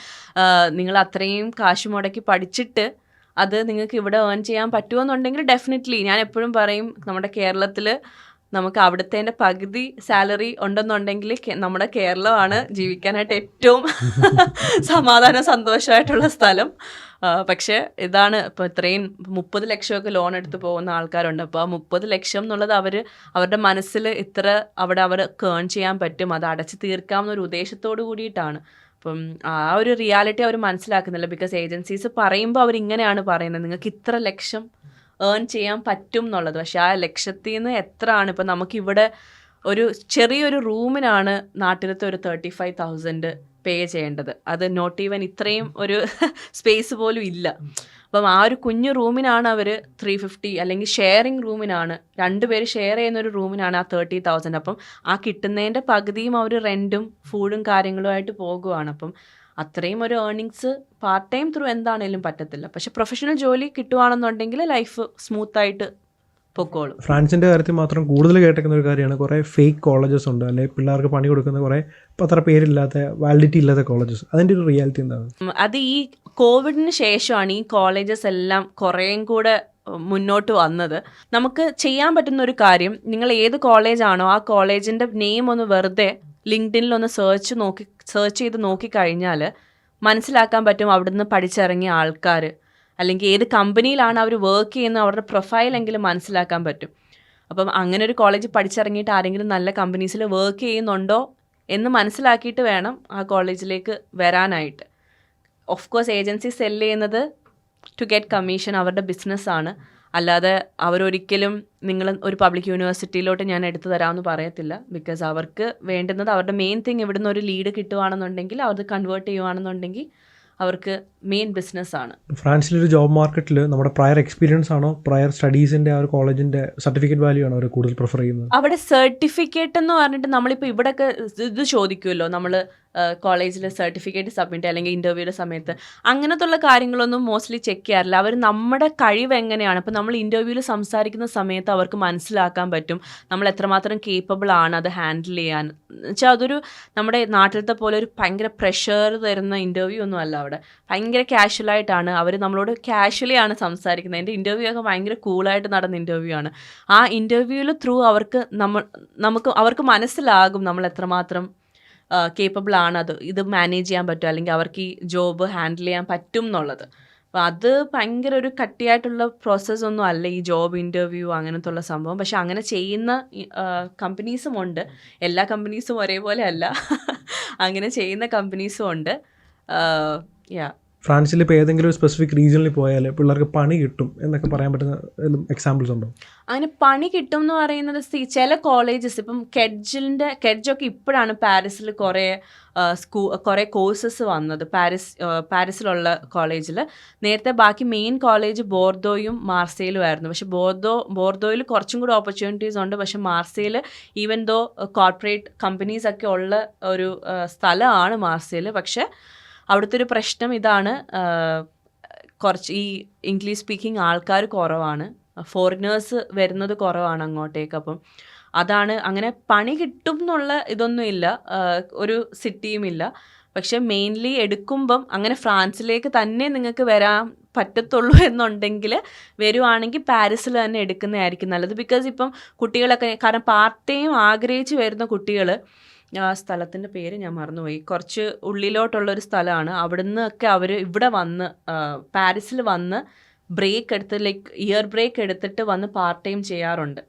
നിങ്ങൾ അത്രയും കാശ് മുടക്കി പഠിച്ചിട്ട് അത് നിങ്ങൾക്ക് ഇവിടെ ഏൺ ചെയ്യാൻ പറ്റുമെന്നുണ്ടെങ്കിൽ ഡെഫിനറ്റ്ലി ഞാൻ എപ്പോഴും പറയും, നമ്മുടെ കേരളത്തിൽ നമുക്ക് അവിടുത്തെ പകുതി സാലറി ഉണ്ടെന്നുണ്ടെങ്കിൽ നമ്മുടെ കേരളമാണ് ജീവിക്കാനായിട്ട് ഏറ്റവും സമാധാനം സന്തോഷമായിട്ടുള്ള സ്ഥലം. പക്ഷേ ഇതാണ് ഇപ്പോൾ ഇത്രയും 30 ലക്ഷമൊക്കെ ലോൺ എടുത്ത് പോകുന്ന ആൾക്കാരുണ്ട്. അപ്പോൾ ആ 30 ലക്ഷം എന്നുള്ളത് അവരുടെ മനസ്സിൽ ഇത്ര അവിടെ അവർക്ക് ഏൺ ചെയ്യാൻ പറ്റും, അത് അടച്ചു തീർക്കാമെന്നൊരു ഉദ്ദേശത്തോടു കൂടിയിട്ടാണ്. അപ്പം ആ ഒരു റിയാലിറ്റി അവർ മനസ്സിലാക്കുന്നില്ല. ബിക്കോസ് ഏജൻസീസ് പറയുമ്പോൾ അവരിങ്ങനെയാണ് പറയുന്നത്, നിങ്ങൾക്ക് ഇത്ര ലക്ഷം ഏൺ ചെയ്യാൻ പറ്റും എന്നുള്ളത്. പക്ഷെ ആ ലക്ഷത്തിൽ നിന്ന് എത്ര ആണ് ഇപ്പം നമുക്കിവിടെ ഒരു ചെറിയൊരു റൂമിനാണ് നാട്ടിലത്തെ ഒരു 35,000 പേ ചെയ്യേണ്ടത്. അത് നോട്ട് ഈവൻ ഇത്രയും ഒരു സ്പേസ് പോലും ഇല്ല. അപ്പം ആ ഒരു കുഞ്ഞു റൂമിനാണ് അവർ 350, അല്ലെങ്കിൽ ഷെയറിങ് റൂമിനാണ് 2 പേര് ഷെയർ ചെയ്യുന്ന ഒരു റൂമിനാണ് ആ 30,000. അപ്പം ആ കിട്ടുന്നതിൻ്റെ പകുതിയും അവർ റെൻറ്റും ഫുഡും കാര്യങ്ങളുമായിട്ട് പോകുവാണ്. അപ്പം അത്രയും ഒരു ഏർണിങ്സ് പാർട്ട് ടൈം ത്രൂ എന്താണേലും പറ്റത്തില്ല. പക്ഷെ പ്രൊഫഷണൽ ജോലി കിട്ടുവാണെന്നുണ്ടെങ്കിൽ ലൈഫ് സ്മൂത്തായിട്ട് പൊക്കോളും. ഫ്രാൻസിൻ്റെ കാര്യത്തിൽ മാത്രം കൂടുതൽ കേട്ടിരിക്കുന്ന ഒരു കാര്യമാണ് കുറേ ഫേക്ക് കോളേജസ് ഉണ്ട്, അല്ലെങ്കിൽ പിള്ളേർക്ക് പണി കൊടുക്കുന്ന കുറേ അത്ര പേരില്ലാത്ത വാലിഡിറ്റി ഇല്ലാത്ത കോളേജസ്. അതിൻ്റെ ഒരു റിയാലിറ്റി എന്താണ്? അത് ഈ കോവിഡിന് ശേഷമാണ് ഈ കോളേജസ് എല്ലാം കുറേയും കൂടെ മുന്നോട്ട് വന്നത്. നമുക്ക് ചെയ്യാൻ പറ്റുന്ന ഒരു കാര്യം, നിങ്ങൾ ഏത് കോളേജാണോ ആ കോളേജിൻ്റെ നെയിം ഒന്ന് വെറുതെ ലിങ്ക്ഡിനിലൊന്ന് സെർച്ച് ചെയ്ത് നോക്കിക്കഴിഞ്ഞാൽ മനസ്സിലാക്കാൻ പറ്റും അവിടുന്ന് പഠിച്ചിറങ്ങിയ ആൾക്കാർ, അല്ലെങ്കിൽ ഏത് കമ്പനിയിലാണ് അവർ വർക്ക് ചെയ്യുന്നത്, അവരുടെ പ്രൊഫൈലെങ്കിലും മനസ്സിലാക്കാൻ പറ്റും. അപ്പം അങ്ങനെ ഒരു കോളേജ് പഠിച്ചിറങ്ങിയിട്ട് ആരെങ്കിലും നല്ല കമ്പനീസിൽ വർക്ക് ചെയ്യുന്നുണ്ടോ എന്ന് മനസ്സിലാക്കിയിട്ട് വേണം ആ കോളേജിലേക്ക് വരാനായിട്ട്. ഓഫ് കോഴ്സ് ഏജൻസി സെല് ചെയ്യുന്നത് ടു ഗെറ്റ് കമ്മീഷൻ, അവരുടെ ബിസിനസ്സാണ്. അല്ലാതെ അവരൊരിക്കലും നിങ്ങൾ ഒരു പബ്ലിക് യൂണിവേഴ്സിറ്റിയിലോട്ട് ഞാൻ എടുത്തു തരാമെന്ന് പറയത്തില്ല. ബിക്കോസ് അവർക്ക് വേണ്ടുന്നത് അവരുടെ മെയിൻ തിങ് ഇവിടുന്ന് ഒരു ലീഡ് കിട്ടുവാണെന്നുണ്ടെങ്കിൽ അത് കൺവേർട്ട് ചെയ്യുവാണെന്നുണ്ടെങ്കിൽ അവർക്ക് മെയിൻ ബിസിനസ്സാണ്. ഫ്രാൻസിലൊരു ജോബ് മാർക്കറ്റിൽ നമ്മുടെ പ്രയർ എക്സ്പീരിയൻസ് ആണോ പ്രയർ സ്റ്റഡീസിൻ്റെ ആ ഒരു കോളേജിൻ്റെ സർട്ടിഫിക്കറ്റ് വാല്യൂ ആണോ അവർ കൂടുതൽ പ്രിഫർ ചെയ്യുന്നത്? അവിടെ സർട്ടിഫിക്കറ്റ് എന്ന് പറഞ്ഞിട്ട് നമ്മളിപ്പോൾ ഇവിടെയൊക്കെ ഇത് ചോദിക്കുമല്ലോ, നമ്മൾ കോളേജിൽ സർട്ടിഫിക്കറ്റ് സബ്മിറ്റ് അല്ലെങ്കിൽ ഇൻ്റർവ്യൂയുടെ സമയത്ത് അങ്ങനത്തുള്ള കാര്യങ്ങളൊന്നും മോസ്റ്റ്ലി ചെക്ക് ചെയ്യാറില്ല. അവർ നമ്മുടെ കഴിവ് എങ്ങനെയാണ്, ഇപ്പോൾ നമ്മൾ ഇൻ്റർവ്യൂവിൽ സംസാരിക്കുന്ന സമയത്ത് അവർക്ക് മനസ്സിലാക്കാൻ പറ്റും നമ്മൾ എത്രമാത്രം കേപ്പബിൾ ആണ് അത് ഹാൻഡിൽ ചെയ്യാൻ. എന്നുവെച്ചാൽ അതൊരു നമ്മുടെ നാട്ടിലത്തെ പോലെ ഒരു ഭയങ്കര പ്രഷർ തരുന്ന ഇൻ്റർവ്യൂ ഒന്നും അല്ല. അവിടെ ഭയങ്കര കാഷ്വലായിട്ടാണ് അവർ നമ്മളോട് കാഷ്വലി ആണ് സംസാരിക്കുന്നത്. എൻ്റെ ഇൻ്റർവ്യൂ ഒക്കെ ഭയങ്കര കൂളായിട്ട് നടന്ന ഇൻ്റർവ്യൂ ആണ്. ആ ഇൻ്റർവ്യൂവിൽ ത്രൂ അവർക്ക് മനസ്സിലാകും നമ്മൾ എത്രമാത്രം കേപ്പബിൾ ആണ്, ഇത് മാനേജ് ചെയ്യാൻ പറ്റും, അല്ലെങ്കിൽ അവർക്ക് ഈ ജോബ് ഹാൻഡിൽ ചെയ്യാൻ പറ്റും എന്നുള്ളത്. അപ്പോൾ അത് ഭയങ്കര ഒരു കട്ടിയായിട്ടുള്ള പ്രോസസ്സൊന്നും അല്ല ഈ ജോബ് ഇൻ്റർവ്യൂ അങ്ങനത്തെ ഉള്ള സംഭവം. പക്ഷെ അങ്ങനെ ചെയ്യുന്ന കമ്പനീസും ഉണ്ട്. എല്ലാ കമ്പനീസും ഒരേപോലെ അല്ല, അങ്ങനെ ചെയ്യുന്ന കമ്പനീസും ഉണ്ട്. ഫ്രാൻസിൽ ഇപ്പോൾ ഏതെങ്കിലും ഒരു സ്പെസിഫിക് റീജിയനിൽ പോയാൽ പിള്ളേർക്ക് പണി കിട്ടും എന്നൊക്കെ പറയാൻ പറ്റുന്ന എക്സാമ്പിൾസ് ഉണ്ടോ? അങ്ങനെ പണി കിട്ടും എന്ന് പറയുന്നത് ചില കോളേജസ്, ഇപ്പം കെഡ്ജൊക്കെ ഇപ്പോഴാണ് പാരീസിൽ കുറേ കോഴ്സസ് വന്നത്. പാരീസിലുള്ള കോളേജിൽ നേരത്തെ ബാക്കി മെയിൻ കോളേജ് ബോർദോയും മാർസേയിലും ആയിരുന്നു. പക്ഷെ ബോർദോയിൽ കുറച്ചും കൂടി ഓപ്പർച്യൂണിറ്റീസ് ഉണ്ട്. പക്ഷെ മാർസേയിൽ ഈവൻ ദോ കോർപ്പറേറ്റ് കമ്പനീസൊക്കെ ഉള്ള ഒരു സ്ഥലമാണ് മാർസേയിൽ. പക്ഷെ അവിടുത്തെ ഒരു പ്രശ്നം ഇതാണ്, കുറച്ച് ഈ ഇംഗ്ലീഷ് സ്പീക്കിംഗ് ആൾക്കാർ കുറവാണ്, ഫോറിനേഴ്സ് വരുന്നത് കുറവാണ് അങ്ങോട്ടേക്ക്. അപ്പം അതാണ്, അങ്ങനെ പണി കിട്ടും എന്നുള്ള ഇതൊന്നും ഇല്ല, ഒരു സിറ്റിയും ഇല്ല. പക്ഷെ മെയിൻലി എടുക്കുമ്പം അങ്ങനെ ഫ്രാൻസിലേക്ക് തന്നെ നിങ്ങൾക്ക് വരാൻ പറ്റത്തുള്ളൂ എന്നുണ്ടെങ്കിൽ വരുവാണെങ്കിൽ പാരീസിൽ തന്നെ എടുക്കുന്നതായിരിക്കും നല്ലത്. ബിക്കോസ് ഇപ്പം കുട്ടികളൊക്കെ, കാരണം പാർട്ട് ടൈം ആഗ്രഹിച്ച് വരുന്ന കുട്ടികൾ, ആ സ്ഥലത്തിൻ്റെ പേര് ഞാൻ മറന്നുപോയി, കുറച്ച് ഉള്ളിലോട്ടുള്ളൊരു സ്ഥലമാണ്. അവിടുന്ന് ഒക്കെ അവർ ഇവിടെ വന്ന് പാരീസിൽ വന്ന് ബ്രേക്ക് എടുത്ത്, ലൈക്ക് ഇയർ ബ്രേക്ക് എടുത്തിട്ട് വന്ന് പാർട്ട് ടൈം ചെയ്യാറുണ്ട്.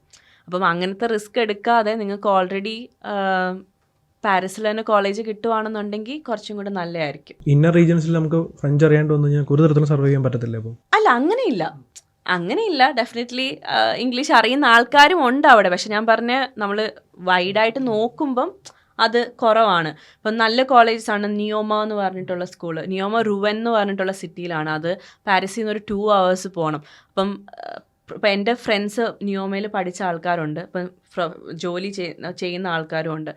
അപ്പം അങ്ങനത്തെ റിസ്ക് എടുക്കാതെ നിങ്ങൾക്ക് ഓൾറെഡി പാരീസിൽ തന്നെ കോളേജ് കിട്ടുവാണെന്നുണ്ടെങ്കിൽ കുറച്ചും കൂടെ നല്ലതായിരിക്കും. ഇന്നർ റീജിയൻസിൽ നമുക്ക് ഫ്രഞ്ച് അറിയാണ്ട് വന്നു കഴിഞ്ഞാൽ ഒരു തരത്തിലും സർവൈവ് ചെയ്യാൻ പറ്റത്തില്ല. അപ്പോൾ അല്ല, അങ്ങനെയില്ല. അങ്ങനെയില്ല, ഡെഫിനറ്റ്ലി ഇംഗ്ലീഷ് അറിയുന്ന ആൾക്കാരും ഉണ്ട് അവിടെ. പക്ഷെ ഞാൻ പറഞ്ഞ നമ്മൾ വൈഡായിട്ട് നോക്കുമ്പം അത് കുറവാണ്. ഇപ്പം നല്ല കോളേജസ് ആണ്. നിയോമ എന്ന് പറഞ്ഞിട്ടുള്ള സ്കൂള്, നിയോമ റുവൻ എന്ന് പറഞ്ഞിട്ടുള്ള സിറ്റിയിലാണ്. അത് പാരീസിൽ നിന്ന് ഒരു 2 hours പോകണം. അപ്പം ഇപ്പം എൻ്റെ ഫ്രണ്ട്സ് നിയോമയിൽ പഠിച്ച ആൾക്കാരുണ്ട്, ഇപ്പം ജോലി ചെയ്യുന്ന ആൾക്കാരും ഉണ്ട്.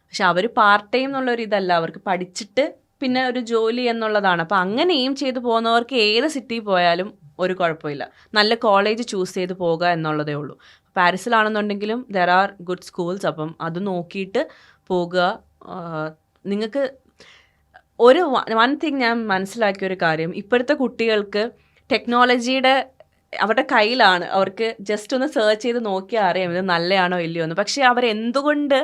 പക്ഷെ അവർ പാർട്ട് ടൈം എന്നുള്ളൊരു ഇതല്ല, അവർക്ക് പഠിച്ചിട്ട് പിന്നെ ഒരു ജോലി എന്നുള്ളതാണ്. അപ്പം അങ്ങനെയും ചെയ്ത് പോകുന്നവർക്ക് ഏത് സിറ്റിയിൽ പോയാലും ഒരു കുഴപ്പമില്ല. നല്ല കോളേജ് ചൂസ് ചെയ്ത് പോകുക എന്നുള്ളതേ ഉള്ളൂ. പാരീസിലാണെന്നുണ്ടെങ്കിലും ദർ ആർ ഗുഡ് സ്കൂൾസ്. അപ്പം അത് നോക്കിയിട്ട് പോകുക. നിങ്ങൾക്ക് ഒരു വൺ തിങ് ഞാൻ മനസ്സിലാക്കിയൊരു കാര്യം, ഇപ്പോഴത്തെ കുട്ടികൾക്ക് ടെക്നോളജിയുടെ അവരുടെ കയ്യിലാണ്. അവർക്ക് ജസ്റ്റ് ഒന്ന് സെർച്ച് ചെയ്ത് നോക്കിയാൽ അറിയാം ഇത് നല്ലതാണോ ഇല്ലയോ എന്ന്. പക്ഷേ അവരെന്തുകൊണ്ട്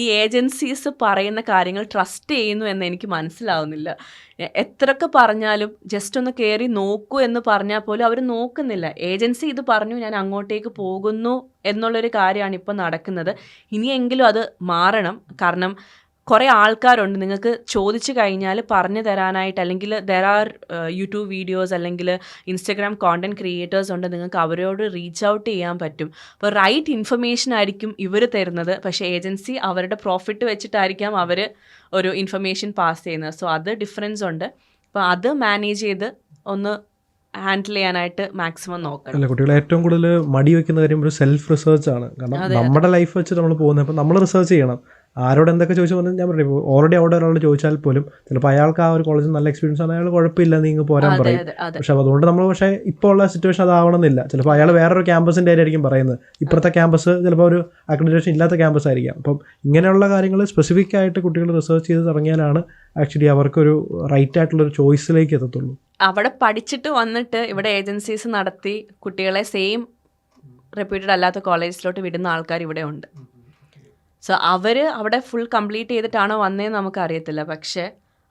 ഈ ഏജൻസീസ് പറയുന്ന കാര്യങ്ങൾ ട്രസ്റ്റ് ചെയ്യുന്നു എന്ന് എനിക്ക് മനസ്സിലാവുന്നില്ല. എത്രയൊക്കെ പറഞ്ഞാലും ജസ്റ്റ് ഒന്ന് കയറി നോക്കൂ എന്ന് പറഞ്ഞാൽ പോലും അവർ നോക്കുന്നില്ല. ഏജൻസി ഇത് പറഞ്ഞു, ഞാൻ അങ്ങോട്ടേക്ക് പോകുന്നു എന്നുള്ളൊരു കാര്യമാണ് ഇപ്പോൾ നടക്കുന്നത്. ഇനിയെങ്കിലും അത് മാറണം. കാരണം കുറേ ആൾക്കാരുണ്ട് നിങ്ങൾക്ക് ചോദിച്ചു കഴിഞ്ഞാൽ പറഞ്ഞു തരാനായിട്ട്. അല്ലെങ്കിൽ ദർ ആർ യൂട്യൂബ് വീഡിയോസ് അല്ലെങ്കിൽ ഇൻസ്റ്റഗ്രാം കോണ്ടൻറ്റ് ക്രിയേറ്റേഴ്സ് ഉണ്ട്, നിങ്ങൾക്ക് അവരോട് റീച്ച് ഔട്ട് ചെയ്യാൻ പറ്റും. അപ്പോൾ റൈറ്റ് ഇൻഫർമേഷൻ ആയിരിക്കും ഇവർ തരുന്നത്. പക്ഷേ ഏജൻസി അവരുടെ പ്രോഫിറ്റ് വെച്ചിട്ടായിരിക്കാം അവർ ഒരു ഇൻഫർമേഷൻ പാസ് ചെയ്യുന്നത്. സോ അത് ഡിഫറൻസ് ഉണ്ട്. അപ്പോൾ അത് മാനേജ് ചെയ്ത് ഒന്ന് ഹാൻഡിൽ ചെയ്യാനായിട്ട് മാക്സിമം നോക്കണം. അല്ല, കുട്ടികൾ ഏറ്റവും കൂടുതൽ മടി വയ്ക്കുന്ന കാര്യം ഒരു സെൽഫ് റിസർച്ച് ആണ്. കാരണം നമ്മുടെ ലൈഫ് വെച്ച് നമ്മൾ പോകുന്നത്, അപ്പോൾ നമ്മൾ റിസർച്ച് ചെയ്യണം. ആരോട് എന്തൊക്കെ ചോദിച്ചു പറഞ്ഞാൽ ഞാൻ പറഞ്ഞു, ഓൾറെഡി അവിടെ ഒരാളോട് ചോദിച്ചാൽ പോലും ചിലപ്പോൾ അയാൾക്ക് ആ ഒരു കോളേജിൽ നല്ല എക്സ്പീരിയൻസ് ആണ്, അയാൾ കുഴപ്പമില്ല നീ ഇങ്ങ് പോരാൻ പറയും. പക്ഷെ അതുകൊണ്ട് നമ്മൾ പക്ഷേ ഇപ്പോൾ ഉള്ള സിറ്റുവേഷൻ അതാവണമെന്നില്ല. ചിലപ്പോൾ അയാൾ വേറൊരു ക്യാമ്പസിൻ്റെ ആയിരിക്കും പറയുന്നത്, ഇപ്പുറത്തെ ക്യാമ്പസ് ചിലപ്പോൾ ഒരു അക്രഡിറ്റേഷൻ ഇല്ലാത്ത ക്യാമ്പസ് ആയിരിക്കാം. അപ്പം ഇങ്ങനെയുള്ള കാര്യങ്ങൾ സ്പെസിഫിക് ആയിട്ട് കുട്ടികൾ റിസർച്ച് ചെയ്ത് തുടങ്ങിയാലാണ് ആക്ച്വലി അവർക്കൊരു റൈറ്റ് ആയിട്ടുള്ളൊരു ചോയ്സിലേക്ക് എത്തത്തുള്ളൂ. അവിടെ പഠിച്ചിട്ട് വന്നിട്ട് ഇവിടെ ഏജൻസീസ് നടത്തി കുട്ടികളെ സെയിം റെപ്യൂട്ടഡ് അല്ലാത്ത കോളേജിലോട്ട് വിടുന്ന ആൾക്കാർ ഇവിടെ ഉണ്ട്. സോ അവർ അവിടെ ഫുൾ കംപ്ലീറ്റ് ചെയ്തിട്ടാണോ വന്നതെന്ന് നമുക്കറിയത്തില്ല. പക്ഷേ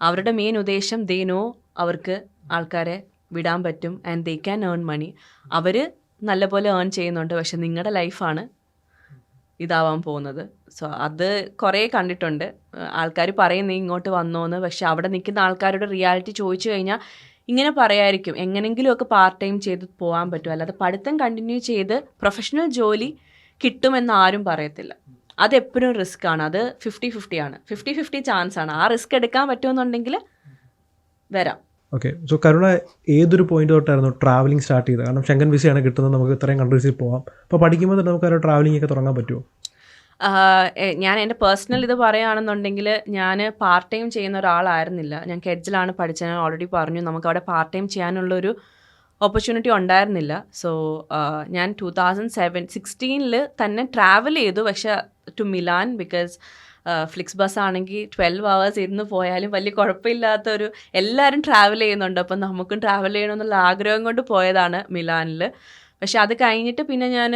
അവരുടെ മെയിൻ ഉദ്ദേശം ദേ നോ അവർക്ക് ആൾക്കാരെ വിടാൻ പറ്റും and they can earn money. അവർ നല്ലപോലെ ഏൺ ചെയ്യുന്നുണ്ട്. പക്ഷെ നിങ്ങളുടെ ലൈഫാണ് ഇതാവാൻ പോകുന്നത്. സോ അത് കുറേ കണ്ടിട്ടുണ്ട്. ആൾക്കാർ പറയും നീ ഇങ്ങോട്ട് വന്നോന്ന്. പക്ഷെ അവിടെ നിൽക്കുന്ന ആൾക്കാരുടെ റിയാലിറ്റി ചോദിച്ചു കഴിഞ്ഞാൽ ഇങ്ങനെ പറയായിരിക്കും, എങ്ങനെങ്കിലുമൊക്കെ പാർട്ട് ടൈം ചെയ്ത് പോകാൻ പറ്റും, അല്ലാതെ പഠിത്തം കണ്ടിന്യൂ ചെയ്ത് പ്രൊഫഷണൽ ജോലി കിട്ടുമെന്ന് ആരും പറയത്തില്ല. അതെപ്പോഴും റിസ്ക് ആണ്. അത് 50-50 ആണ്. 50-50 ചാൻസ് ആണ്. ആ റിസ്ക് എടുക്കാൻ പറ്റുമെന്നുണ്ടെങ്കിൽ വരാം. ഓക്കെ. സോ കരുണ ഏതൊരു പോയിന്റ് തൊട്ടായിരുന്നു ട്രാവലിംഗ് സ്റ്റാർട്ട് ചെയ്തത്? കാരണം ഷെങ്കൻ വിസയാണ് കിട്ടുന്നത്, നമുക്ക് ഇത്രയും കൺട്രീസിൽ പോകാം. അപ്പോൾ പഠിക്കുമ്പോൾ തന്നെ നമുക്ക് ഒരു ട്രാവലിംഗ് ഒക്കെ തുടങ്ങാൻ പറ്റുമോ? ഞാൻ എൻ്റെ പേഴ്സണൽ ഇത് പറയുകയാണെന്നുണ്ടെങ്കിൽ ഞാൻ പാർട്ട് ടൈം ചെയ്യുന്ന ഒരാളായിരുന്നില്ല. ഞാൻ കെഡ്ജിലാണ് പഠിച്ചത്. ഞാൻ ഓൾറെഡി പറഞ്ഞു നമുക്ക് അവിടെ പാർട്ട് ടൈം ചെയ്യാനുള്ളൊരു ഓപ്പർച്യൂണിറ്റി ഉണ്ടായിരുന്നില്ല. സോ ഞാൻ 2016 തന്നെ ട്രാവൽ ചെയ്തു. പക്ഷേ to Milan, because FlixBus ആണെങ്കിൽ 12 hours ഇരുന്ന് പോയാലും വലിയ കുഴപ്പമില്ലാത്തൊരു, എല്ലാവരും ട്രാവൽ ചെയ്യുന്നുണ്ട്, അപ്പം നമുക്കും ട്രാവൽ ചെയ്യണമെന്നുള്ള ആഗ്രഹം കൊണ്ട് പോയതാണ് മിലാനിൽ. പക്ഷെ അത് കഴിഞ്ഞിട്ട് പിന്നെ ഞാൻ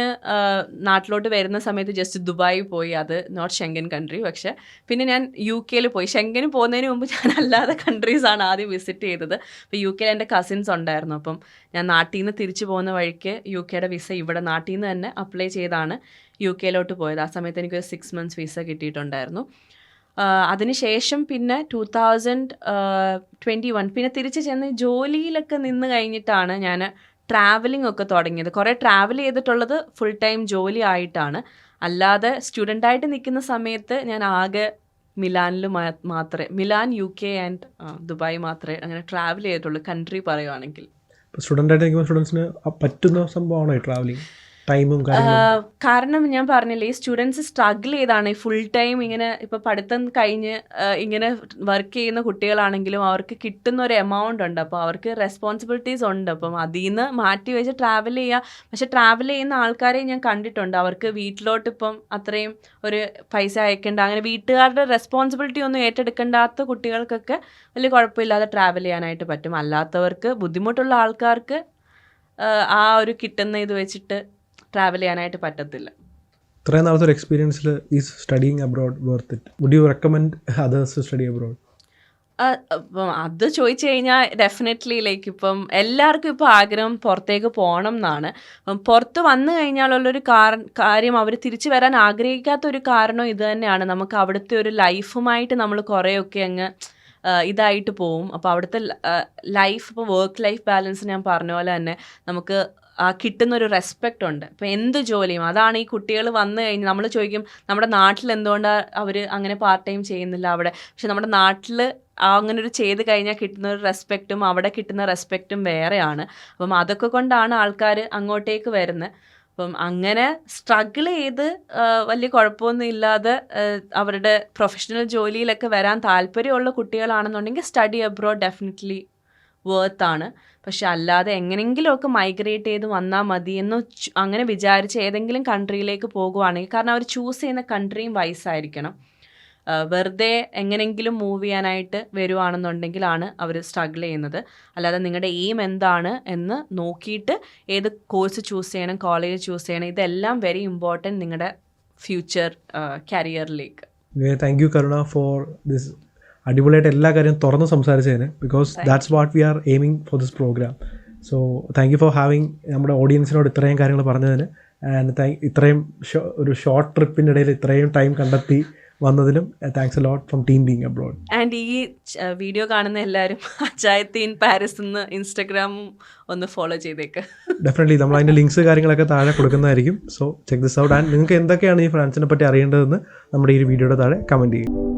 നാട്ടിലോട്ട് വരുന്ന സമയത്ത് ജസ്റ്റ് ദുബായി പോയി. അത് നോട്ട് ഷെങ്കൻ കൺട്രി. പക്ഷെ പിന്നെ ഞാൻ UK പോയി. ഷെങ്കന് പോകുന്നതിന് മുമ്പ് ഞാൻ അല്ലാതെ കൺട്രീസാണ് ആദ്യം വിസിറ്റ് ചെയ്തത്. അപ്പോൾ UK എൻ്റെ കസിൻസ് ഉണ്ടായിരുന്നു. അപ്പം ഞാൻ നാട്ടിൽ നിന്ന് തിരിച്ചു പോകുന്ന വഴിക്ക് UK വിസ ഇവിടെ നാട്ടിൽ നിന്ന് തന്നെ അപ്ലൈ ചെയ്താണ് UK പോയത്. ആ സമയത്ത് എനിക്കൊരു 6 months വിസ കിട്ടിയിട്ടുണ്ടായിരുന്നു. അതിനുശേഷം പിന്നെ 2021 പിന്നെ തിരിച്ച് ചെന്ന് ജോലിയിലൊക്കെ നിന്ന് കഴിഞ്ഞിട്ടാണ് ഞാൻ ട്രാവലിംഗ് ഒക്കെ തുടങ്ങിയത്. കുറേ ട്രാവൽ ചെയ്തിട്ടുള്ളത് ഫുൾ ടൈം ജോലി ആയിട്ടാണ്. അല്ലാതെ സ്റ്റുഡൻ്റായിട്ട് നിൽക്കുന്ന സമയത്ത് ഞാൻ ആകെ മിലാനിൽ മാത്രമേ, മിലാൻ UK ആൻഡ് ദുബായ് മാത്രമേ അങ്ങനെ ട്രാവൽ ചെയ്തിട്ടുള്ളൂ കൺട്രി പറയുവാണെങ്കിൽ. സ്റ്റുഡൻ്റായിട്ട് നിൽക്കുന്ന സ്റ്റുഡൻസിന് പറ്റുന്ന സംഭവമാണോ ഈ ട്രാവലിംഗ്? ടൈമും കാരണം ഞാൻ പറഞ്ഞില്ലേ, ഈ സ്റ്റുഡൻസ് സ്ട്രഗിൾ ചെയ്താണ് ഫുൾ ടൈം ഇങ്ങനെ. ഇപ്പോൾ പഠിത്തം കഴിഞ്ഞ് ഇങ്ങനെ വർക്ക് ചെയ്യുന്ന കുട്ടികളാണെങ്കിലും അവർക്ക് കിട്ടുന്ന ഒരു എമൗണ്ട് ഉണ്ട്. അപ്പോൾ അവർക്ക് റെസ്പോൺസിബിലിറ്റീസ് ഉണ്ട്. അപ്പം അതിൽ നിന്ന് മാറ്റി വെച്ച് ട്രാവൽ ചെയ്യുക. പക്ഷെ ട്രാവൽ ചെയ്യുന്ന ആൾക്കാരെ ഞാൻ കണ്ടിട്ടുണ്ട്, അവർക്ക് വീട്ടിലോട്ട് ഇപ്പം അത്രയും ഒരു പൈസ അയക്കേണ്ട, അങ്ങനെ വീട്ടുകാരുടെ റെസ്പോൺസിബിലിറ്റി ഒന്നും ഏറ്റെടുക്കേണ്ടാത്ത കുട്ടികൾക്കൊക്കെ വലിയ കുഴപ്പമില്ലാതെ ട്രാവൽ ചെയ്യാനായിട്ട് പറ്റും. അല്ലാത്തവർക്ക്, ബുദ്ധിമുട്ടുള്ള ആൾക്കാർക്ക് ആ ഒരു കിട്ടുന്ന ഇത് വെച്ചിട്ട് ട്രാവൽ ചെയ്യാനായിട്ട് പറ്റത്തില്ല. ഇത്രയും നാളത്തെ ഒരു എക്സ്പീരിയൻസിൽ is studying abroad worth it? Would you recommend others to study abroad? അപ്പം അത് ചോദിച്ചു കഴിഞ്ഞാൽ ഡെഫിനറ്റ്ലി ലൈക്ക് ഇപ്പം എല്ലാവർക്കും ഇപ്പോൾ ആഗ്രഹം പുറത്തേക്ക് പോകണം എന്നാണ്. അപ്പം പുറത്ത് വന്നു കഴിഞ്ഞാലുള്ളൊരു കാര്യം അവർ തിരിച്ചു വരാൻ ആഗ്രഹിക്കാത്തൊരു കാരണം ഇത് തന്നെയാണ്. നമുക്ക് അവിടുത്തെ ഒരു ലൈഫുമായിട്ട് നമ്മൾ കുറേയൊക്കെ അങ്ങ് ഇതായിട്ട് പോവും. അപ്പോൾ അവിടുത്തെ ലൈഫ്, ഇപ്പോൾ വർക്ക് ലൈഫ് ബാലൻസ് ഞാൻ പറഞ്ഞ പോലെ തന്നെ നമുക്ക് കിട്ടുന്നൊരു റെസ്പെക്റ്റ് ഉണ്ട്. ഇപ്പോൾ എന്ത് ജോലിയും അതാണ് ഈ കുട്ടികൾ വന്നു കഴിഞ്ഞ് നമ്മൾ ചോദിക്കും നമ്മുടെ നാട്ടിൽ എന്തുകൊണ്ടാണ് അവർ അങ്ങനെ പാർട്ട് ടൈം ചെയ്യുന്നില്ല അവിടെ. പക്ഷെ നമ്മുടെ നാട്ടിൽ അങ്ങനെ ഒരു ചെയ്ത് കഴിഞ്ഞാൽ കിട്ടുന്ന ഒരു റെസ്പെക്റ്റും അവിടെ കിട്ടുന്ന റെസ്പെക്റ്റും വേറെയാണ്. അപ്പം അതൊക്കെ കൊണ്ടാണ് ആൾക്കാർ അങ്ങോട്ടേക്ക് വരുന്നത്. അപ്പം അങ്ങനെ സ്ട്രഗിൾ ചെയ്ത് വലിയ കുഴപ്പമൊന്നും ഇല്ലാതെ അവരുടെ പ്രൊഫഷണൽ ജോലിയിലൊക്കെ വരാൻ താല്പര്യമുള്ള കുട്ടികളാണെന്നുണ്ടെങ്കിൽ സ്റ്റഡി അബ്രോഡ് ഡെഫിനറ്റ്ലി വേർത്താണ്. പക്ഷെ അല്ലാതെ എങ്ങനെയെങ്കിലുമൊക്കെ മൈഗ്രേറ്റ് ചെയ്ത് വന്നാൽ മതി എന്ന് അങ്ങനെ വിചാരിച്ച് ഏതെങ്കിലും കൺട്രിയിലേക്ക് പോകുവാണെങ്കിൽ, കാരണം അവർ ചൂസ് ചെയ്യുന്ന കൺട്രിയും വൈസായിരിക്കണം. വെറുതെ എങ്ങനെയെങ്കിലും മൂവ് ചെയ്യാനായിട്ട് വരുവാണെന്നുണ്ടെങ്കിലാണ് അവർ സ്ട്രഗിൾ ചെയ്യുന്നത്. അല്ലാതെ നിങ്ങളുടെ എയിം എന്താണ് എന്ന് നോക്കിയിട്ട് ഏത് കോഴ്സ് ചൂസ് ചെയ്യണം, കോളേജ് ചൂസ് ചെയ്യണം, ഇതെല്ലാം വെരി ഇമ്പോർട്ടൻറ്റ് നിങ്ങളുടെ ഫ്യൂച്ചർ കരിയറിലേക്ക്. Thank you Karuna for this അടിപൊളിയായിട്ട് എല്ലാ കാര്യവും തുറന്ന് സംസാരിച്ചതിന്, because that's what we are aiming for this program. So thank you for having നമ്മുടെ ഓഡിയൻസിനോട് ഇത്രയും കാര്യങ്ങൾ പറഞ്ഞതിന്. ആൻഡ് ഇത്രയും ഒരു ഷോർട്ട് ട്രിപ്പിൻ്റെ ഇടയിൽ ഇത്രയും ടൈം കണ്ടെത്തി വന്നതിനും thanks a lot from team being abroad. And ഈ വീഡിയോ കാണുന്ന എല്ലാവരും അച്ചായത്തി ഇൻ പാരീസ് എന്ന് ഇൻസ്റ്റഗ്രാമും ഒന്ന് ഫോളോ ചെയ്തേക്ക്. ഡെഫിനറ്റ്ലി നമ്മൾ അതിൻ്റെ ലിങ്ക്സ് കാര്യങ്ങളൊക്കെ താഴെ കൊടുക്കുന്നതായിരിക്കും. So check this out. And നിങ്ങൾക്ക് എന്തൊക്കെയാണ് ഈ ഫ്രാൻസിനെ പറ്റി അറിയേണ്ടതെന്ന് നമ്മുടെ ഈ വീഡിയോയുടെ താഴെ കമൻറ്റ് ചെയ്യും.